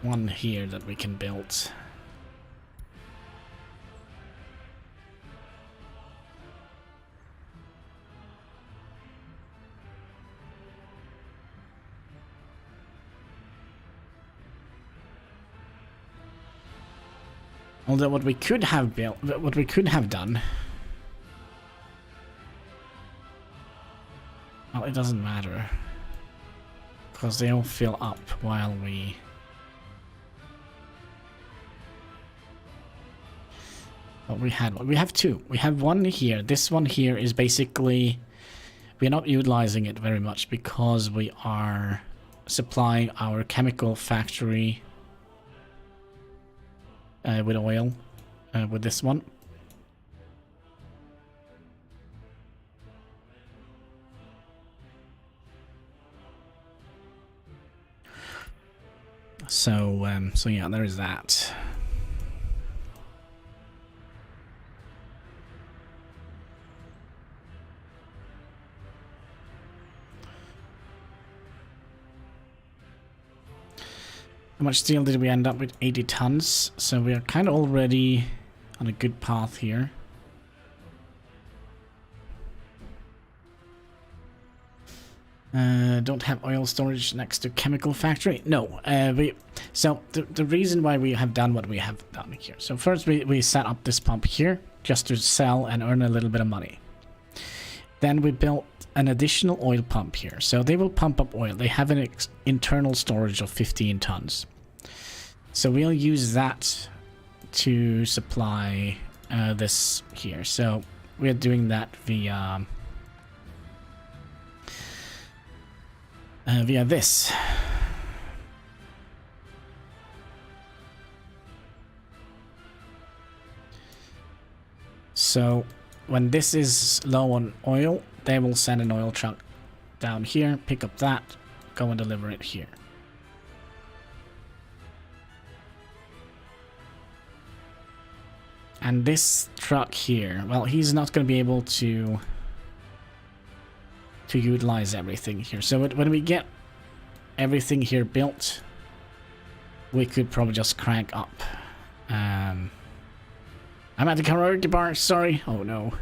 S1: one here that we can build. Although what we could have built, what we could have done, well, it doesn't matter because they all fill up while we. What we have two. We have one here. This one here is basically we're not utilizing it very much because we are supplying our chemical factory. with oil with this one. So yeah, there is that. How much steel did we end up with? 80 tons. So we are kind of already on a good path here. Don't have oil storage next to chemical factory. No, so the reason why we have done what we have done here. So first we set up this pump here just to sell and earn a little bit of money. Then we built an additional oil pump here. So they will pump up oil. They have an internal storage of 15 tons. So we'll use that to supply this here. So we're doing that via this. So when this is low on oil, they will send an oil truck down here, pick up that, go and deliver it here. And this truck here, well, he's not going to be able to utilize everything here. So when we get everything here built, we could probably just crank up. I'm at the karaoke bar, sorry. Oh no.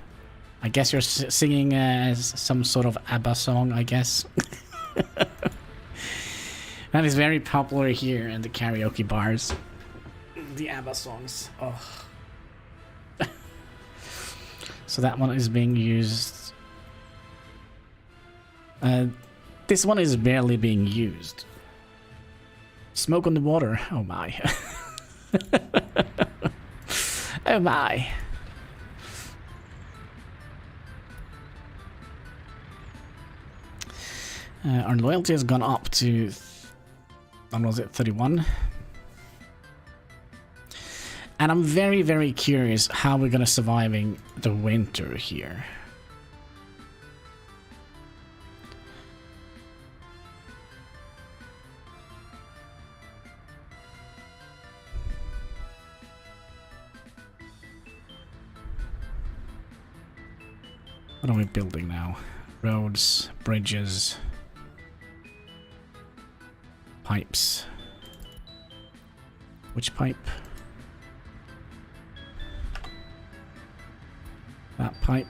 S1: I guess you're singing some sort of ABBA song, I guess. That is very popular here in the karaoke bars. The ABBA songs. Oh. So that one is being used. This one is barely being used. Smoke on the water. Oh my. Oh my. Our loyalty has gone up to, what was it, 31? And I'm very, very curious how we're gonna surviving the winter here. What are we building now? Roads, bridges, pipes. Which pipe? That pipe.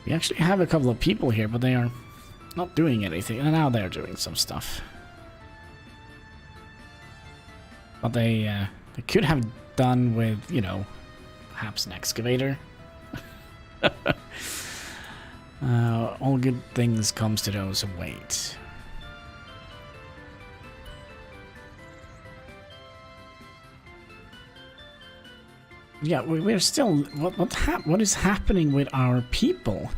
S1: We actually have a couple of people here, but they are not doing anything. And now they're doing some stuff. But they could have done with, you know, perhaps an excavator. All good things comes to those who wait. Yeah, we're still. What is happening with our people?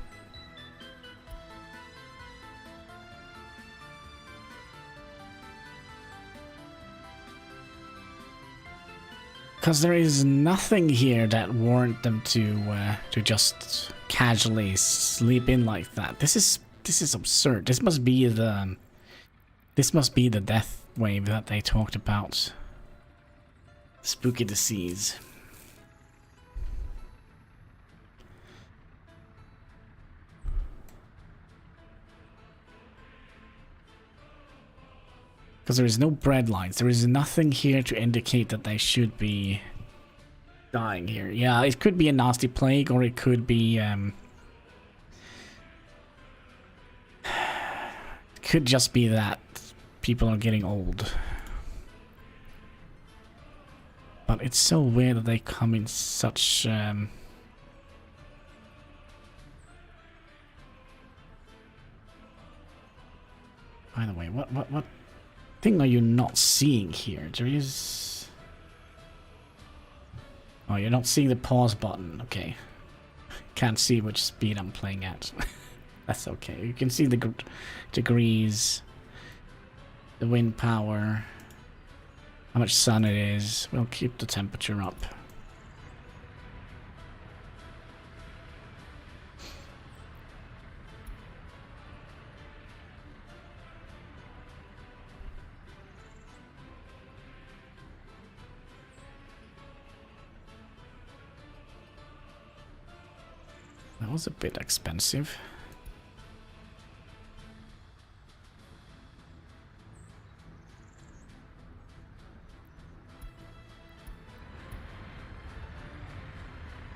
S1: Because there is nothing here that warrant them to just casually sleep in like that. This is absurd. This must be the death wave that they talked about. Spooky disease. Because there is no bread lines. There is nothing here to indicate that they should be dying here. Yeah, it could be a nasty plague, or it could be it could just be that people are getting old. But it's so weird that they come in such what thing are you not seeing here? There is... Oh, you're not seeing the pause button. Okay. Can't see which speed I'm playing at. That's okay. You can see the degrees, the wind power, how much sun it is. We'll keep the temperature up. That was a bit expensive.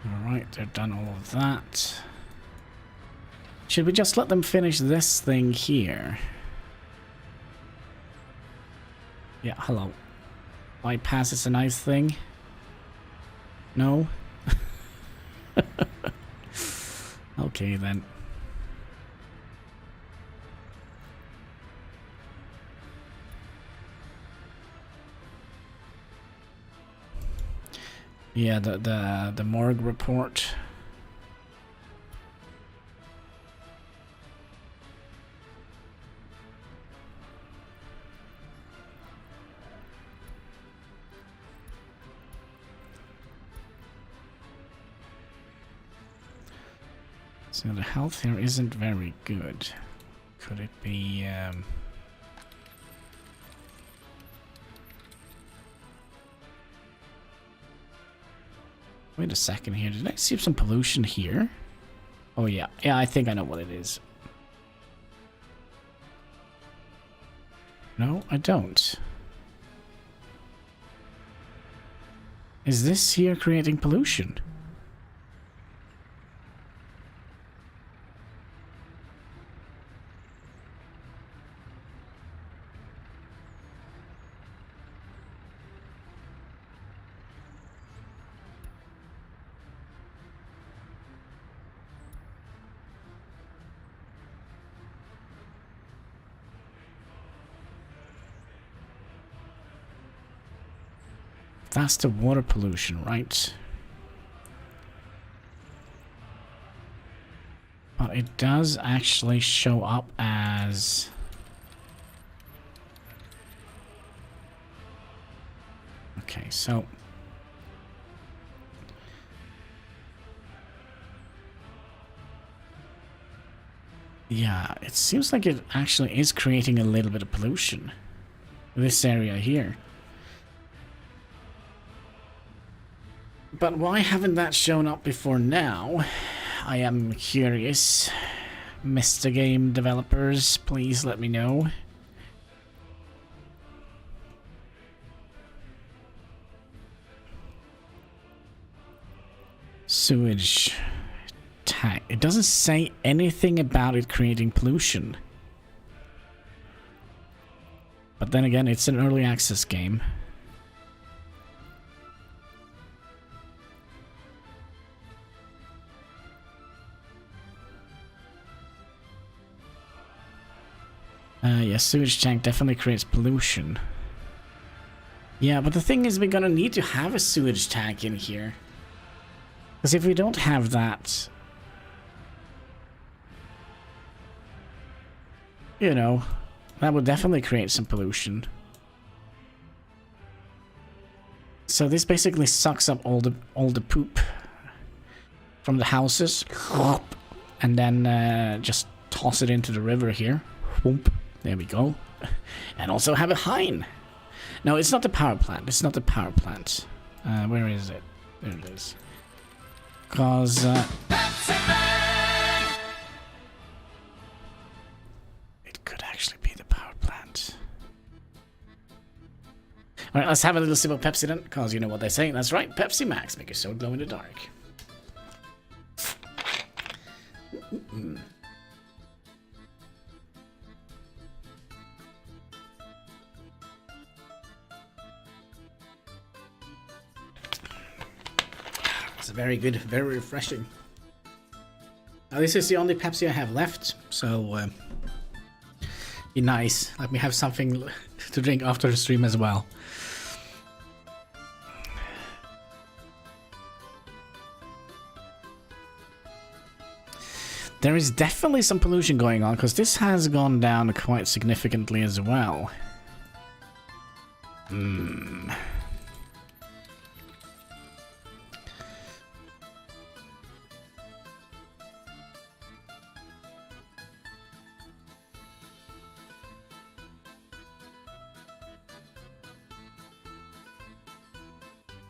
S1: Alright, they're done all of that. Should we just let them finish this thing here? Yeah, hello. Bypass is a nice thing. No? Okay then. Yeah, the morgue report. So the health here isn't very good. Could it be... Wait a second here. Did I see some pollution here? Oh yeah. Yeah, I think I know what it is. No, I don't. Is this here creating pollution? That's the water pollution, right? But it does actually show up as... Okay, so... Yeah, it seems like it actually is creating a little bit of pollution. This area here. But why haven't that shown up before now? I am curious. Mr. Game developers, please let me know. Sewage tank. It doesn't say anything about it creating pollution. But then again, it's an early access game. Yeah, sewage tank definitely creates pollution. Yeah, but the thing is, we're gonna need to have a sewage tank in here. Because if we don't have that... You know, that would definitely create some pollution. So this basically sucks up all the poop from the houses. And then just toss it into the river here. Whoop. There we go. And also have a Hein. No, it's not the power plant. It's not the power plant. Where is it? There it is. Because... it could actually be the power plant. Alright, let's have a little sip of Pepsi then. Because you know what they say. That's right. Pepsi Max. Make your soul glow in the dark. Very good, very refreshing. Now this is the only Pepsi I have left, so be nice. Let me have something to drink after the stream as well. There is definitely some pollution going on, because this has gone down quite significantly as well.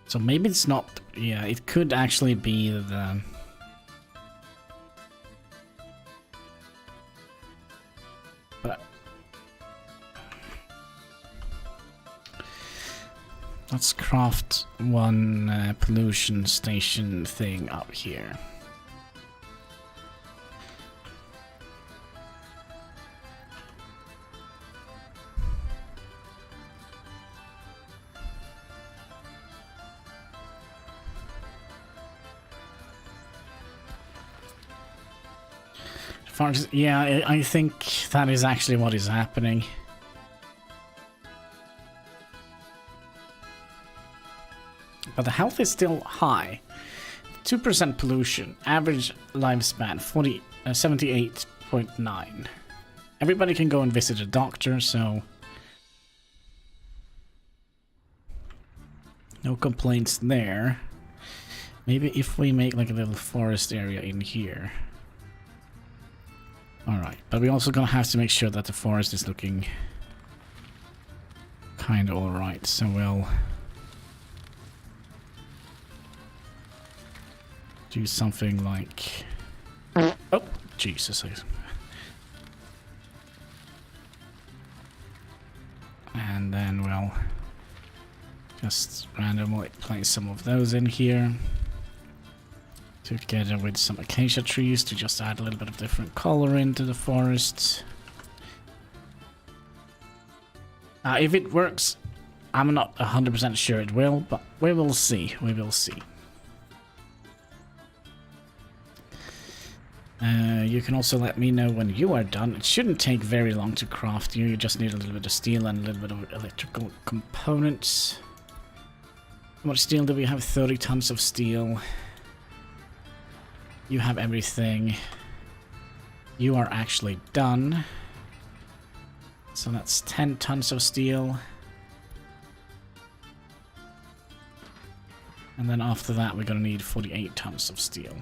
S1: So maybe it's not... Yeah, it could actually be the... But... Let's craft one pollution station thing up here. Yeah, I think that is actually what is happening. But the health is still high. 2% pollution. Average lifespan 78.9. Everybody can go and visit a doctor, so... No complaints there. Maybe if we make like a little forest area in here. Alright, but we're also gonna have to make sure that the forest is looking kinda alright, so we'll do something like... Oh, Jesus. And then we'll just randomly place some of those in here. Together with some acacia trees to just add a little bit of different color into the forest. If it works, I'm not 100% sure it will, but we will see. We will see. You can also let me know when you are done. It shouldn't take very long to craft you. You just need a little bit of steel and a little bit of electrical components. How much steel do we have? 30 tons of steel. You have everything. You are actually done. So that's 10 tons of steel. And then after that we're gonna need 48 tons of steel.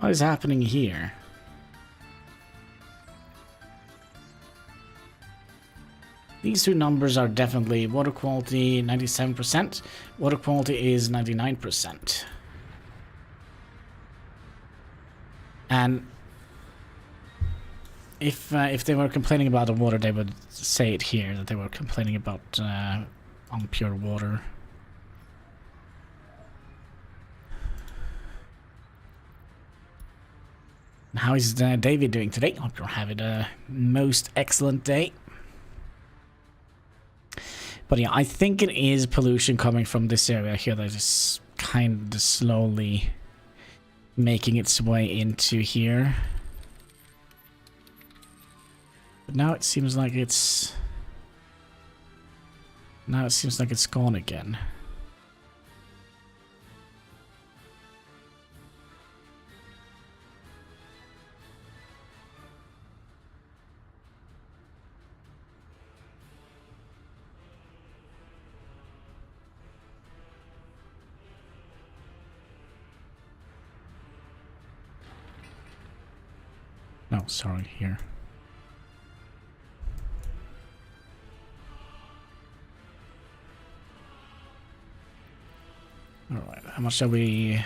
S1: What is happening here? These two numbers are definitely water quality 97%. Water quality is 99%. And if they were complaining about the water, they would say it here, that they were complaining about impure water. How is David doing today? Hope you're having a most excellent day. But yeah, I think it is pollution coming from this area here that is kind of slowly making its way into here. But now it seems like it's... Now it seems like it's gone again. Oh, sorry, here. Alright, how much are we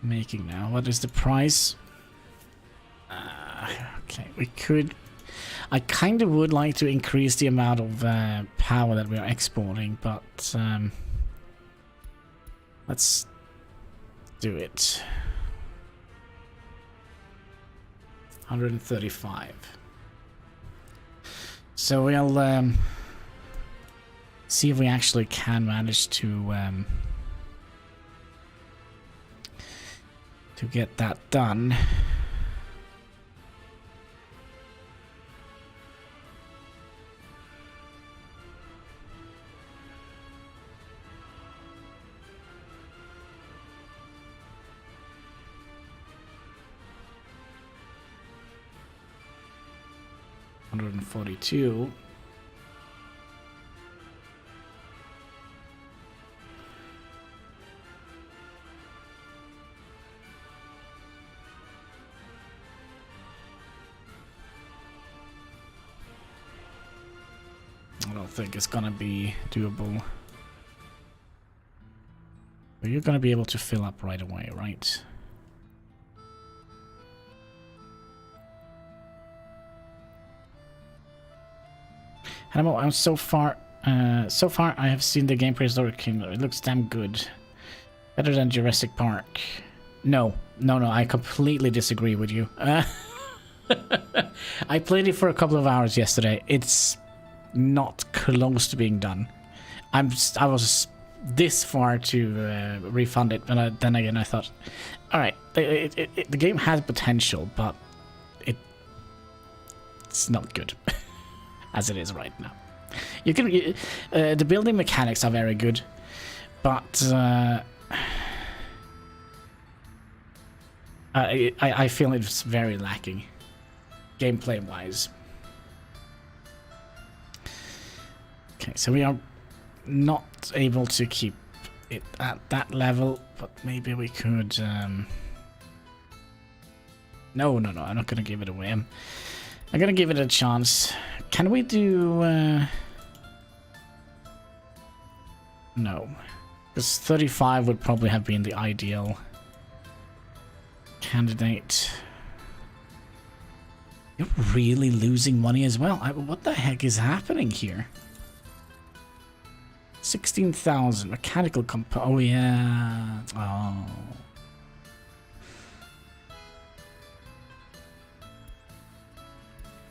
S1: making now? What is the price? Okay, we could... I kind of would like to increase the amount of power that we are exporting, but Let's do it. 135. So we'll see if we actually can manage to get that done. $142. I don't think it's gonna be doable. But you're gonna be able to fill up right away, right? Hannibal, I'm so far I have seen the gameplay of Lurk Kingdom. It looks damn good. Better than Jurassic Park. No, I completely disagree with you. I played it for a couple of hours yesterday. It's not close to being done. I was this far to refund it, but then again I thought, all right, the game has potential, but it's not good as it is right now. You can the building mechanics are very good, but I feel it's very lacking gameplay wise. Okay, so we are not able to keep it at that level, but maybe we could no, I'm not gonna give it away. I'm gonna give it a chance. Can we do no, because 35 would probably have been the ideal candidate. You're really losing money as well. What the heck is happening here? 16,000 mechanical oh yeah. Oh.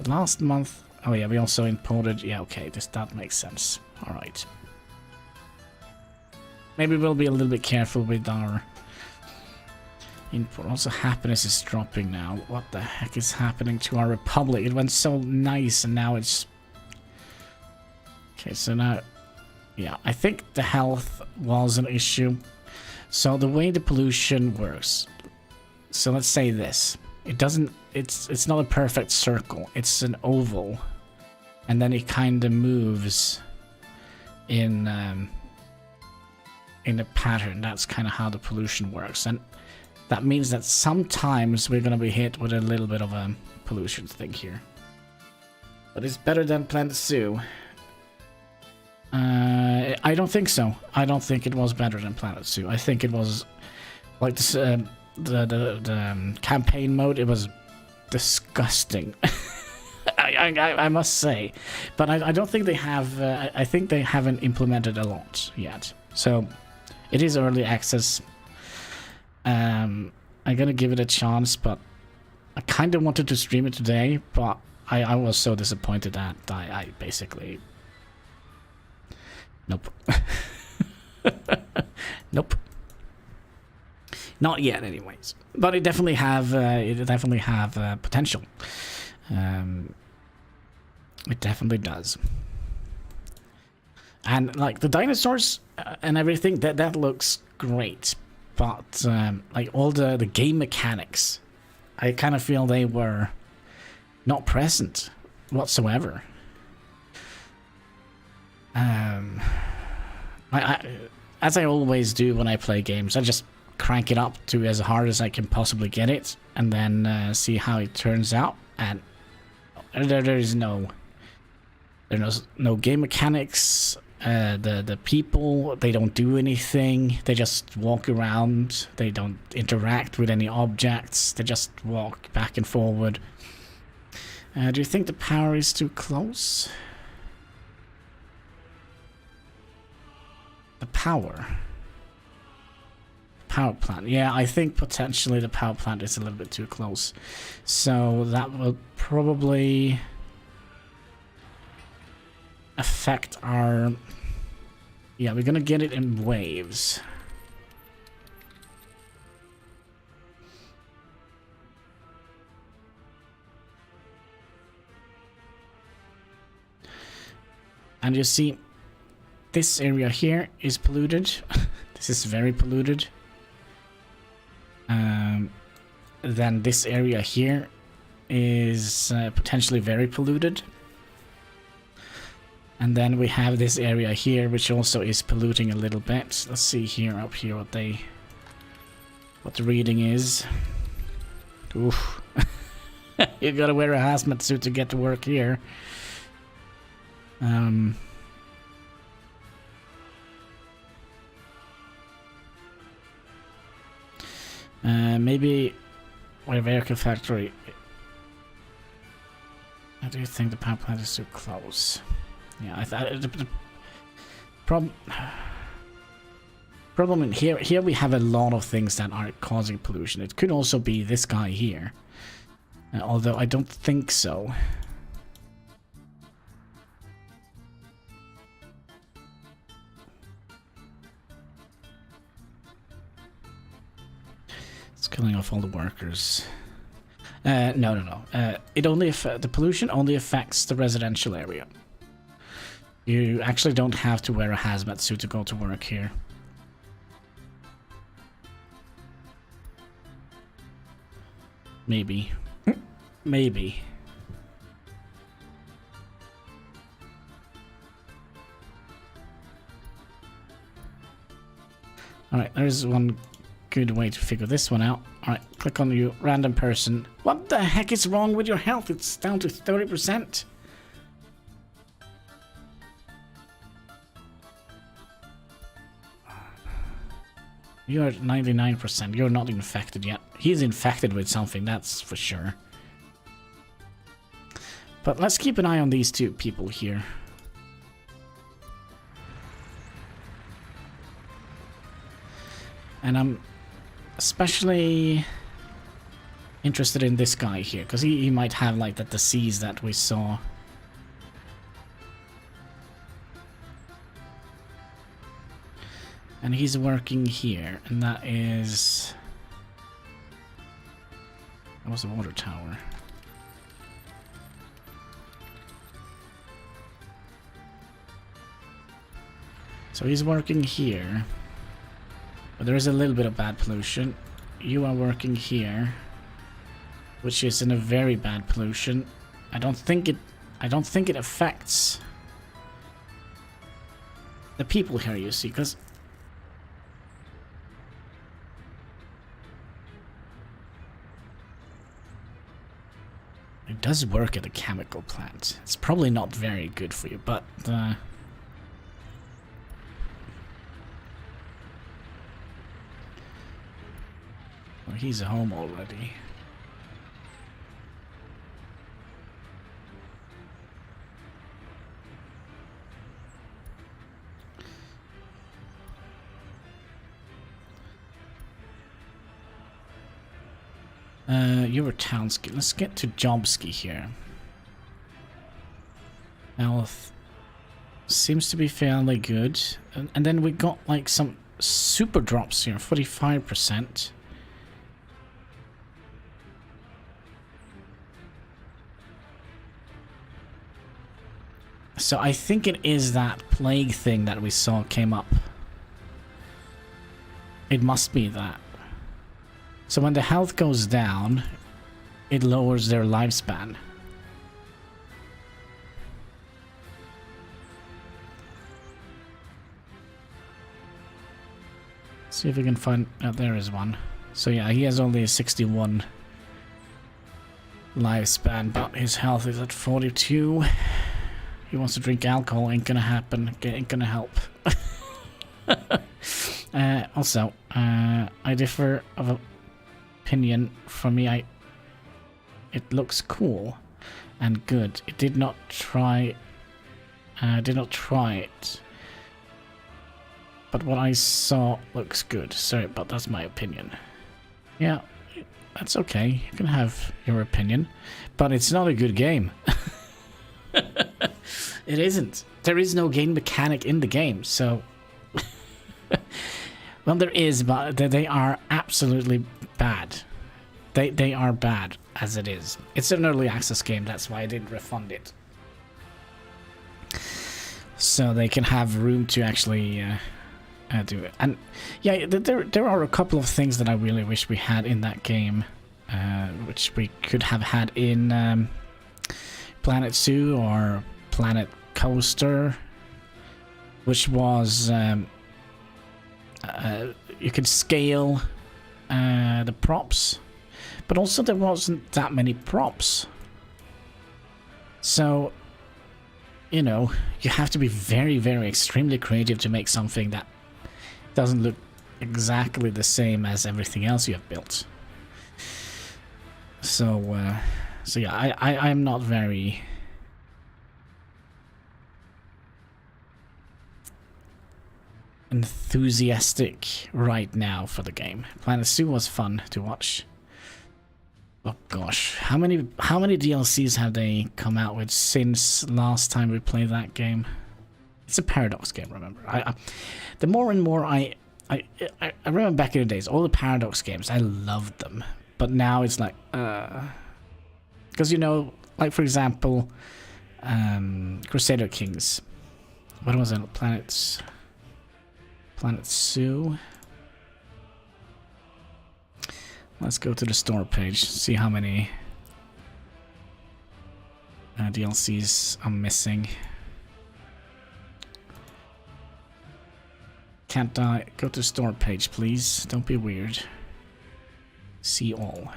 S1: Last month. Oh yeah, we also imported. Yeah, okay, that makes sense. All right. Maybe we'll be a little bit careful with our import. Also, happiness is dropping now. What the heck is happening to our republic? It went so nice, and now it's okay. So now, yeah, I think the health was an issue. So the way the pollution works. So let's say this. It doesn't. It's not a perfect circle. It's an oval, and then it kind of moves in a pattern. That's kind of how the pollution works, and that means that sometimes we're gonna be hit with a little bit of a pollution thing here. But it's better than Planet Zoo. I don't think so. I don't think it was better than Planet Zoo. I think it was like this, the campaign mode. It was disgusting. I must say, but I don't think they have. I think they haven't implemented a lot yet. So it is early access. I'm gonna give it a chance, but I kind of wanted to stream it today, but I was so disappointed that I basically nope. Nope. Not yet, anyways. But it definitely have potential. It definitely does. And like the dinosaurs and everything, that looks great. But like all the game mechanics, I kind of feel they were not present whatsoever. As I always do when I play games, I just crank it up to as hard as I can possibly get it, and then see how it turns out. And there's no game mechanics. The people, they don't do anything. They just walk around. They don't interact with any objects. They just walk back and forward. Do you think the power is too close? The power. Power plant. Yeah, I think potentially the power plant is a little bit too close. So that will probably affect our... Yeah, we're gonna get it in waves. And you see, this area here is polluted. This is very polluted. Then this area here is potentially very polluted. And then we have this area here, which also is polluting a little bit. Let's see here, up here, what the reading is. Oof. You gotta wear a hazmat suit to get to work here. Maybe Vehicle Factory. I do think the power plant is too close. Yeah, I thought the problem in here we have a lot of things that are causing pollution. It could also be this guy here, although I don't think so. It's killing off all the workers. No. It only the pollution only affects the residential area. You actually don't have to wear a hazmat suit to go to work here. Maybe. Maybe. Alright, there's one good way to figure this one out. Alright, click on you, random person. What the heck is wrong with your health? It's down to 30%. You're at 99%. You're not infected yet. He's infected with something, that's for sure. But let's keep an eye on these two people here. And I'm especially interested in this guy here, because he might have like that disease that we saw. And he's working here, and that is... That was a water tower. So he's working here. But there is a little bit of bad pollution. You are working here, which is in a very bad pollution. I don't think it affects the people here, you see, because it does work at a chemical plant. It's probably not very good for you, but well, he's home already. You were Townsky. Let's get to Jobsky here. Health seems to be fairly good. And then we got like some super drops here, 45%. So I think it is that plague thing that we saw came up. It must be that. So when the health goes down, it lowers their lifespan. See if we can find... Oh, there is one. So yeah, he has only a 61 lifespan, but his health is at 42. He wants to drink alcohol, ain't gonna happen, ain't gonna help. Also, I differ of opinion. For me, it looks cool and good. It did not try it. but what I saw looks good. Sorry, but that's my opinion. Yeah, that's okay. You can have your opinion, but it's not a good game. It isn't. There is no game mechanic in the game, so... Well, there is, but they are absolutely bad. They are bad as it is. It's an early access game, that's why I didn't refund it. So they can have room to actually do it. And yeah, there are a couple of things that I really wish we had in that game, which we could have had in Planet Zoo or Planet Coaster, which was you could scale the props, but also there wasn't that many props. So, you know, you have to be very, very extremely creative to make something that doesn't look exactly the same as everything else you have built. So, so yeah, I'm not very... enthusiastic right now for the game. Planet Zoo was fun to watch. Oh gosh, how many DLCs have they come out with since last time we played that game? It's a Paradox game, remember? The more and more I remember back in the days, all the Paradox games, I loved them, but now it's like, because you know, like for example, Crusader Kings. What was it? Planet Zoo. Let's go to the store page, see how many DLCs I'm missing. Can't I go to the store page, please? Don't be weird. See all.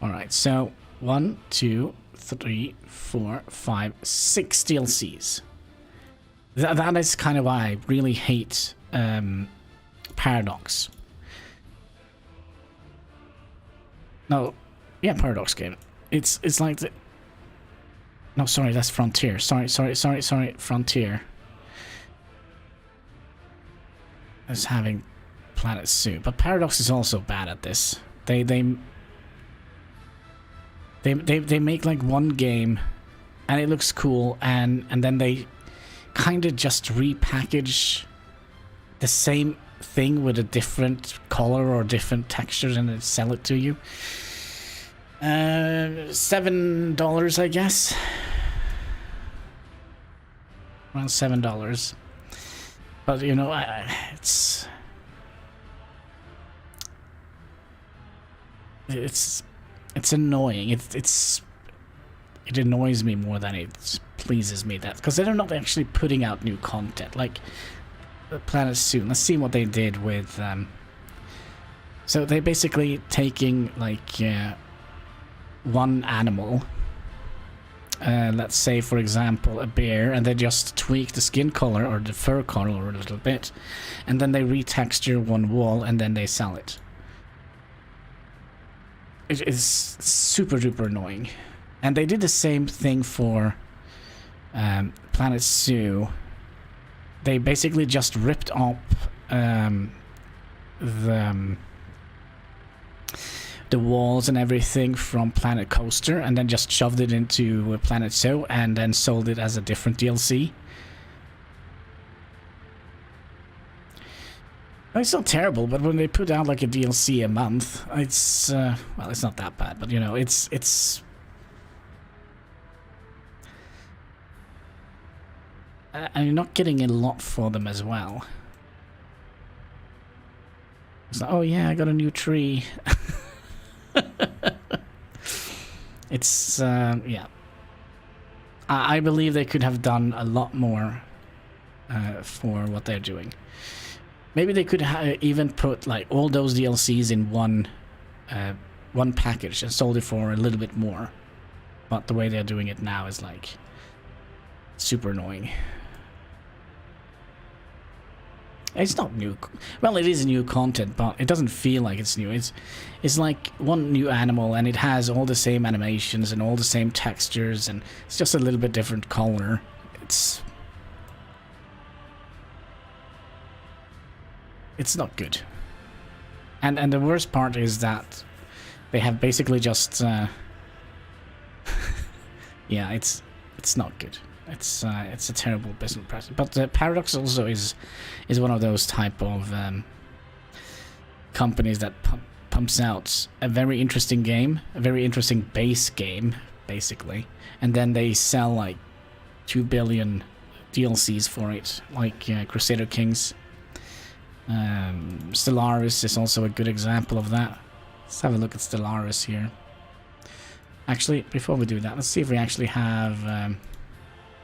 S1: Alright, so 1, 2, 3, 4, 5, 6 DLCs. That is kind of why I really hate Paradox. No, yeah, Paradox game. It's like the... No, sorry, that's Frontier. Sorry, Frontier. Is having Planet Zoo, but Paradox is also bad at this. They make like one game, and it looks cool, and then they kind of just repackage the same thing with a different color or different textures and then sell it to you. $7, I guess. Around $7. But you know, it's annoying. It annoys me more than it pleases me, that because they're not actually putting out new content like Planet Zoo. Let's see what they did with so they're basically taking like one animal, let's say for example a bear, and they just tweak the skin color or the fur color a little bit, and then they retexture one wall and then they sell it. It is super duper annoying. And they did the same thing for Planet Zoo. They basically just ripped up the walls and everything from Planet Coaster and then just shoved it into Planet Zoo and then sold it as a different DLC. It's not terrible, but when they put out like a DLC a month, it's well, it's not that bad, but you know, it's and you're not getting a lot for them as well. It's like, oh yeah, I got a new tree. It's yeah. I believe they could have done a lot more for what they're doing. Maybe they could even put like all those DLCs in one package and sold it for a little bit more. But the way they're doing it now is like super annoying. It's not new. Well, it is new content, but it doesn't feel like it's new. It's like one new animal, and it has all the same animations and all the same textures, and it's just a little bit different color. It's not good. And the worst part is that they have basically just yeah, it's not good. It's a terrible business practice. But Paradox also is one of those type of companies that pumps out a very interesting game, a very interesting base game, basically, and then they sell like 2 billion DLCs for it, like Crusader Kings. Stellaris is also a good example of that. Let's have a look at Stellaris here. Actually, before we do that, let's see if we actually have...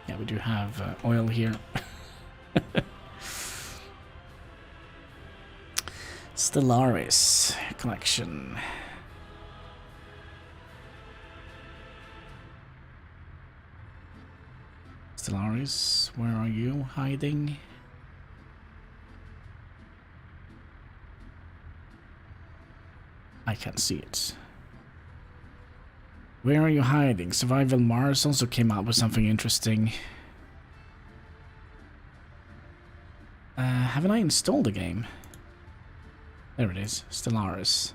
S1: yeah, we do have oil here. Stellaris collection. Stellaris, where are you hiding? I can't see it. Where are you hiding? Survival Mars also came out with something interesting. Haven't I installed the game? There it is, Stellaris.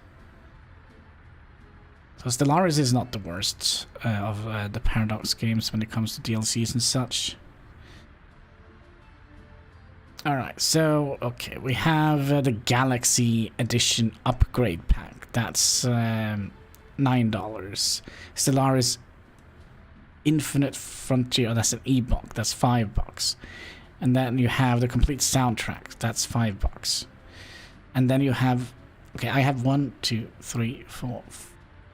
S1: So Stellaris is not the worst of the Paradox games when it comes to DLCs and such. Alright, so, okay, we have the Galaxy Edition upgrade pack. That's $9. Stellaris Infinite Frontier, that's an e-book, that's $5. And then you have the complete soundtrack, that's $5. And then you have, okay, I have 1, 2, 3, 4,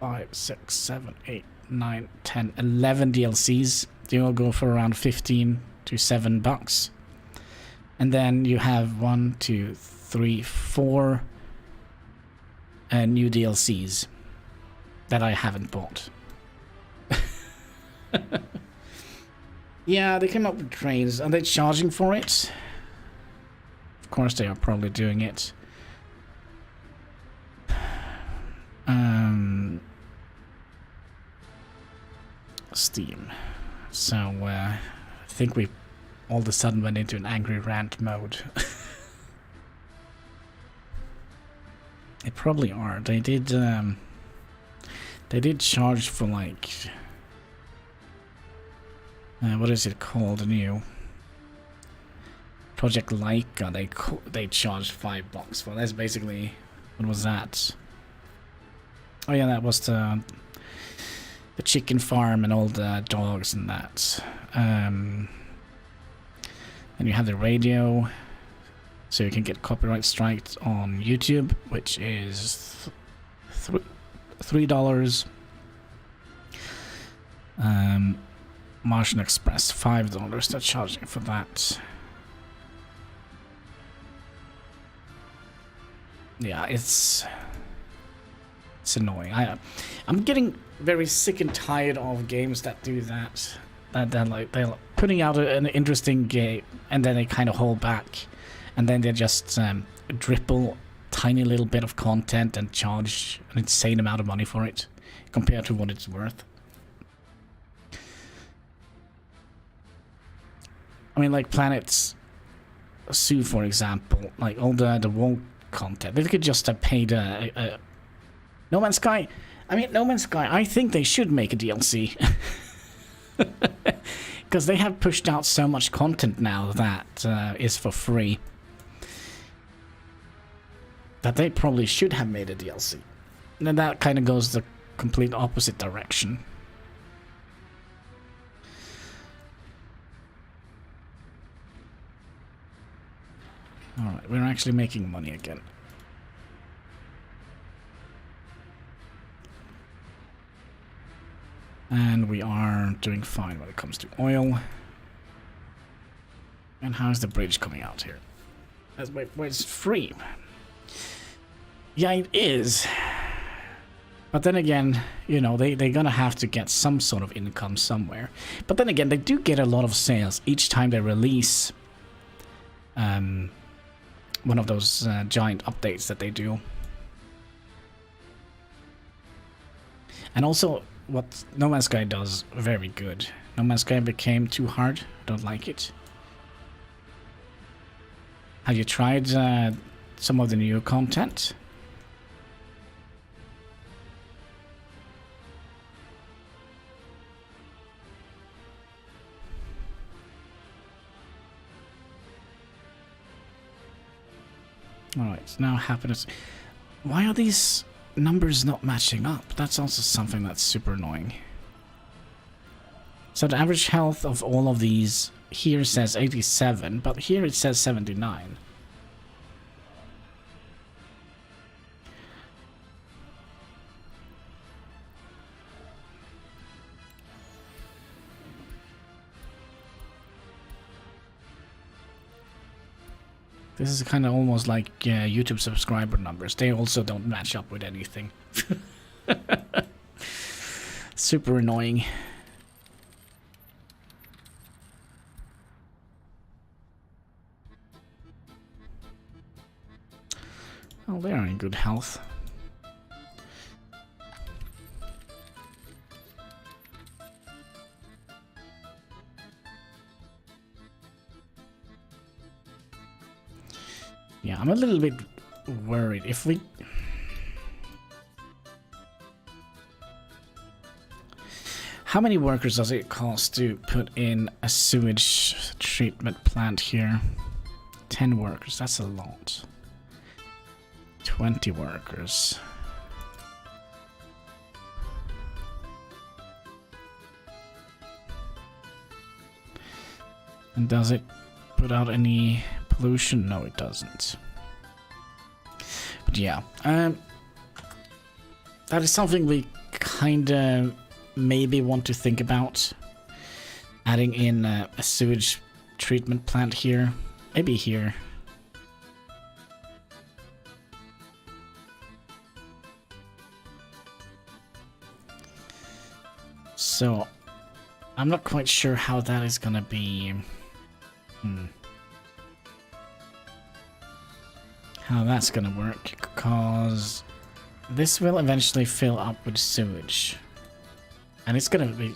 S1: 5, 6, 7, 8, 9, 10, 11 DLCs. They all go for around $15 to $7. And then you have 1, 2, 3, 4 new DLCs that I haven't bought. Yeah, they came up with trains. Are they charging for it? Of course they are probably doing it. Steam. So, I think we all of a sudden went into an angry rant mode. They probably are. They did charge for like what is it called? The new Project Laika. They charged $5 for. That's basically, what was that? Oh yeah, that was the chicken farm and all the dogs and that. Then you have the radio, so you can get copyright striked on YouTube, which is $3. Martian Express, $5. They're charging for that. Yeah, it's annoying. I'm getting very sick and tired of games that do that. They're putting out an interesting game and then they kind of hold back, and then they just dribble tiny little bit of content and charge an insane amount of money for it compared to what it's worth. I mean, like Planet Zoo, for example, like all the wall content. They could just have paid No Man's Sky. I mean, No Man's Sky, I think they should make a DLC. Because they have pushed out so much content now that is for free, that they probably should have made a DLC. And then that kind of goes the complete opposite direction. Alright, we're actually making money again. And we are doing fine when it comes to oil. And how's the bridge coming out here? Wait, it's free. Yeah, it is. But then again, you know, they're gonna have to get some sort of income somewhere. But then again, they do get a lot of sales each time they release one of those giant updates that they do. And also, what No Man's Sky does very good. No Man's Sky became too hard. Don't like it. Have you tried some of the new content. Alright, so now happiness. Why are these numbers not matching up? That's also something that's super annoying. So the average health of all of these here says 87, but here it says 79. This is kind of almost like YouTube subscriber numbers. They also don't match up with anything. Super annoying. Oh, they are in good health. Yeah, I'm a little bit worried if we... How many workers does it cost to put in a sewage treatment plant here? 10 workers, that's a lot. 20 workers. And does it put out any pollution? No, it doesn't. But yeah, that is something we kind of maybe want to think about. Adding in a sewage treatment plant here. Maybe here. So, I'm not quite sure how that is gonna be. How that's gonna work, because this will eventually fill up with sewage. And it's gonna be...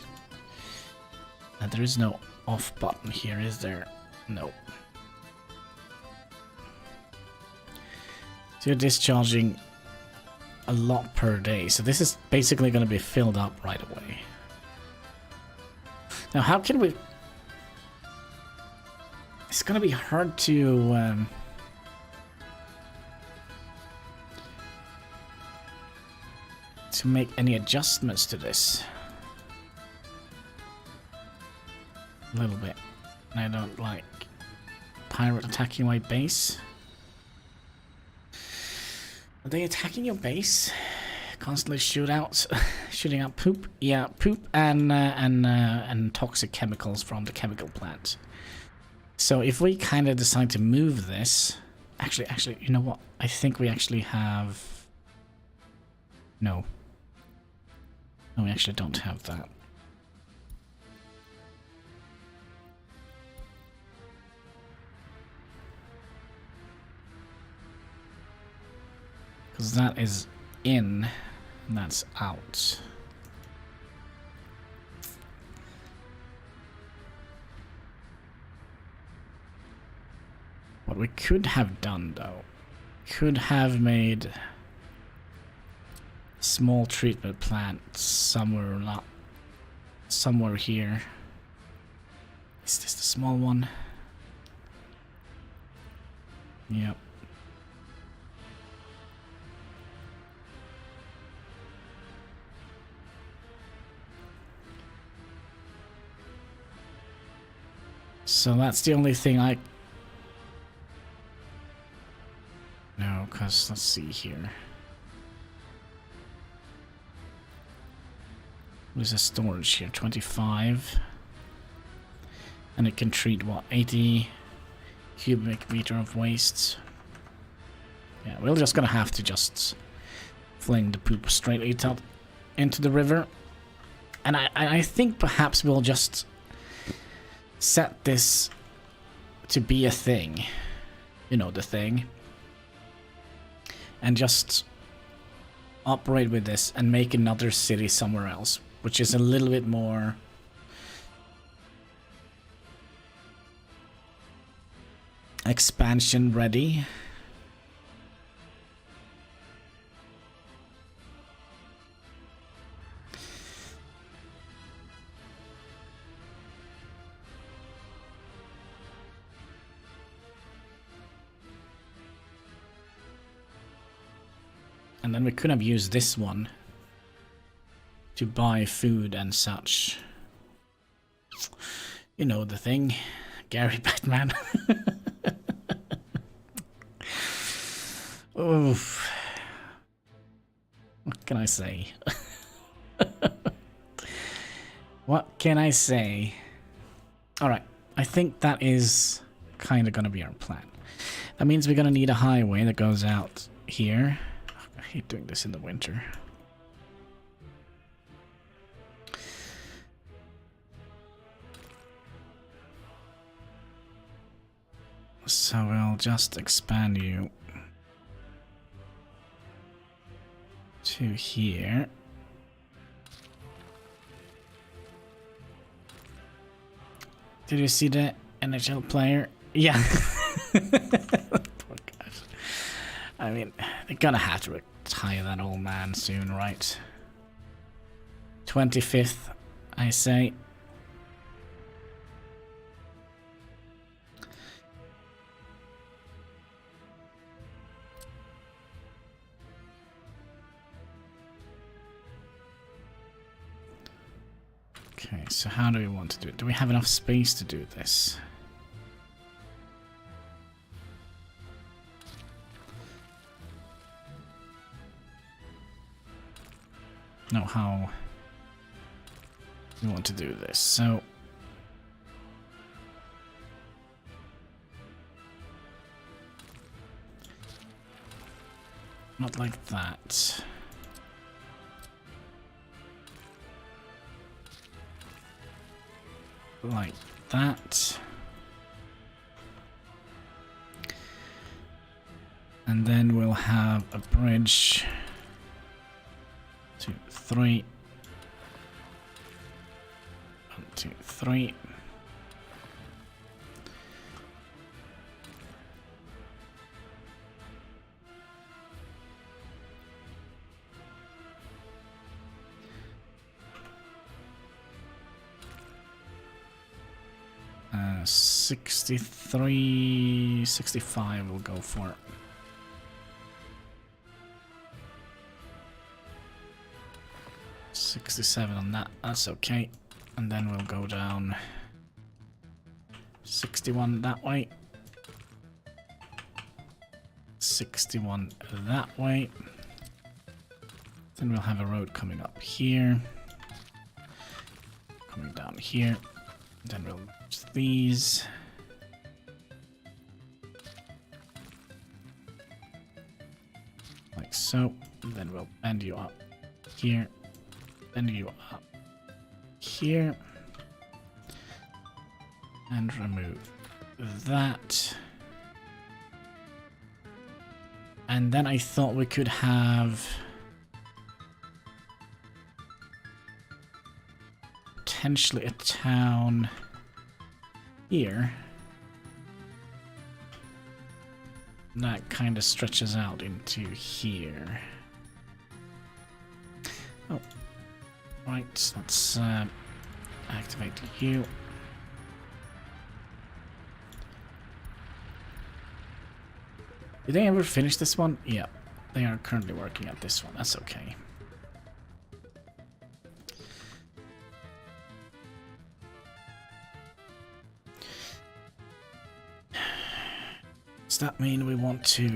S1: there is no off button here, is there? No. So you're discharging a lot per day, so this is basically gonna be filled up right away. Now, how can we... It's gonna be hard to make any adjustments to this. A little bit. I don't like pirate attacking my base. Are they attacking your base? Constantly shooting out poop. Yeah, poop and toxic chemicals from the chemical plant. So if we kind of decide to move this, actually, you know what? I think we actually have. No, we actually don't have that. Because that is in, and that's out. What we could have done, though, could have made a small treatment plant somewhere here. Is this the small one? Yep. So that's the only thing I... No, because let's see here. There's a storage here, 25. And it can treat, what, 80 cubic meter of waste. Yeah, we're just gonna have to just fling the poop straight into the river. And I think perhaps we'll just set this to be a thing. You know, the thing. And just operate with this and make another city somewhere else, which is a little bit more expansion ready. And then we could have used this one to buy food and such. You know the thing. Gary Batman. Oof. What can I say? What can I say? Alright, I think that is kind of going to be our plan. That means we're going to need a highway that goes out here. I hate doing this in the winter. So we'll just expand you to here. Did you see the NHL player? Yeah. Poor guys. I mean, they're gonna have to retire that old man soon, right? 25th, I say. Okay, so how do we want to do it? Do we have enough space to do this? No, how we want to do this. So not like that. Like that. And then we'll have a bridge. 2, 3. 1, 2, 3. Uh, 63, 65 we'll go for. $67 on that, that's okay. And then we'll go down 61 that way. 61 that way. Then we'll have a road coming up here. Coming down here. Then we'll merge these. Like so. And then we'll bend you up here. Bend you up here. And remove that. And then I thought we could have potentially a town here that kind of stretches out into here. Oh, right, let's activate you. Did they ever finish this one? Yeah, they are currently working at this one. That's okay. Does that mean we want to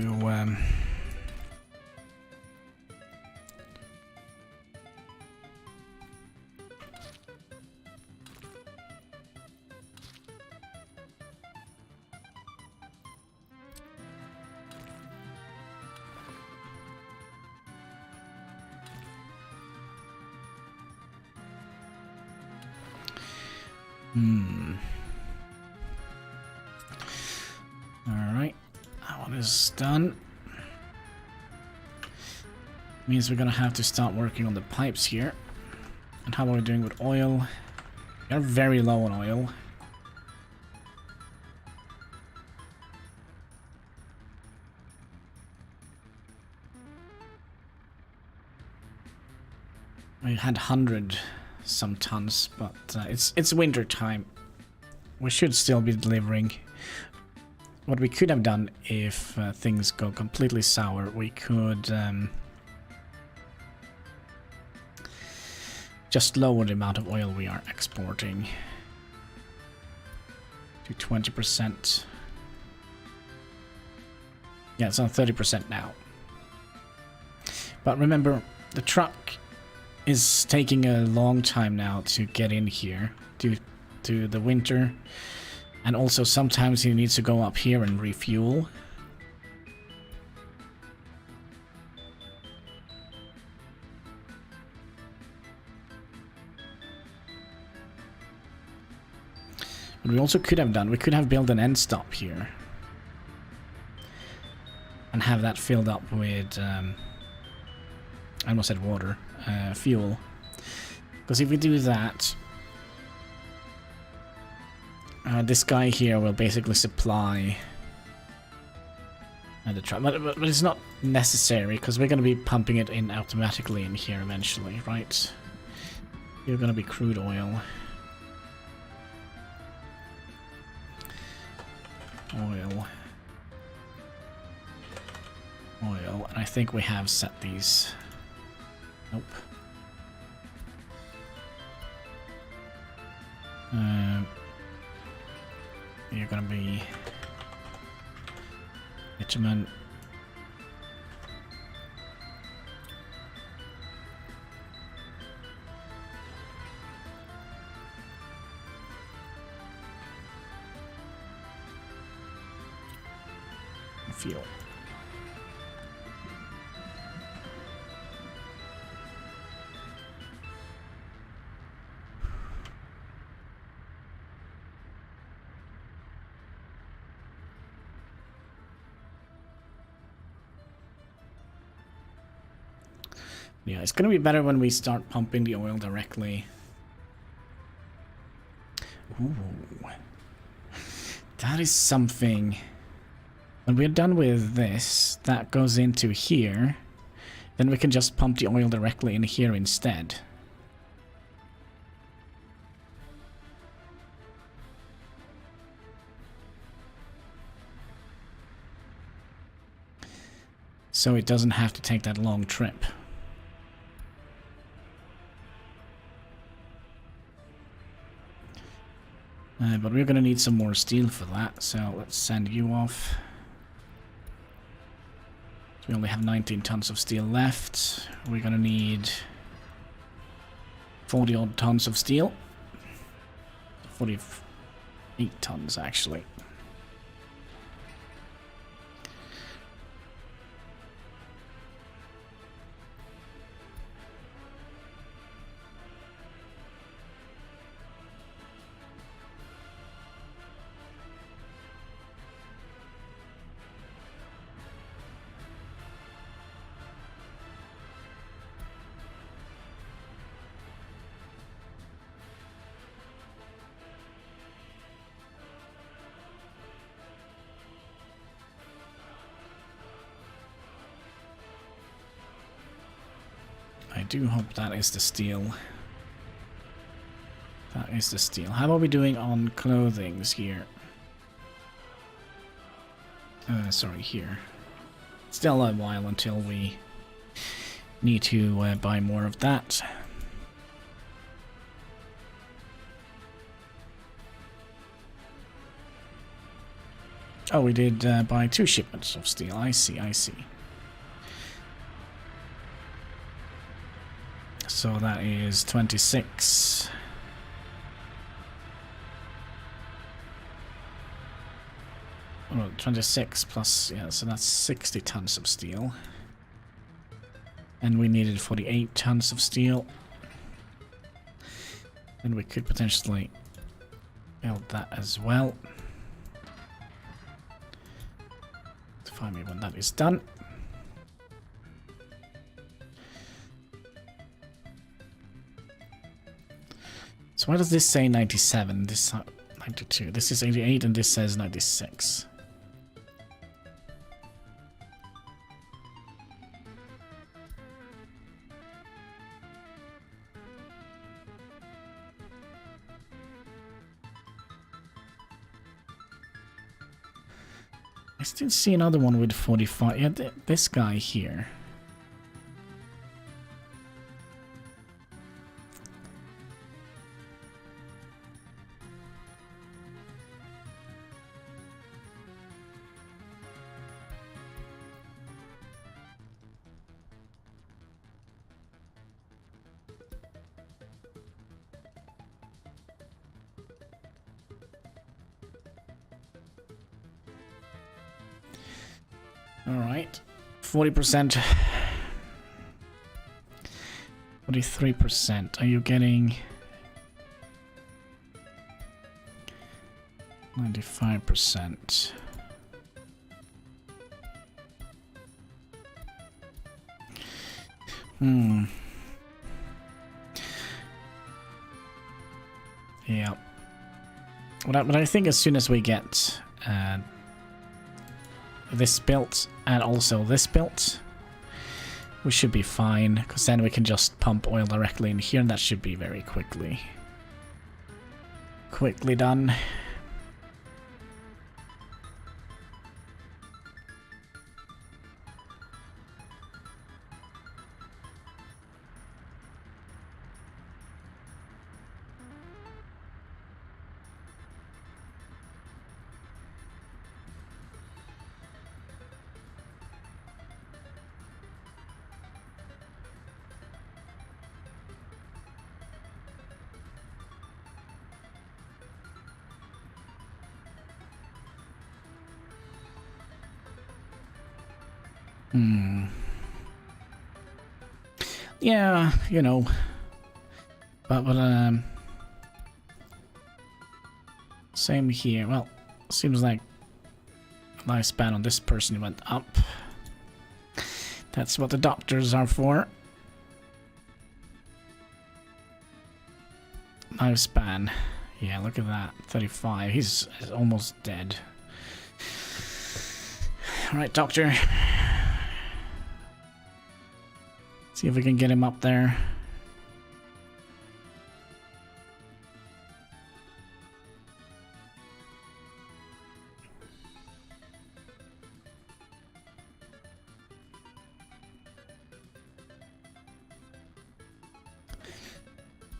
S1: Alright, that one is done. Means we're gonna have to start working on the pipes here. And how are we doing with oil? We are very low on oil. We had 100 some tons, but it's winter time. We should still be delivering. What we could have done if things go completely sour, we could just lower the amount of oil we are exporting to 20%. Yeah, it's on 30% now. But remember, the truck is taking a long time now to get in here due to the winter. And also sometimes he needs to go up here and refuel. But we also could have done, we could have built an end stop here. And have that filled up with, I almost said water, fuel. Because if we do that, this guy here will basically supply the truck. But it's not necessary, because we're going to be pumping it in automatically in here eventually, right? You're going to be crude oil. Oil. Oil. And I think we have set these. Nope. You're gonna be bitumen. Fuel. Yeah, it's gonna be better when we start pumping the oil directly. Ooh. That is something. When we're done with this, that goes into here. Then we can just pump the oil directly in here instead. So it doesn't have to take that long trip. But we're going to need some more steel for that, so let's send you off. We only have 19 tons of steel left. We're going to need 40 odd tons of steel. 48 tons, actually. I do hope that is the steel. That is the steel. How are we doing on clothings here? Sorry, here. Still a while until we need to buy more of that. Oh, we did buy 2 shipments of steel. I see, I see. So that is 26. Oh, 26 plus, yeah, so that's 60 tons of steel. And we needed 48 tons of steel. And we could potentially build that as well. Find me when that is done. So why does this say 97? This 92. This is 88 and this says 96. I still see another one with 45. Yeah, this guy here. Alright. 40%. 43%. Are you getting 95%? Yeah. But I think as soon as we get this built and also this built, we should be fine, because then we can just pump oil directly in here and that should be very quickly done. Yeah, you know. But same here. Well, seems like lifespan on this person went up. That's what the doctors are for. Lifespan. Yeah, look at that. 35. He's almost dead. Alright, doctor. See if we can get him up there.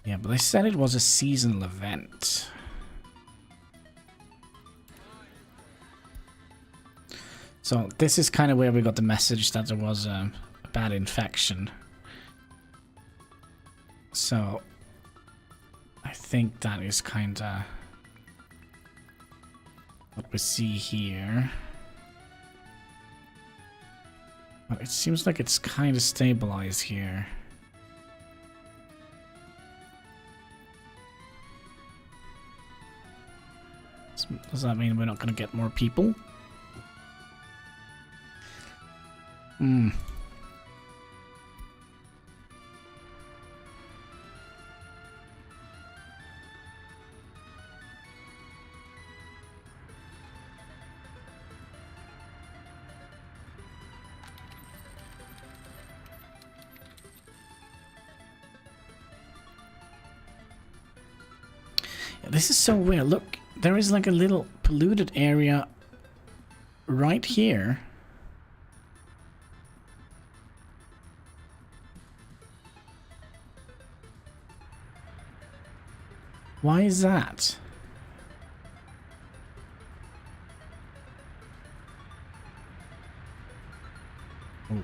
S1: Yeah, but they said it was a seasonal event. So this is kind of where we got the message that there was a bad infection. So I think that is kind of what we see here. But it seems like it's kind of stabilized here. Does that mean we're not going to get more people? This is so weird. Look, there is like a little polluted area right here. Why is that? Oh.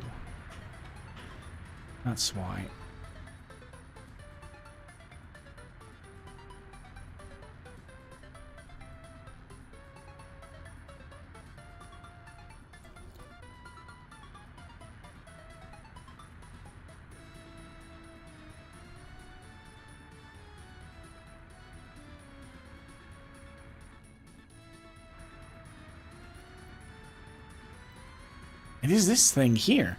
S1: That's why. It is this thing here.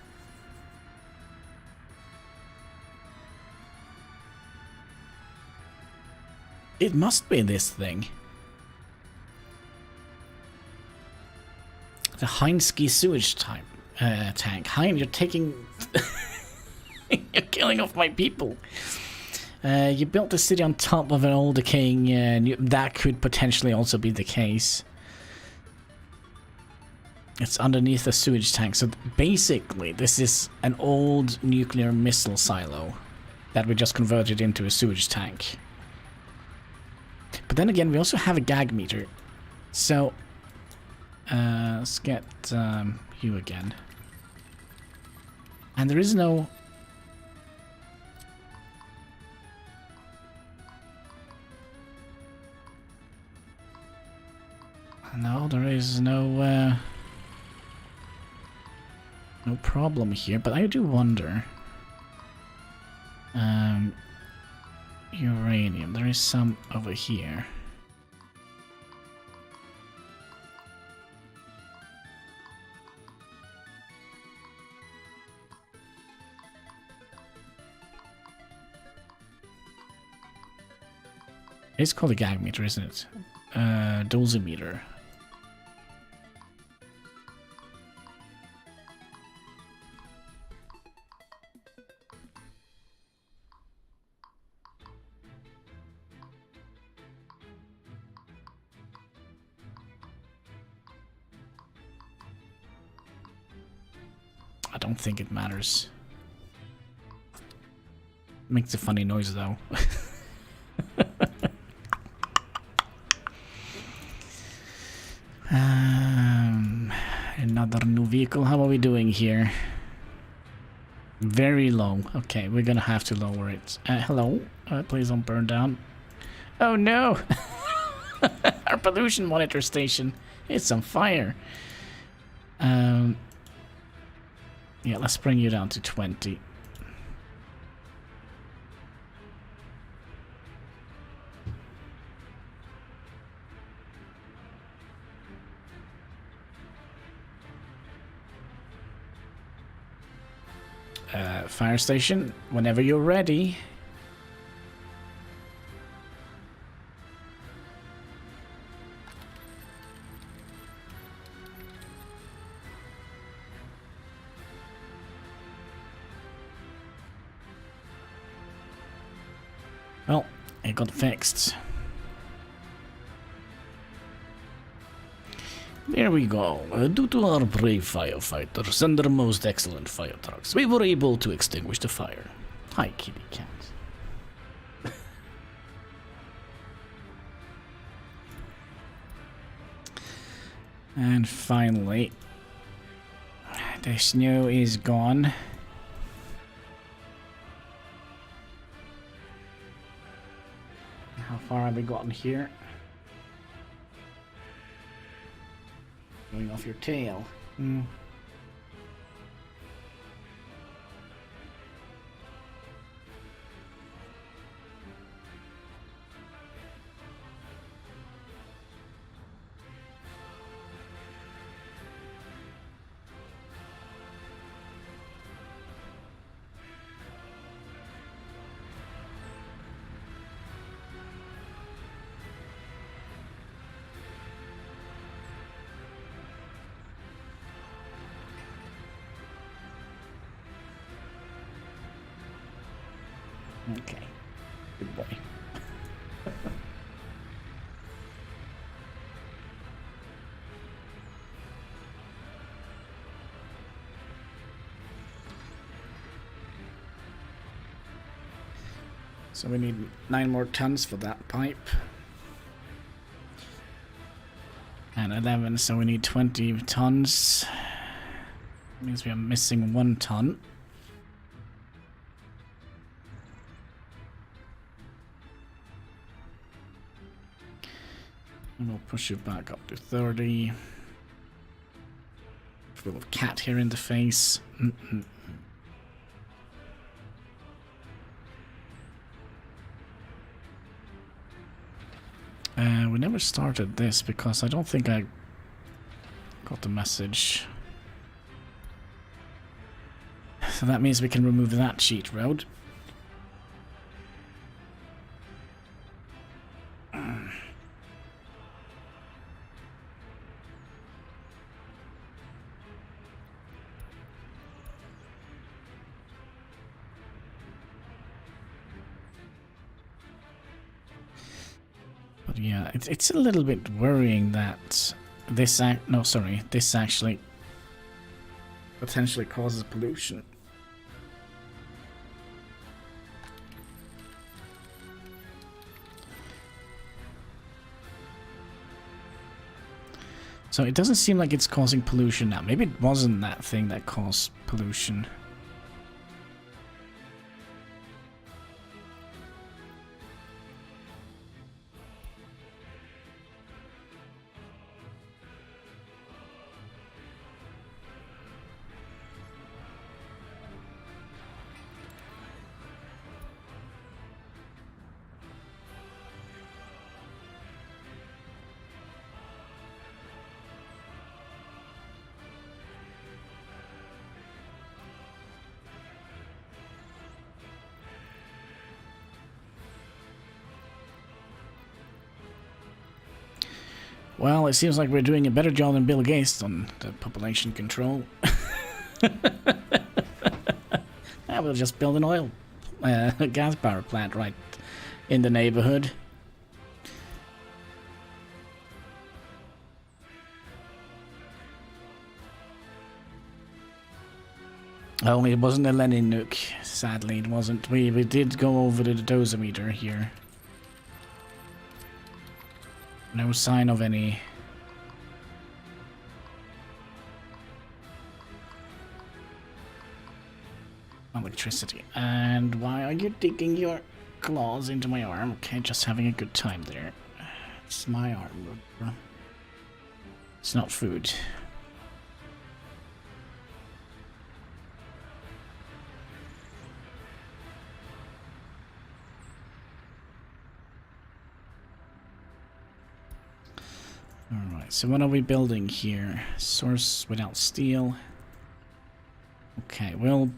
S1: It must be this thing. The Heinski sewage tank. Hein, you're taking... you're killing off my people. You built the city on top of an old decaying... that could potentially also be the case. It's underneath a sewage tank. So basically, this is an old nuclear missile silo that we just converted into a sewage tank. But then again, we also have a gag meter. So, let's get you again. And there is no... No, there is no... No problem here, but I do wonder. Uranium. There is some over here. It's called a gag meter, isn't it? Dosimeter. I don't think it matters. Makes a funny noise though. Another new vehicle. How are we doing here? Very low. Okay, we're gonna have to lower it. Hello? Please don't burn down. Oh no! Our pollution monitor station. It's on fire. Yeah, let's bring you down to 20. Fire station, whenever you're ready. Well, it got fixed. There we go. Due to our brave firefighters and their most excellent fire trucks, we were able to extinguish the fire. Hi, kitty cat. And finally, the snow is gone. How far have we gotten here? Going off your tail. Okay. Good boy. So we need 9 more tons for that pipe. And 11, so we need 20 tons. Means we are missing 1 ton. And we'll push it back up to 30. Full of cat here in the face. We never started this because I don't think I got the message. So that means we can remove that cheat road. But yeah, it's a little bit worrying that this this actually potentially causes pollution. So it doesn't seem like it's causing pollution now. Maybe it wasn't that thing that caused pollution. Well, it seems like we're doing a better job than Bill Gates on the population control. We'll just build an oil gas power plant right in the neighborhood. Oh, it wasn't a Lenin nuke. Sadly, it wasn't. We did go over the dosimeter here. No sign of any electricity. And why are you digging your claws into my arm? Okay, just having a good time there. It's my arm, bro. It's not food. Alright, so what are we building here? Source without steel. Okay, we'll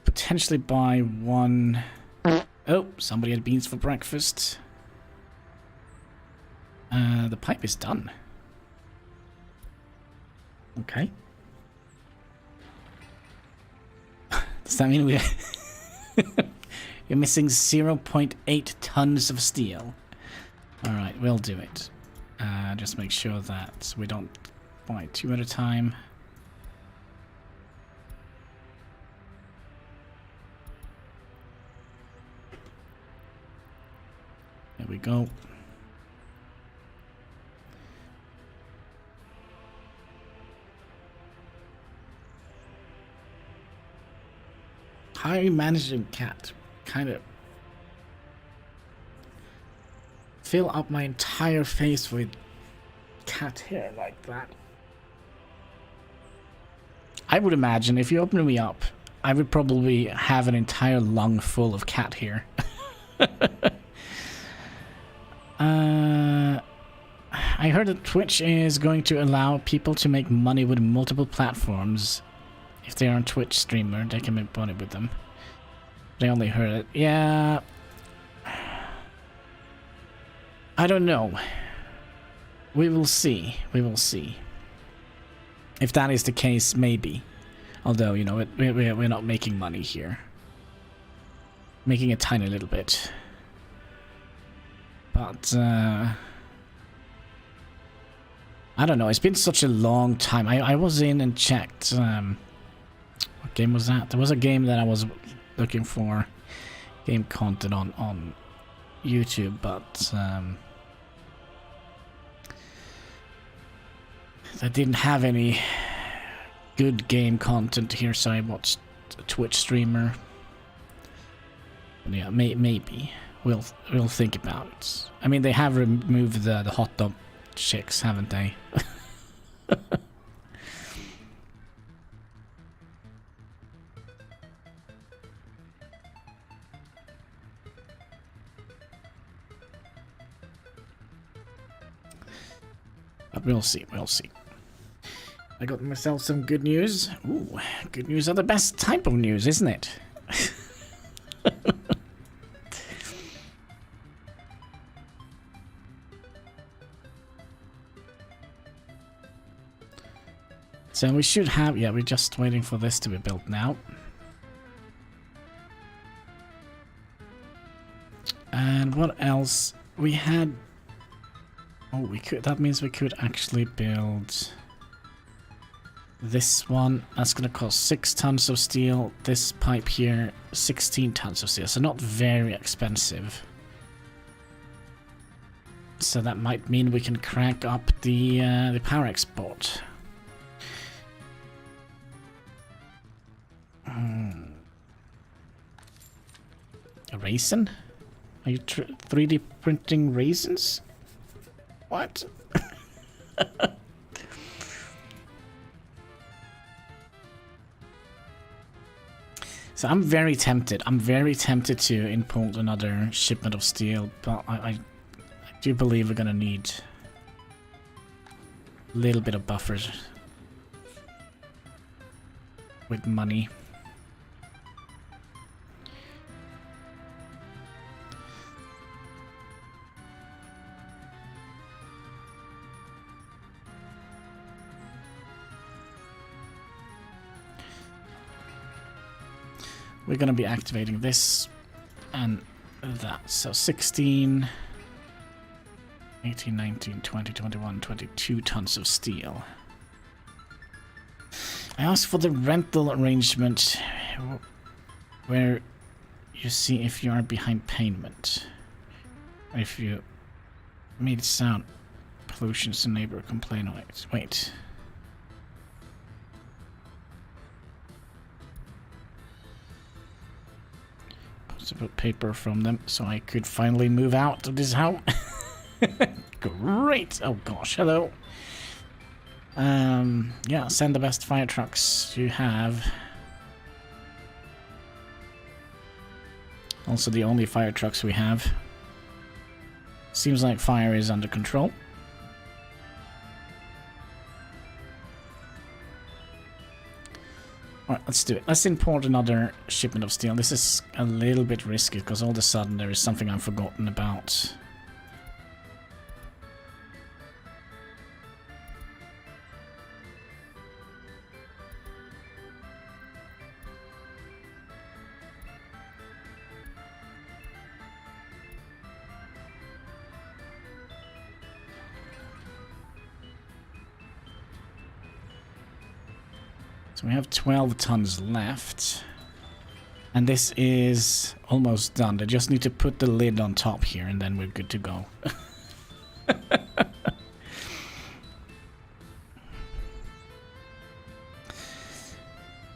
S1: potentially buy one. Oh, somebody had beans for breakfast. The pipe is done. Okay. Does that mean we're missing 0.8 tons of steel? Alright, we'll do it. Just make sure that we don't buy 2 at a time. There we go. How are you managing, cat? Kind of fill up my entire face with cat hair like that. I would imagine if you open me up, I would probably have an entire lung full of cat hair. I heard that Twitch is going to allow people to make money with multiple platforms. If they are a Twitch streamer, they can make money with them. They only heard it. Yeah. I don't know. We will see. We will see. If that is the case, maybe. Although, you know, we're not making money here. Making a tiny little bit. But, I don't know. It's been such a long time. I was in and checked. What game was that? There was a game that I was looking for. Game content on YouTube, but I didn't have any good game content here, so I watched a Twitch streamer. But yeah, maybe we'll think about it. I mean, they have removed the hot dog chicks, haven't they? But we'll see, we'll see. I got myself some good news. Ooh, good news are the best type of news, isn't it? So we should have, yeah, we're just waiting for this to be built now. And what else? We had, oh, we could, that means we could actually build this one. That's gonna cost 6 tons of steel. This pipe here, 16 tons of steel, so not very expensive. So that might mean we can crank up the power export. A raisin? Are you 3D printing raisins? What? So I'm very tempted. I'm very tempted to import another shipment of steel, but I do believe we're gonna need a little bit of buffers with money. we're going to be activating this and that. So 16, 18, 19, 20, 21, 22 tons of steel. I asked for the rental arrangement where you see if you are behind payment. If you made sound pollutions to neighbor complain. Wait. Possible paper from them so I could finally move out of this house. Great! Oh gosh, hello. Yeah, send the best fire trucks you have. Also the only fire trucks we have. Seems like fire is under control. Alright, let's do it. Let's import another shipment of steel. This is a little bit risky because all of a sudden there is something I've forgotten about. So we have 12 tons left. And this is almost done. I just need to put the lid on top here and then we're good to go. You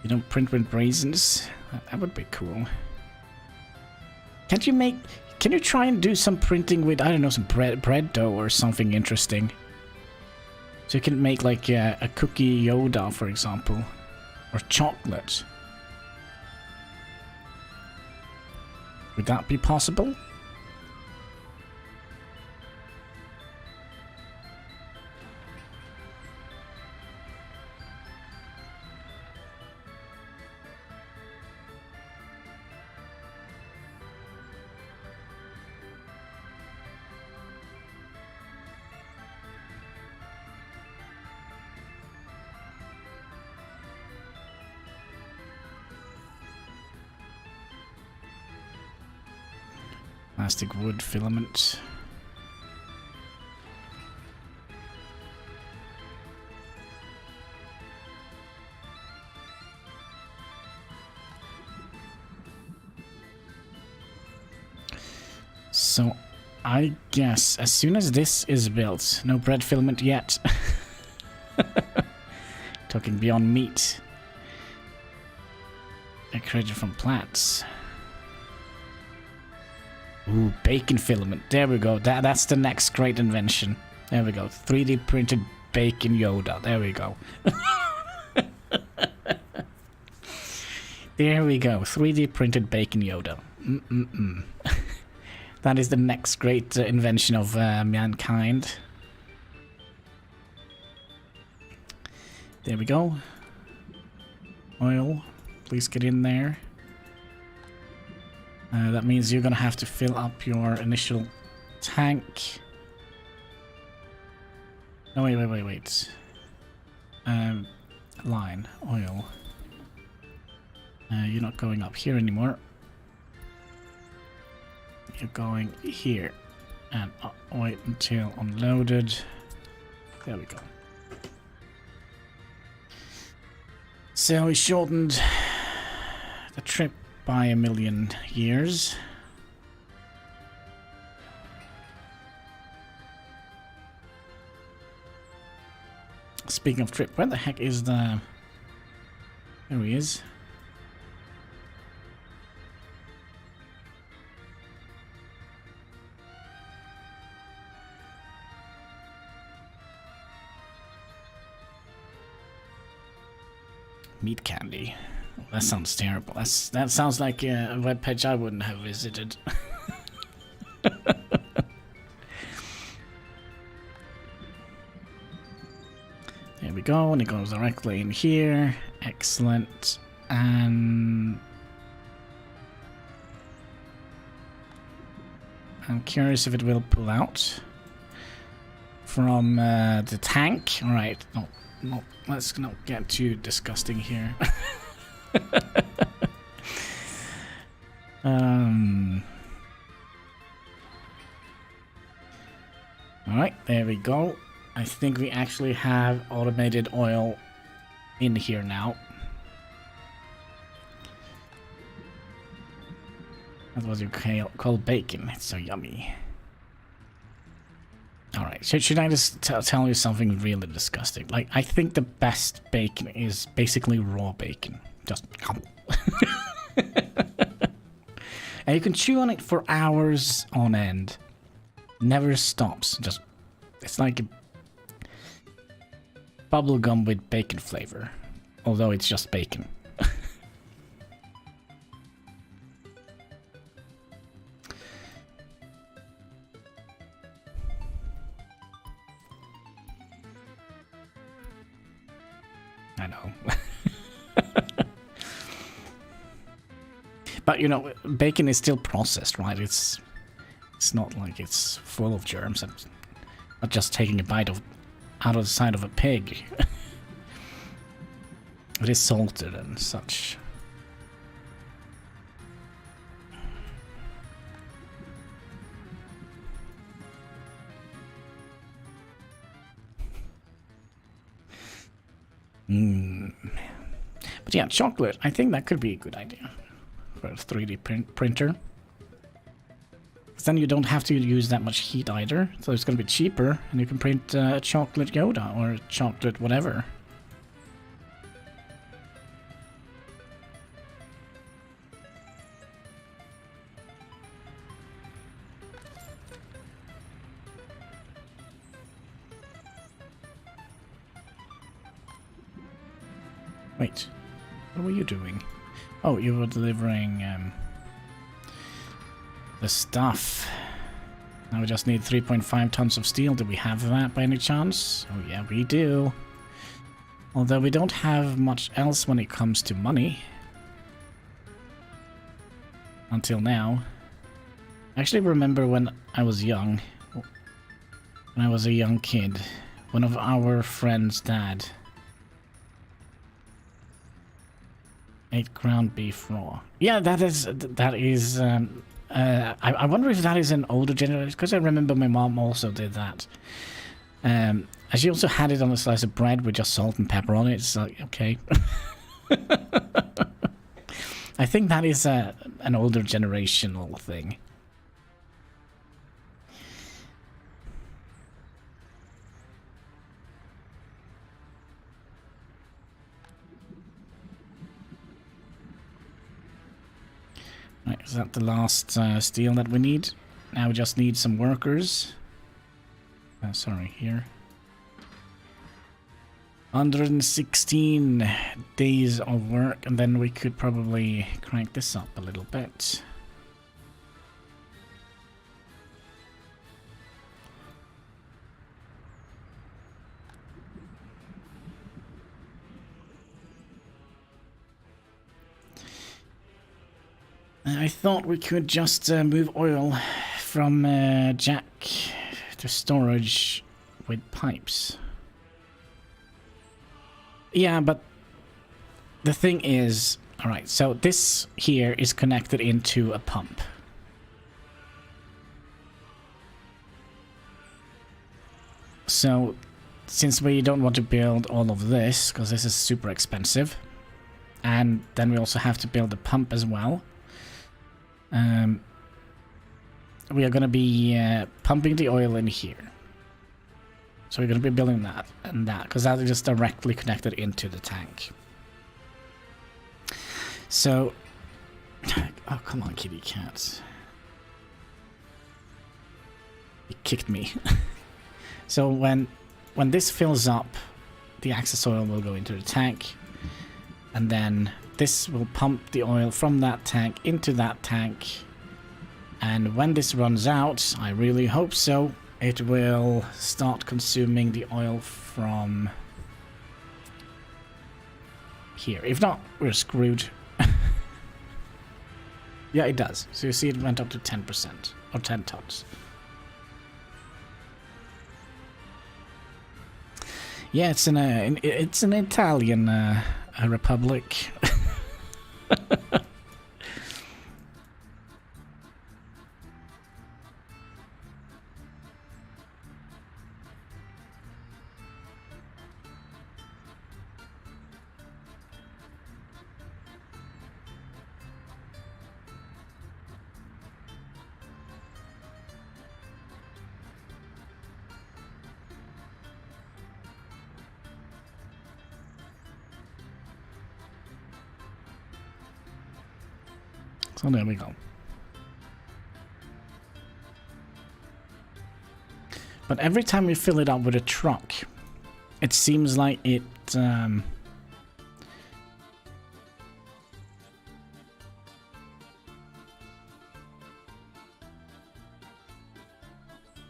S1: don't print with raisins? That would be cool. Can't you make... Can you try and do some printing with, I don't know, some bread dough or something interesting? So you can make like a cookie Yoda, for example. Or chocolate. Would that be possible? Plastic wood filament. So I guess as soon as this is built, no bread filament yet. Talking beyond meat. I created from plants. Ooh, bacon filament. There we go. That's the next great invention. There we go. 3D printed bacon Yoda. There we go. There we go. 3D printed bacon Yoda. That is the next great invention of mankind. There we go. Oil. Please get in there. That means you're gonna have to fill up your initial tank. No, wait. Line, oil. You're not going up here anymore. You're going here. And wait until unloaded. There we go. So we shortened the trip by 1,000,000 years. Speaking of trip, where the heck is the... There he is. Meat candy. That sounds terrible. That sounds like a web page I wouldn't have visited. There we go, and it goes directly in here. Excellent. And I'm curious if it will pull out from the tank. All right, no, let's not get too disgusting here. Alright, there we go. I think we actually have automated oil in here now. That was your cold bacon. It's so yummy. Alright, should I just tell you something really disgusting? Like, I think the best bacon is basically raw bacon. Just... and you can chew on it for hours on end. Never stops. Just... It's like a bubble gum with bacon flavor. Although it's just bacon. I know. But you know, bacon is still processed, right? It's not like it's full of germs and not just taking a bite out of the side of a pig. It is salted and such. But yeah, chocolate, I think that could be a good idea for a 3D printer. Because then you don't have to use that much heat either, so it's going to be cheaper, and you can print a chocolate Yoda or a chocolate whatever. Wait, what were you doing? Oh, you were delivering the stuff. Now we just need 3.5 tons of steel. Do we have that by any chance? Oh yeah, we do. Although we don't have much else when it comes to money. Until now. I actually remember when I was young. When I was a young kid. One of our friends' dad 8 ground beef raw. Yeah, that is. I wonder if that is an older generation, because I remember my mom also did that. And she also had it on a slice of bread with just salt and pepper on it. It's like, okay. I think that is an older generational thing. Right, is that the last steel that we need? Now we just need some workers. Sorry, here. 116 days of work, and then we could probably crank this up a little bit. I thought we could just move oil from jack to storage with pipes. Yeah, but the thing is, alright, so this here is connected into a pump. So, since we don't want to build all of this, because this is super expensive, and then we also have to build a pump as well, we are going to be pumping the oil in here. So we're going to be building that and that, because that is just directly connected into the tank. So, oh come on, kitty cat. He kicked me. So when this fills up, the excess oil will go into the tank, and then this will pump the oil from that tank into that tank. And when this runs out, I really hope so, it will start consuming the oil from here. If not, we're screwed. Yeah, it does. So you see it went up to 10%, or 10 tons. Yeah, it's an Italian republic. So there we go. But every time we fill it up with a truck, it seems like it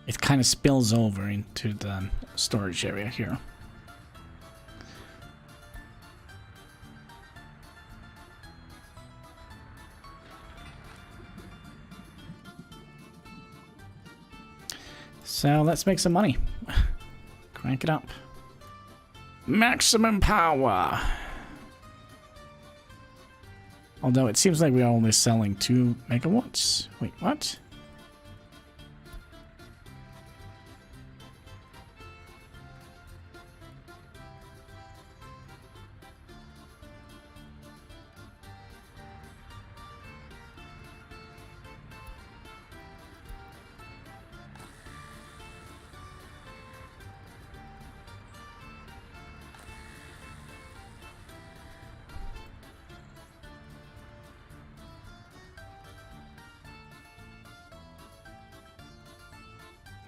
S1: it kind of spills over into the storage area here. So let's make some money. Crank it up. Maximum power. Although it seems like we are only selling 2 megawatts. Wait, what?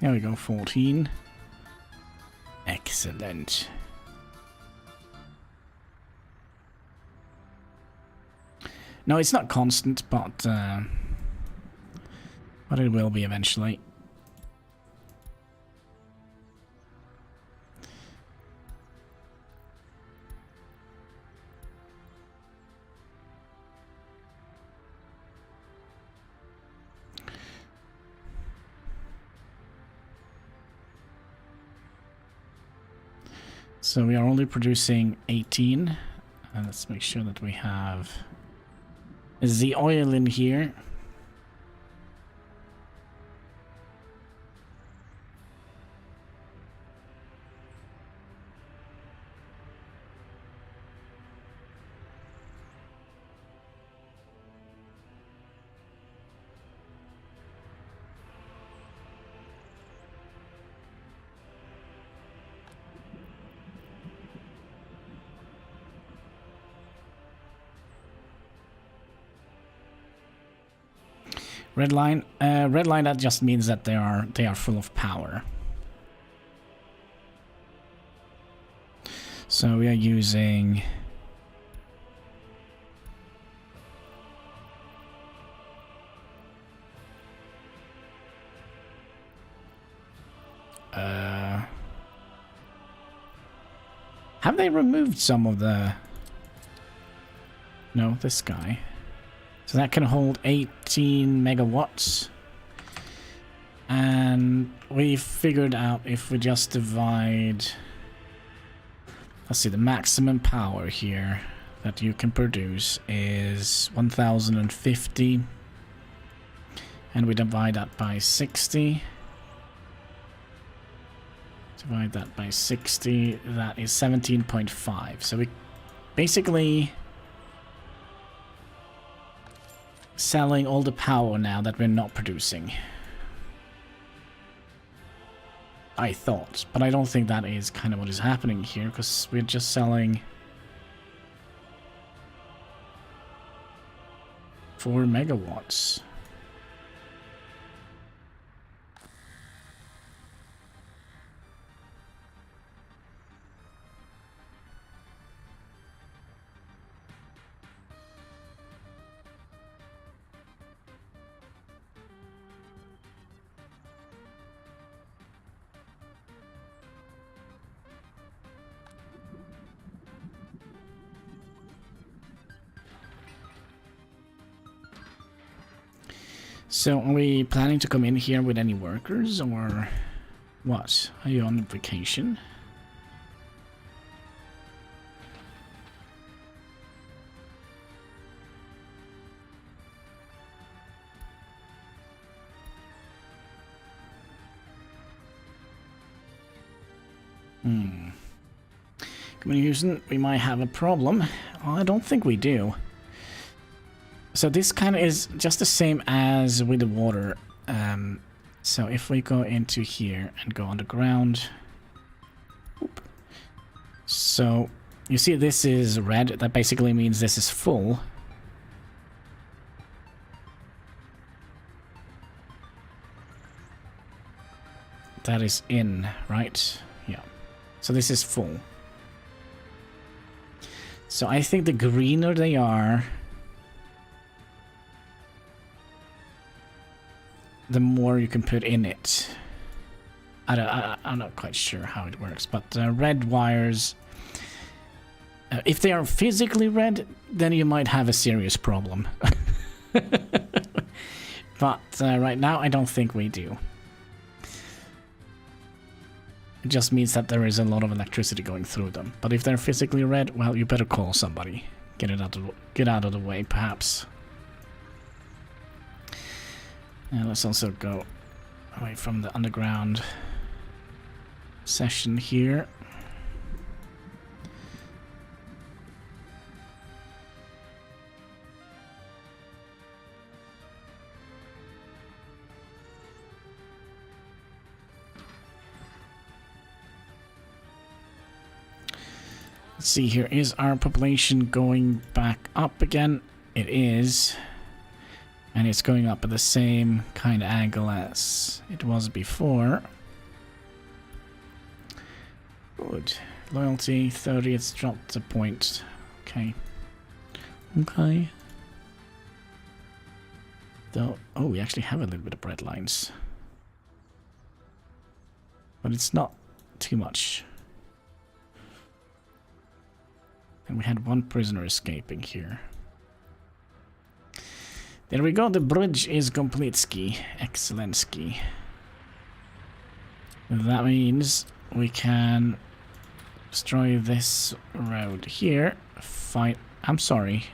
S1: There we go, 14. Excellent. No, it's not constant, but it will be eventually. So we are only producing 18. Let's make sure that we have the oil in here. Red line, that just means that they are full of power. So we are using have they removed some of the... No, this guy. So that can hold 18 megawatts. And we figured out if we just divide... Let's see, the maximum power here that you can produce is 1050. And we divide that by 60. Divide that by 60, that is 17.5. So we basically... selling all the power now that we're not producing. I thought, but I don't think that is kind of what is happening here, because we're just selling 4 megawatts. So, are we planning to come in here with any workers, or what? Are you on vacation? Communication, we might have a problem. Oh, I don't think we do. So this kind of is just the same as with the water. So if we go into here and go underground. So you see this is red. That basically means this is full. That is in, right? Yeah. So this is full. So I think the greener they are, the more you can put in it. I'm not quite sure how it works, but red wires, if they are physically red, then you might have a serious problem. But right now, I don't think we do. It just means that there is a lot of electricity going through them. But if they're physically red, well, you better call somebody. Get out of the way, perhaps. And let's also go away from the underground session here. Let's see here, is our population going back up again? It is. And it's going up at the same kind of angle as it was before. Good. Loyalty 30, it's dropped a point. Okay. Okay. Though, oh, we actually have a little bit of red lines. But it's not too much. And we had one prisoner escaping here. There we go, the bridge is complete ski. Excellent ski. That means we can destroy this road here. Fine. I'm sorry.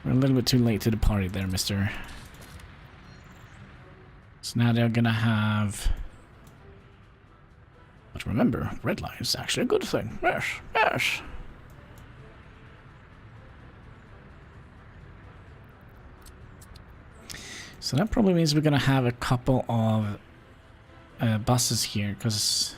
S1: We're a little bit too late to the party there, mister. So now they're gonna have... But remember, red line is actually a good thing. Yes, yes. So that probably means we're gonna have a couple of buses here, because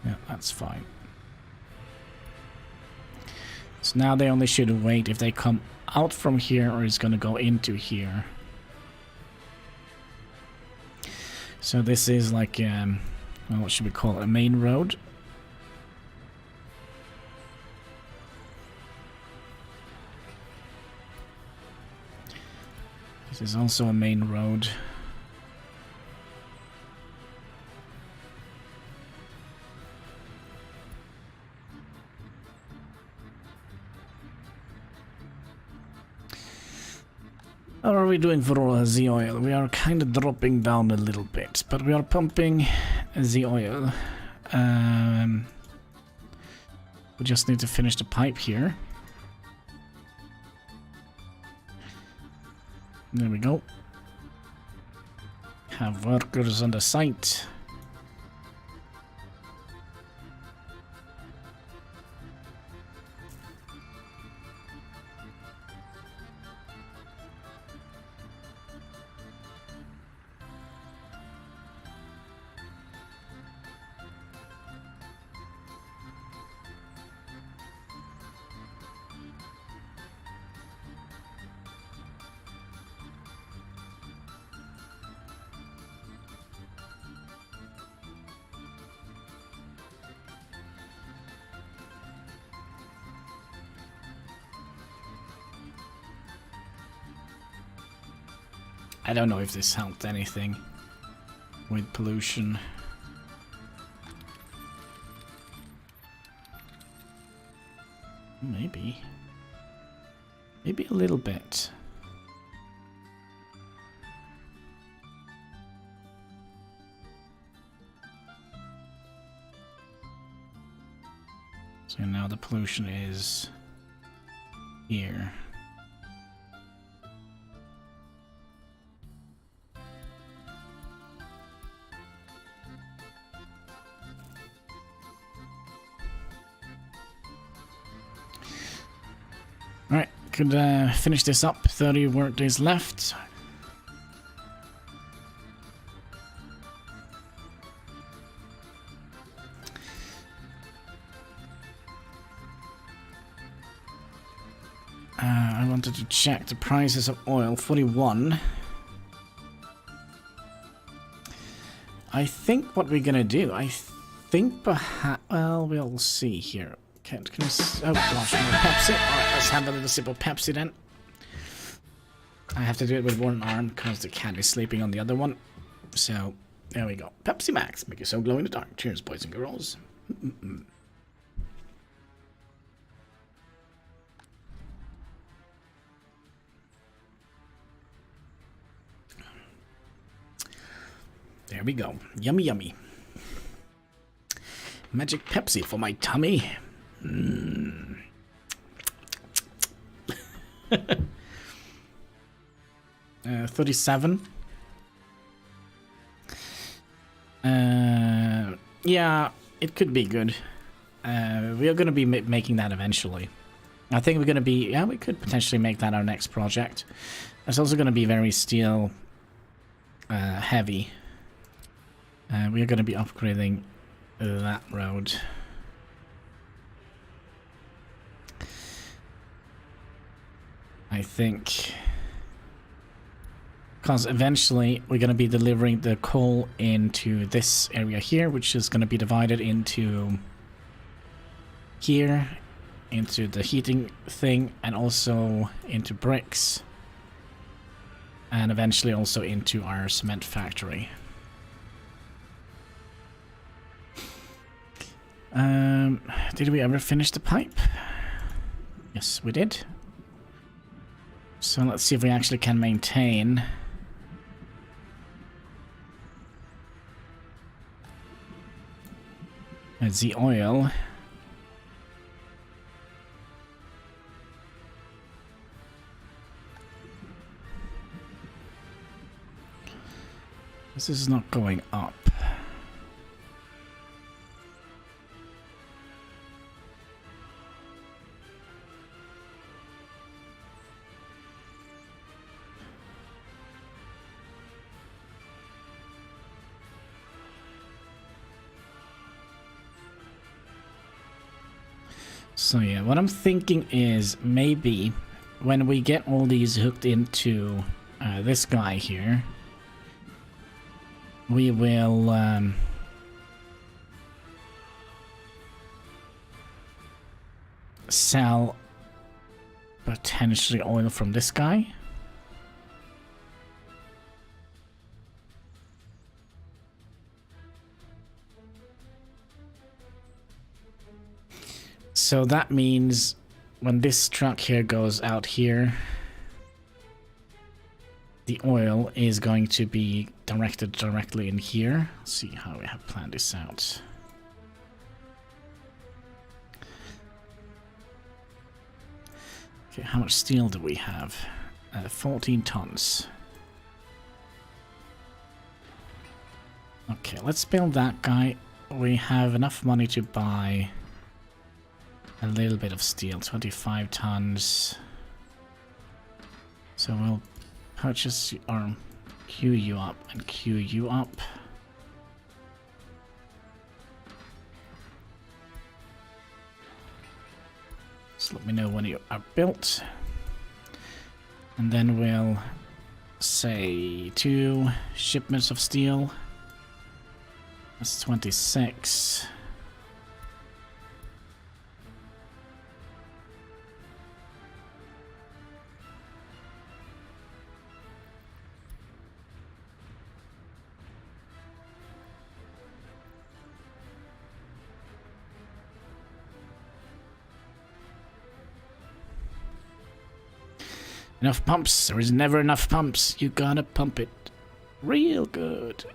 S1: yeah, that's fine. So now they only should wait if they come out from here or it's gonna go into here. So this is like, well, what should we call it? A main road? This is also a main road. How are we doing for the oil? We are kind of dropping down a little bit, but we are pumping the oil. We just need to finish the pipe here. There we go. Have workers on the site. I don't know if this helped anything with pollution. Maybe. Maybe a little bit. So now the pollution is here. could finish this up. 30 work days left. I wanted to check the prices of oil. 41. I think what we're gonna do, I think perhaps, well, we'll see here. Can I, oh gosh, more Pepsi. Alright, let's have a little sip of Pepsi then. I have to do it with one arm because the cat is sleeping on the other one. So, there we go. Pepsi Max, make you so glow in the dark. Cheers, boys and girls. There we go. Yummy, yummy. Magic Pepsi for my tummy. 37. Yeah, it could be good. We are going to be making that eventually. I think we're going to be... Yeah, we could potentially make that our next project. It's also going to be very steel heavy. We are going to be upgrading that road. I think... Because eventually we're going to be delivering the coal into this area here, which is going to be divided into here, into the heating thing, and also into bricks. And eventually also into our cement factory. Did we ever finish the pipe? Yes, we did. So let's see if we actually can maintain the oil. This is not going up. So yeah, what I'm thinking is maybe when we get all these hooked into this guy here, we will sell potentially oil from this guy. So that means when this truck here goes out here, the oil is going to be directed directly in here. Let's see how we have planned this out. Okay, how much steel do we have? 14 tons. Okay, let's build that guy. We have enough money to buy a little bit of steel, 25 tons. So we'll purchase or queue you up and queue you up. So let me know when you are built. And then we'll say 2 shipments of steel. That's 26. Enough pumps. There is never enough pumps. You gotta pump it real good.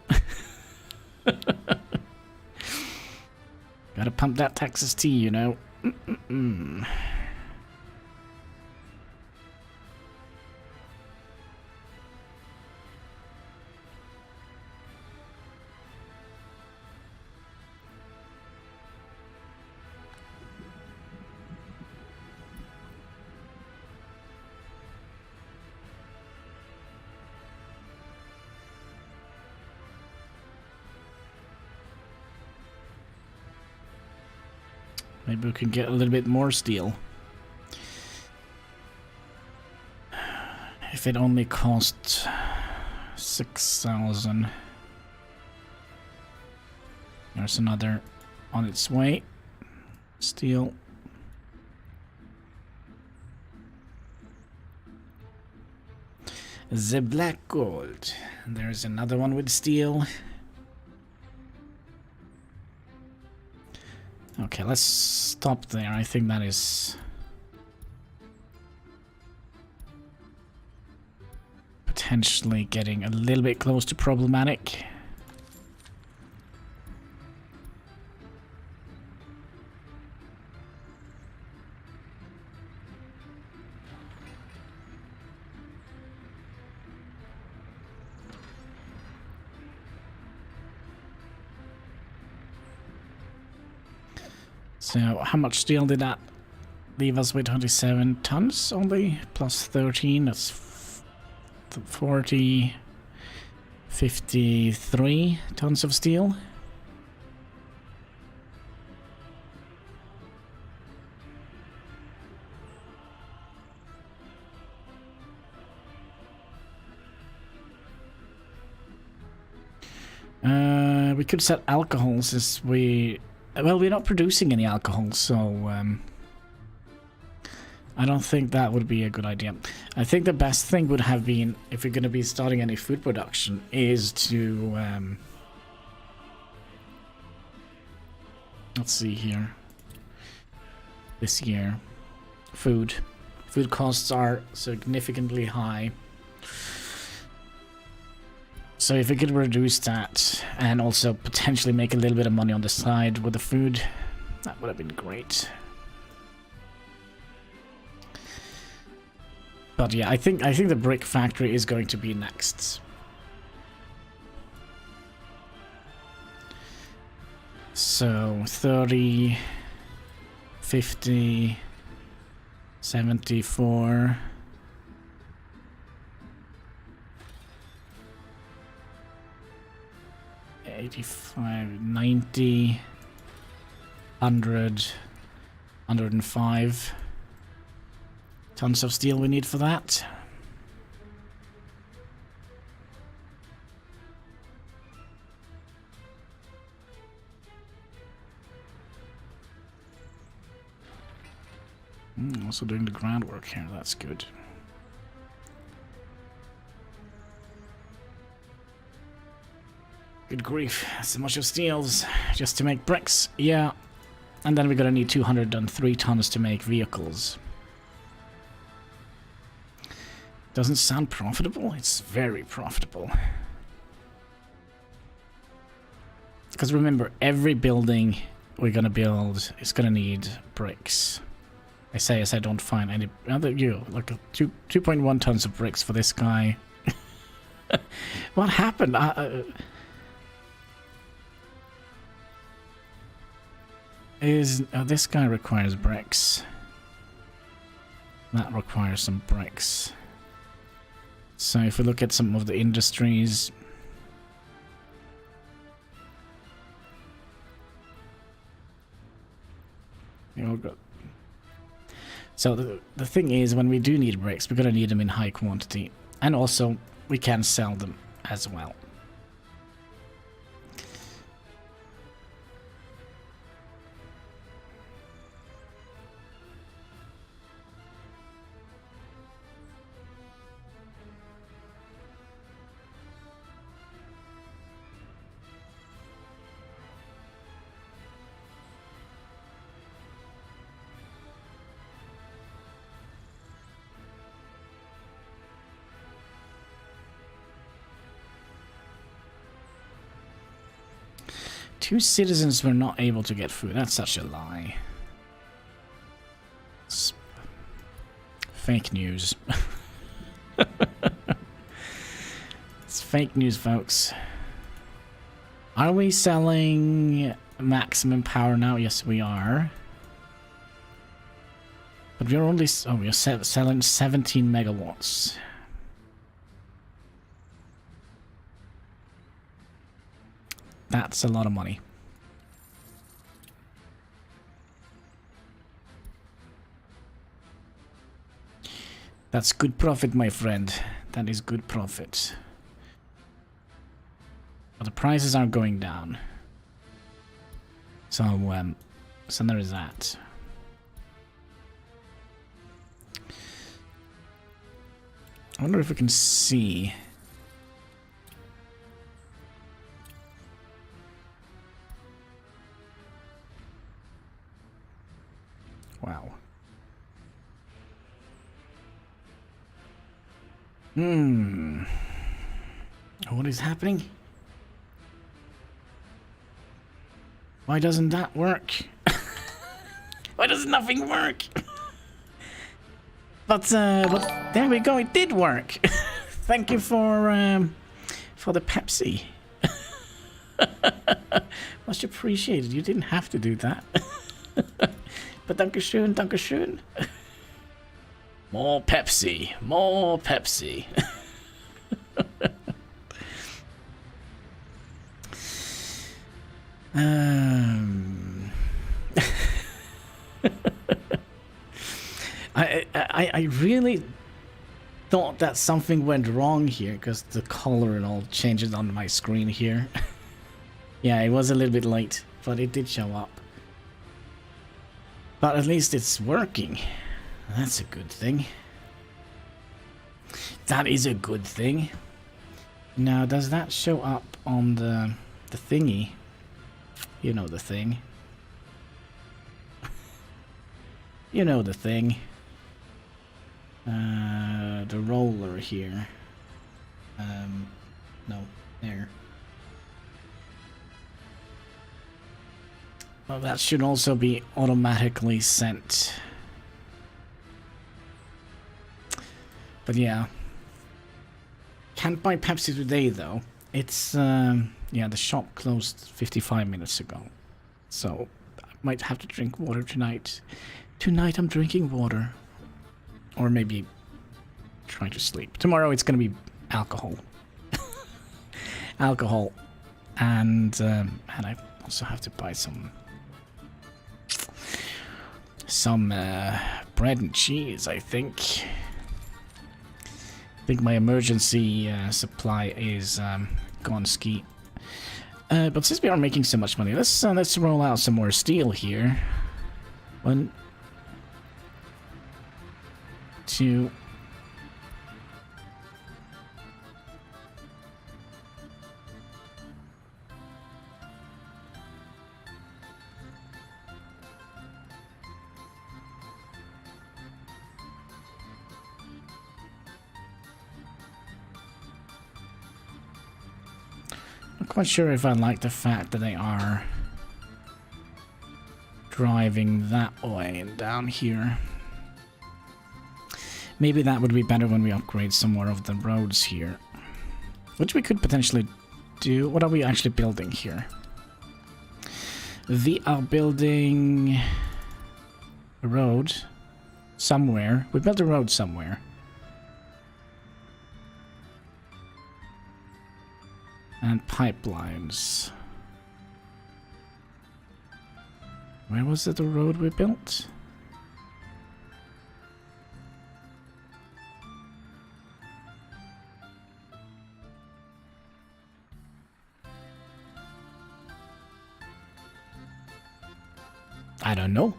S1: Gotta pump that Texas tea, you know. Maybe we can get a little bit more steel. If it only cost 6,000. There's another on its way. Steel. The black gold. There's another one with steel. Okay, let's stop there. I think that is potentially getting a little bit close to problematic. So, how much steel did that leave us with? 27 tons only, plus 13, that's 40, 53 tons of steel. We could set alcohols as we... Well, we're not producing any alcohol, so I don't think that would be a good idea. I think the best thing would have been, if we're going to be starting any food production, is to... let's see here. This year. Food. Food costs are significantly high. So if we could reduce that and also potentially make a little bit of money on the side with the food, that would have been great. But yeah, I think the brick factory is going to be next. So 30, 50, 74. 85, 90, 100, 105 tons of steel we need for that. Also doing the groundwork here, that's good. Good grief, so much of steels just to make bricks. Yeah, and then we're gonna need 203 tons to make vehicles. Doesn't sound profitable? It's very profitable. Because remember, every building we're gonna build is gonna need bricks. I say as I don't find any other like 2.1 tons of bricks for this guy. What happened? This guy requires bricks. That requires some bricks. So if we look at some of the industries, so the thing is, when we do need bricks, we're gonna need them in high quantity, and also we can sell them as well. Two citizens were not able to get food. That's such a lie. It's fake news. It's fake news, folks. Are we selling maximum power now? Yes, we are. But we're only... Oh, we're selling 17 megawatts. That's a lot of money. That's good profit, my friend. That is good profit. But the prices are going down. So there is that. I wonder if we can see. Wow. What is happening? Why doesn't that work? Why does nothing work? But there we go. It did work. Thank you for the Pepsi. Much appreciated. You didn't have to do that. But dankeschön, dankeschön. More Pepsi, more Pepsi. I really thought that something went wrong here because the color and all changes on my screen here. Yeah, it was a little bit late, but it did show up. But at least it's working. That's a good thing. That is a good thing. Now, does that show up on the thingy? You know the thing. You know the thing. The roller here. No, there. Well, that should also be automatically sent. But yeah. Can't buy Pepsi today though. It's, yeah, the shop closed 55 minutes ago. So, I might have to drink water tonight. Tonight I'm drinking water. Or maybe trying to sleep. Tomorrow it's gonna be alcohol. Alcohol. And I also have to buy some bread and cheese, I think. I think my emergency supply is gone ski. But since we are making so much money, let's roll out some more steel here. 1, 2. Not quite sure if I like the fact that they are driving that way and down here. Maybe that would be better when we upgrade some more of the roads here. Which we could potentially do. What are we actually building here? We are building a road somewhere. We built a road somewhere. And pipelines. Where was it the road we built? I don't know.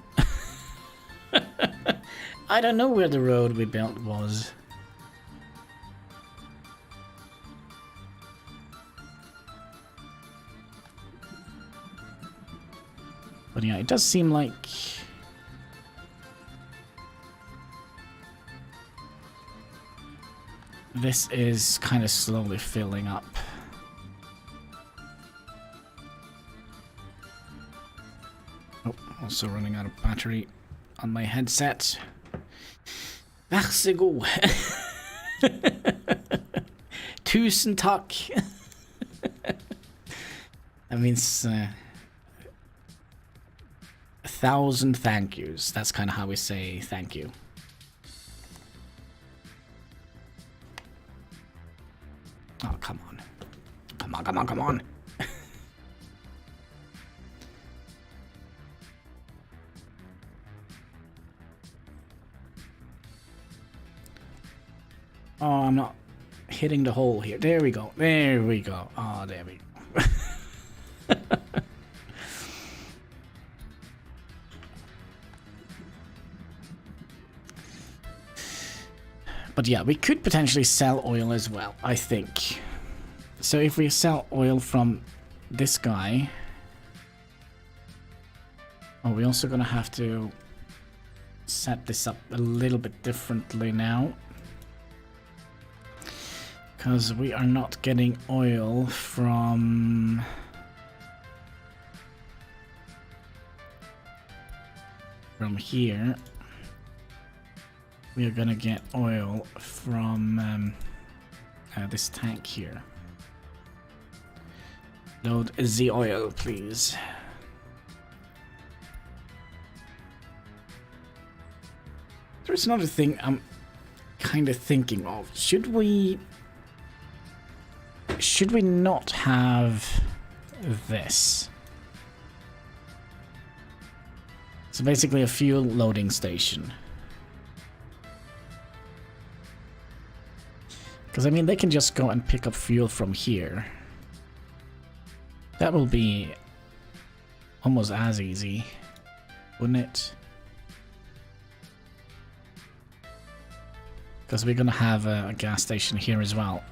S1: I don't know where the road we built was. But yeah, it does seem like this is kind of slowly filling up. Oh, also running out of battery on my headset. Vær så god. Tusen takk. That means 1,000 thank yous. That's kind of how we say thank you. Oh, come on. Come on, come on, come on. Oh, I'm not hitting the hole here. There we go. There we go. Oh, there we go. But yeah, we could potentially sell oil as well, I think. So if we sell oil from this guy... Oh, we're also gonna have to set this up a little bit differently now. Because we are not getting oil from... here. We are gonna get oil from this tank here. Load the oil, please. There's another thing I'm kind of thinking of. Should we not have this? So basically a fuel loading station. Because, I mean, they can just go and pick up fuel from here. That will be almost as easy, wouldn't it? Because we're going to have a gas station here as well.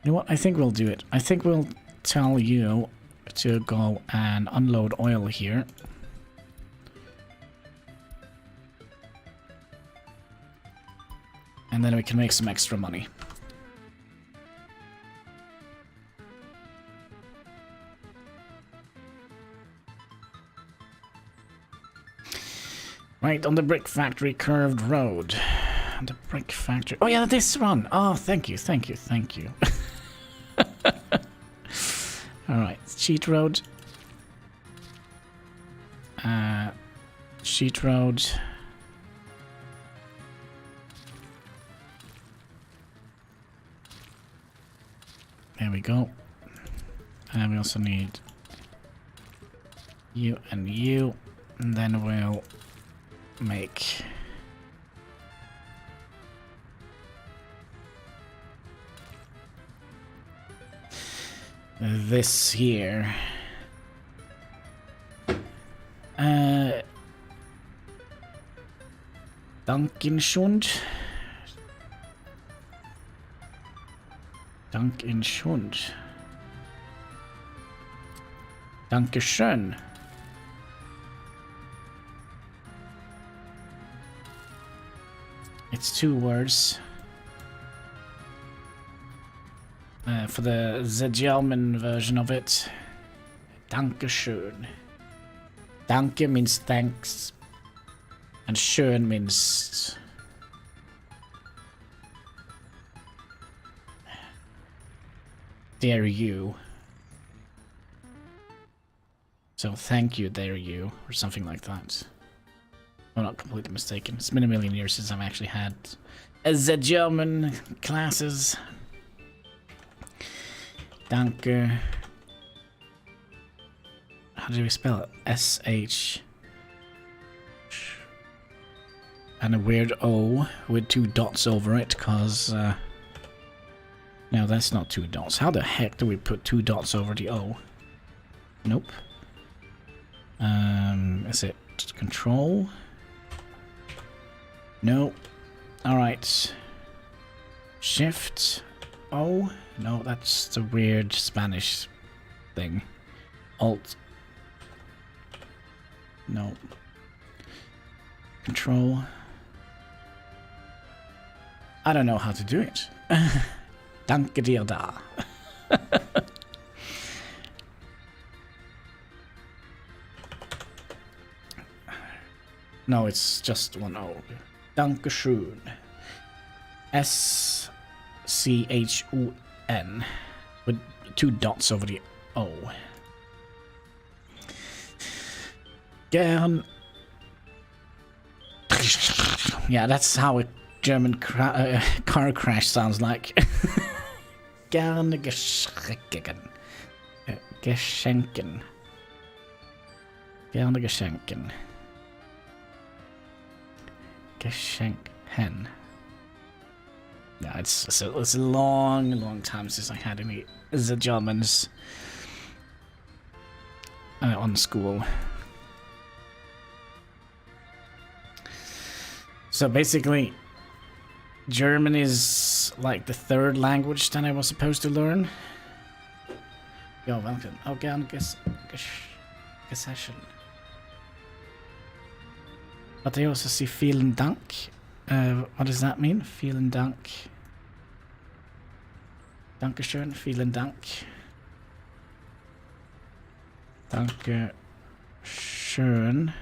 S1: You know what? I think we'll do it. I think we'll tell you to go and unload oil here. And then we can make some extra money. Right, on the brick factory curved road. The brick factory. Oh yeah, this run. Oh, thank you, thank you, thank you. Alright, cheat road. Sheet road. There we go. And we also need you and you. And then we'll make this here. Dankenschund. Dankenschund. Dankeschön. It's 2 words. For the German version of it. Dankeschön. Danke means thanks. And schön means... dare you. So thank you, dare you, or something like that. I'm not completely mistaken. It's been a million years since I've actually had the German classes. Danke. How do we spell it? S-H. And a weird O with 2 dots over it, cause... no, that's not 2 dots. How the heck do we put 2 dots over the O? Nope. Is it control? No. Alright. Shift. O. No, that's the weird Spanish thing. Alt. No. Control. I don't know how to do it. Danke dir da. No, it's just 1 O. Dankeschön. S-C-H-O-N. With 2 dots over the O. Gern. Yeah, that's how a German car crash sounds like. Gerne geschenken. Geschenken. Gerne geschenken. Geschenken. Yeah, it's a long time since I had any the Germans on school. So basically, German is like the 3rd language that I was supposed to learn. You're welcome. Oh, gern gesessen. But I also see vielen Dank. What does that mean? Vielen Dank. Dankeschön. Vielen Dank. Dankeschön.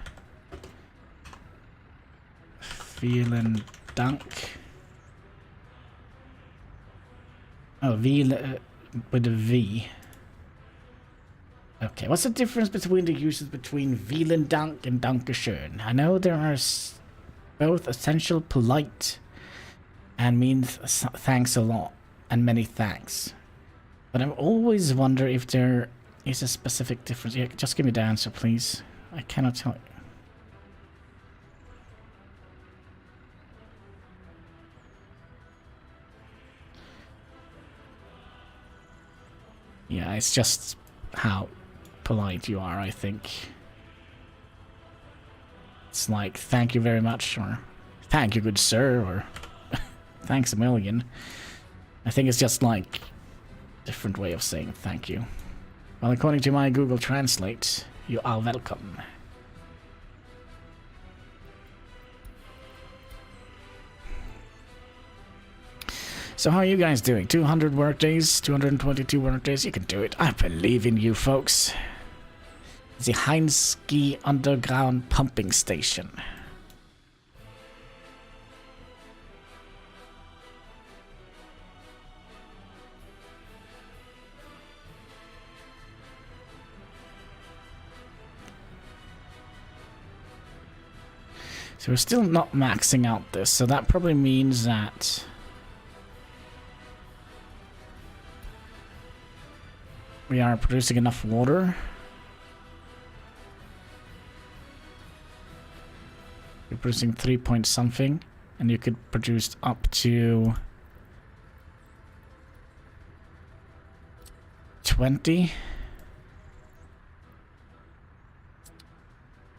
S1: Vielen Dank. Oh, with a V. Okay, what's the difference between the uses between vielen Dank and Dankeschön? I know there are both essential, polite, and means thanks a lot, and many thanks. But I always wonder if there is a specific difference. Yeah, just give me the answer, please. I cannot tell you. Yeah, it's just how polite you are, I think. It's like, thank you very much, or thank you, good sir, or thanks a million. I think it's just like a different way of saying thank you. Well, according to my Google Translate, you are welcome. So how are you guys doing? 200 workdays, 222 workdays? You can do it. I believe in you, folks. The Heinski Underground Pumping Station. So we're still not maxing out this, so that probably means that we are producing enough water. You're producing 3 point something, and you could produce up to 20.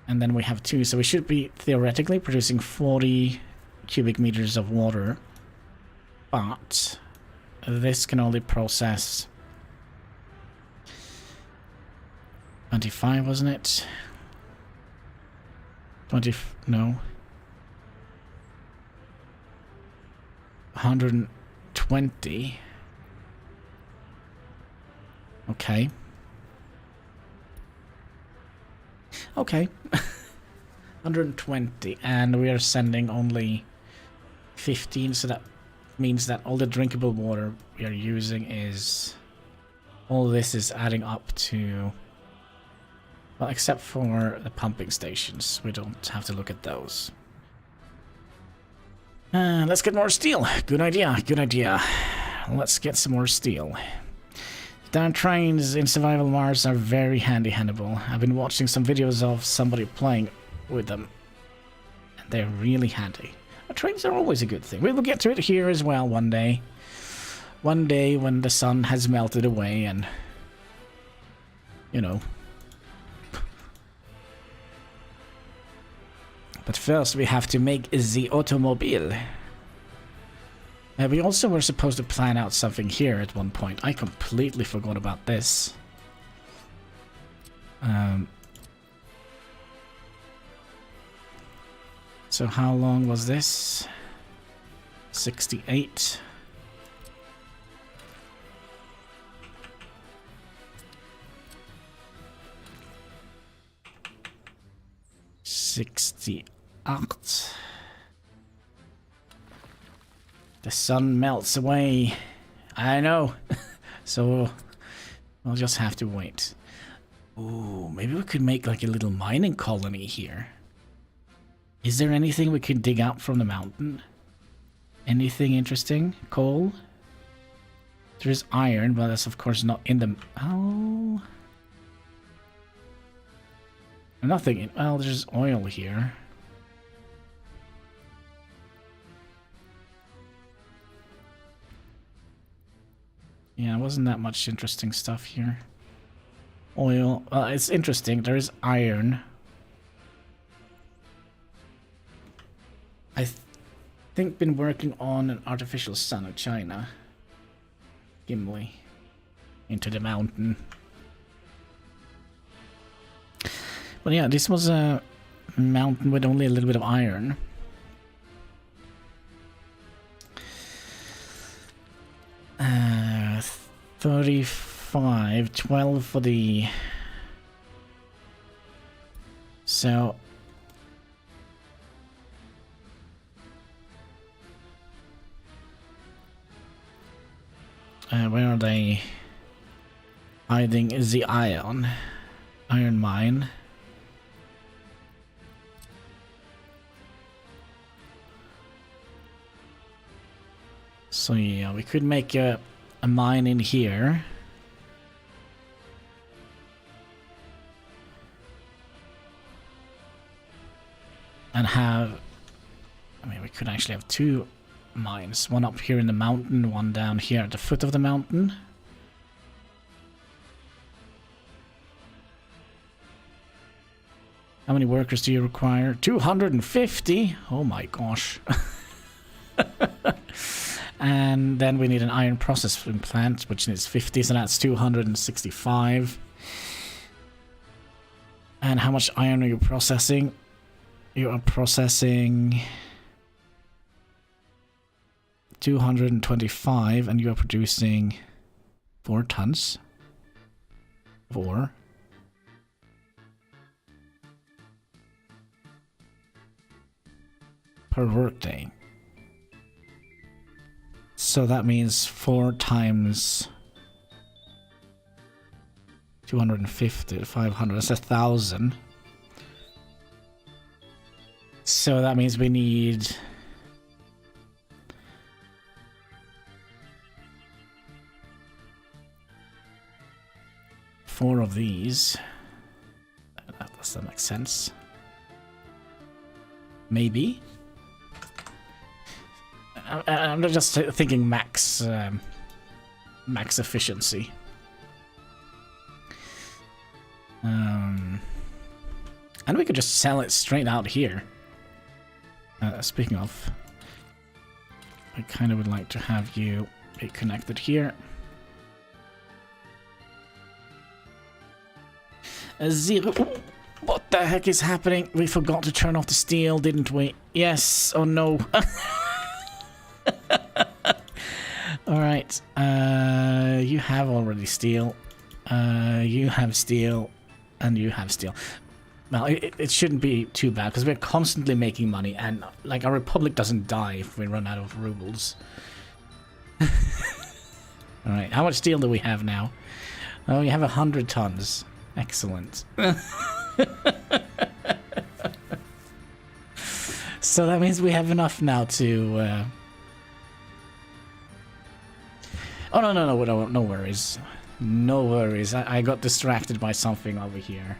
S1: And then we have 2, so we should be theoretically producing 40 cubic meters of water. But this can only process 25, wasn't it? 20, no. 120. Okay. Okay. 120, and we are sending only 15, so that means that all the drinkable water we are using is... all this is adding up to... well, except for the pumping stations. We don't have to look at those. Let's get more steel. Good idea, good idea. Let's get some more steel. Down trains in Survival Mars are very handy, Hannibal. I've been watching some videos of somebody playing with them. And they're really handy. Trains are always a good thing. We will get to it here as well one day. One day when the sun has melted away and... you know... But first we have to make the automobile. We also were supposed to plan out something here at one point. I completely forgot about this. So how long was this? 68. The sun melts away. I know. So we'll just have to wait. Ooh, maybe we could make like a little mining colony here. Is there anything we could dig out from the mountain? Anything interesting? Coal? There is iron, but that's of course not in the... Oh... Nothing in... Well, there's oil here. Yeah, wasn't that much interesting stuff here. Oil... it's interesting. There is iron. I think been working on an artificial sun of China. Gimli. Into the mountain. But yeah, this was a mountain with only a little bit of iron. Uh, 35, 12 for the... So... where are they hiding? Is the iron mine? So yeah, we could make a mine in here. And have... I mean, we could actually have two mines. One up here in the mountain, one down here at the foot of the mountain. How many workers do you require? 250? Oh my gosh. And then we need an iron processing plant, which needs 50, so that's 265. And how much iron are you processing? You are processing 225, and you are producing 4 tons of ore. Per workday. So that means 4 times 250, 500, that's 1,000. So that means we need... four of these. That doesn't make sense. Maybe. I'm just thinking max efficiency. And we could just sell it straight out here. Speaking of, I kind of would like to have you be connected here. Zero. Ooh, what the heck is happening? We forgot to turn off the steel, didn't we? Yes. Oh no. Alright. You have already steel. You have steel. And you have steel. Well, it shouldn't be too bad, because we're constantly making money, and like our republic doesn't die if we run out of rubles. Alright, how much steel do we have now? Oh, you have 100 tons. Excellent. So that means we have enough now to... Oh, no worries. No worries. I got distracted by something over here.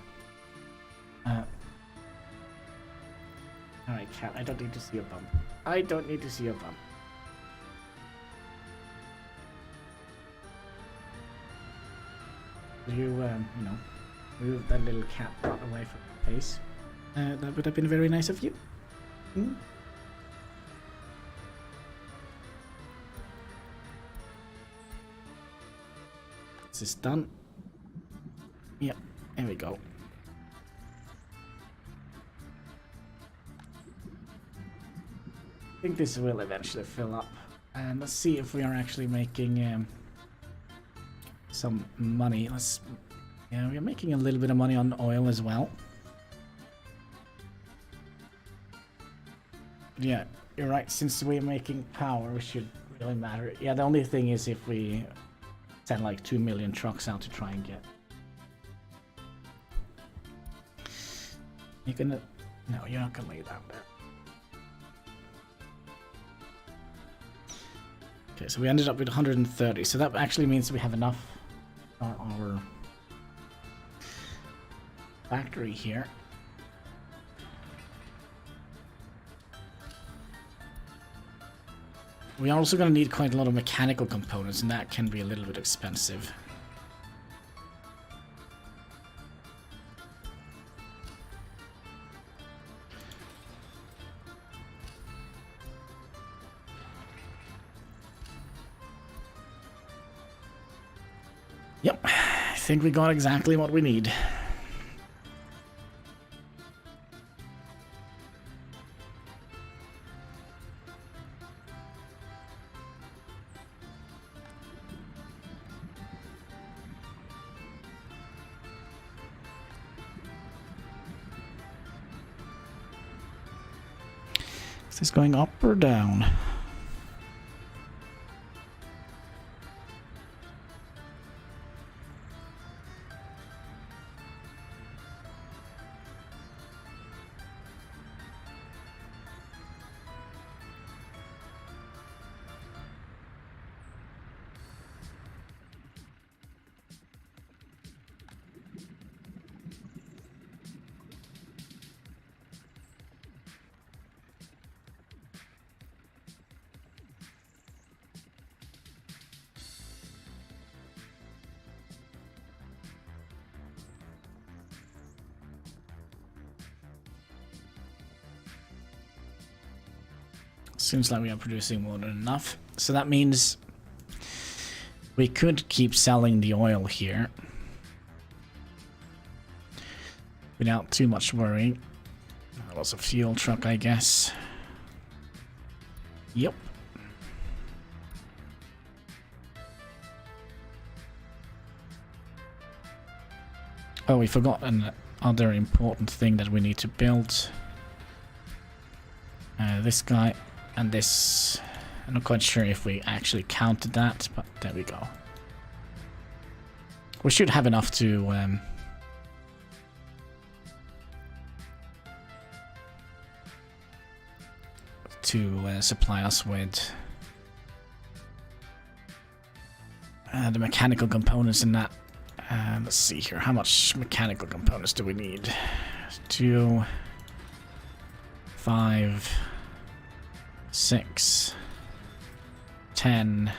S1: Alright, cat, I don't need to see your bum. I don't need to see your bum. You know, move that little cat butt away from your face. That would have been very nice of you. Hmm? This is done. Yep, there we go. I think this will eventually fill up. And let's see if we are actually making some money. Yeah, we're making a little bit of money on oil as well. Yeah, you're right. Since we're making power, we should really matter. Yeah, the only thing is if we send like 2 million trucks out to try and get. You're gonna. No, you're not gonna lay down there. Okay, so we ended up with 130. So that actually means we have enough on our factory here. We are also going to need quite a lot of mechanical components, and that can be a little bit expensive. Yep, I think we got exactly what we need. Is this going up or down? Seems like we are producing more than enough. So that means we could keep selling the oil here without too much worrying. Lots of fuel truck, I guess. Yep. Oh, we forgot another important thing that we need to build. This guy and this. I'm not quite sure if we actually counted that, but there we go. We should have enough to supply us with the mechanical components in that. Let's see here. How much mechanical components do we need? 2, 5, 6, 10,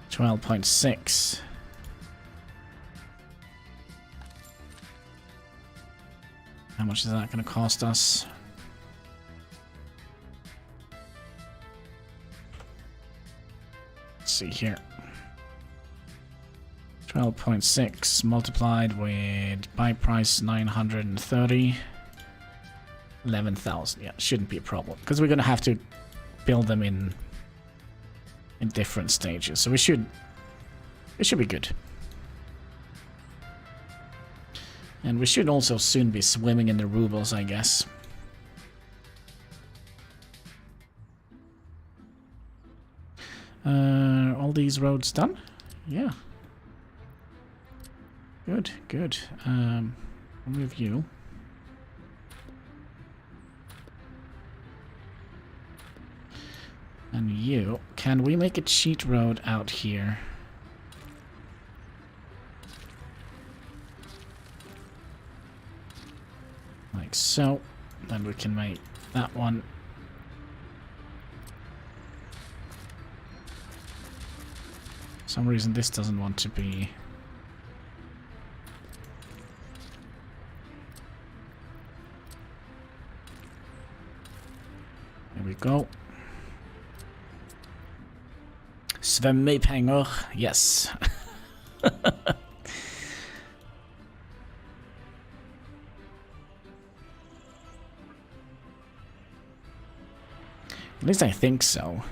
S1: 12.6. How much is that going to cost us? Let's see here. 12.6 multiplied with buy price 930. 11,000. Yeah, shouldn't be a problem because we're going to have to build them in different stages. So it should be good. And we should also soon be swimming in the rubles, I guess. All these roads done? Yeah. Good, good. Review. And you, can we make a cheat road out here? Like so. Then we can make that one. For some reason this doesn't want to be. There we go. Svømmepenger, yes. At least I think so.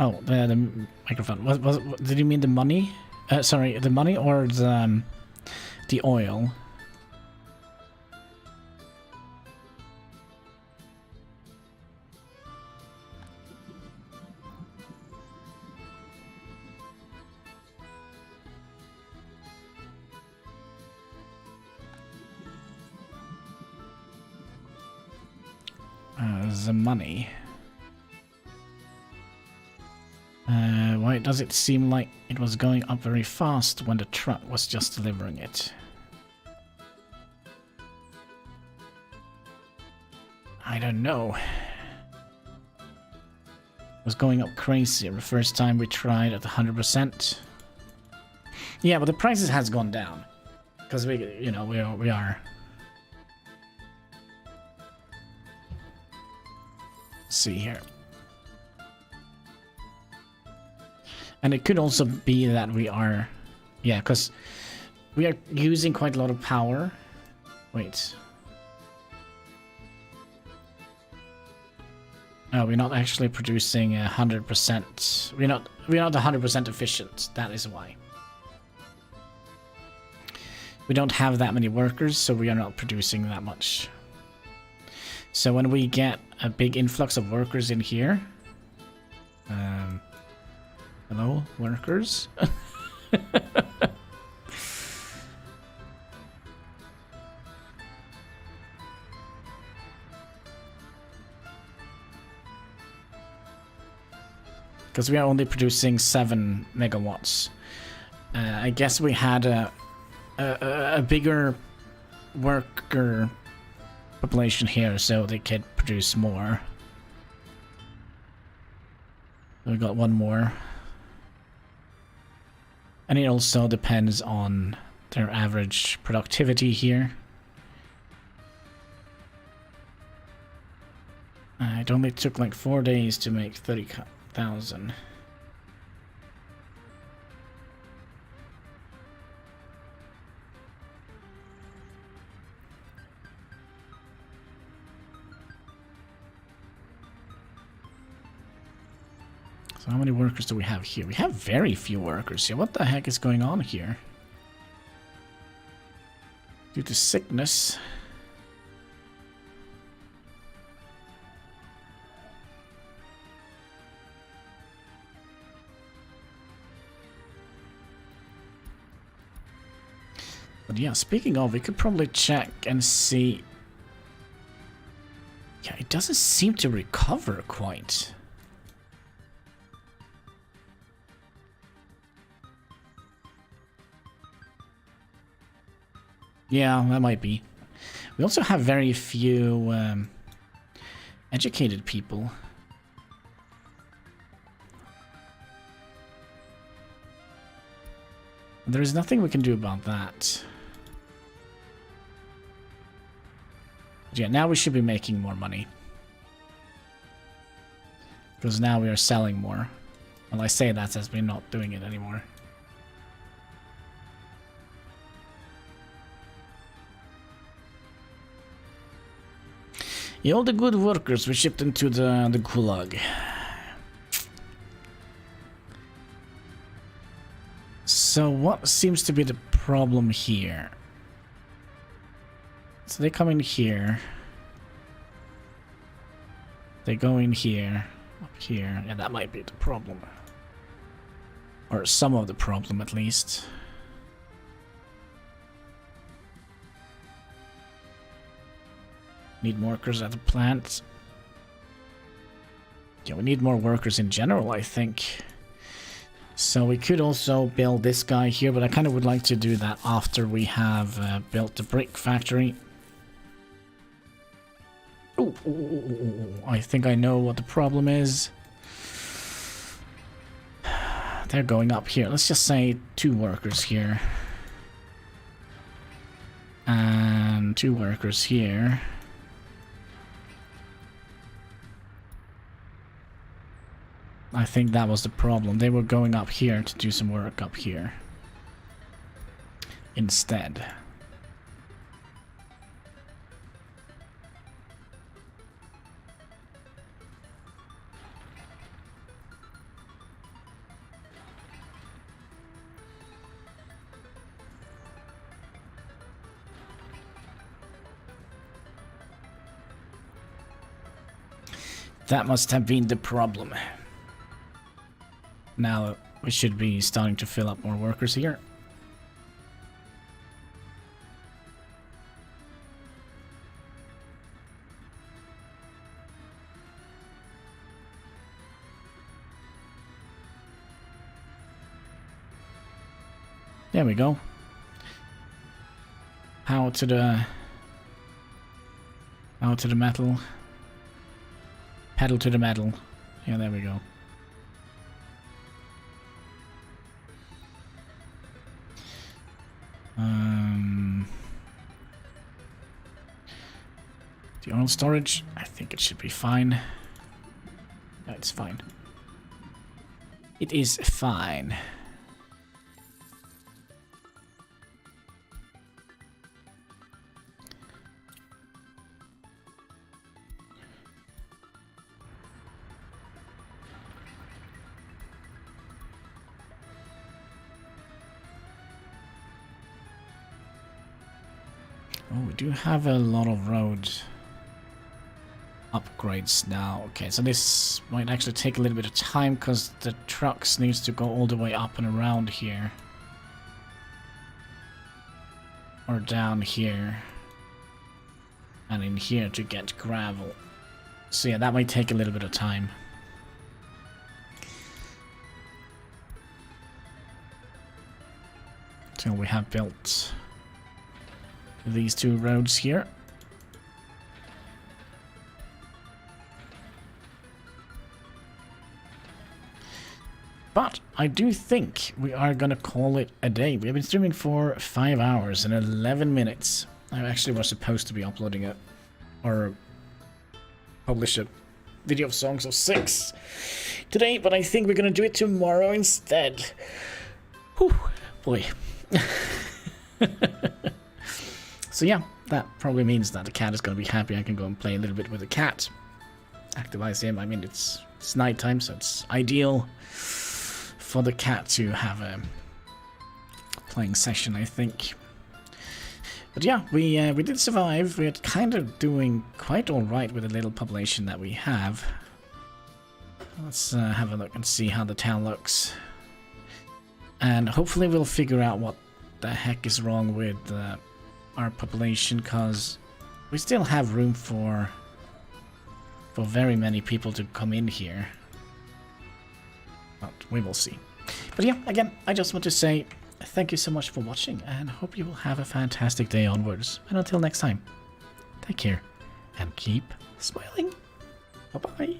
S1: Oh, the microphone. Did you mean the money? Sorry, the money or the oil? The money. Why does it seem like it was going up very fast when the truck was just delivering it? I don't know. It was going up crazy the first time we tried at 100%. Yeah, but the prices has gone down. Because we are. Let's see here. And it could also be that we are... Yeah, because we are using quite a lot of power. Wait. No, we're not actually producing 100%. We're not 100% efficient. That is why. We don't have that many workers, so we are not producing that much. So when we get a big influx of workers in here... hello, workers? Because we are only producing 7 megawatts. I guess we had a bigger worker population here, so they could produce more. We got one more. And it also depends on their average productivity here. It only took like 4 days to make 30,000. So how many workers do we have here? We have very few workers here. What the heck is going on here? Due to sickness. But yeah, speaking of, we could probably check and see. Yeah, it doesn't seem to recover quite. Yeah, that might be. We also have very few educated people. There is nothing we can do about that. But yeah, now we should be making more money. Because now we are selling more. Well, I say that as we're not doing it anymore. Yeah, all the good workers were shipped into the gulag. So what seems to be the problem here? So they come in here. They go in here, up here. Yeah, that might be the problem. Or some of the problem at least. Need more workers at the plant. Yeah, we need more workers in general, I think. So we could also build this guy here, but I kind of would like to do that after we have built the brick factory. Ooh, I think I know what the problem is. They're going up here. Let's just say 2 workers here. And 2 workers here. I think that was the problem. They were going up here to do some work up here instead. That must have been the problem. Now we should be starting to fill up more workers here. There we go. Power to the metal. Pedal to the metal. Yeah, there we go. The oil storage, I think it should be fine. No, it's fine. It is fine. Oh, we do have a lot of road upgrades now. Okay, so this might actually take a little bit of time because the trucks needs to go all the way up and around here. Or down here. And in here to get gravel. So yeah, that might take a little bit of time. Till we have built these two roads here. But I do think we are gonna call it a day. We have been streaming for 5 hours and 11 minutes. I actually was supposed to be uploading it or publish a video of songs of 6 today, but I think we're gonna do it tomorrow instead. Whew, boy. So yeah, that probably means that the cat is going to be happy. I can go and play a little bit with the cat. Activize him. I mean, it's nighttime, so it's ideal for the cat to have a playing session, I think. But yeah, we did survive. We're kind of doing quite all right with the little population that we have. Let's have a look and see how the town looks. And hopefully we'll figure out what the heck is wrong with our population, because we still have room for very many people to come in here. But we will see. But yeah, again, I just want to say thank you so much for watching, and hope you will have a fantastic day onwards. And until next time, take care and keep smiling. Bye-bye.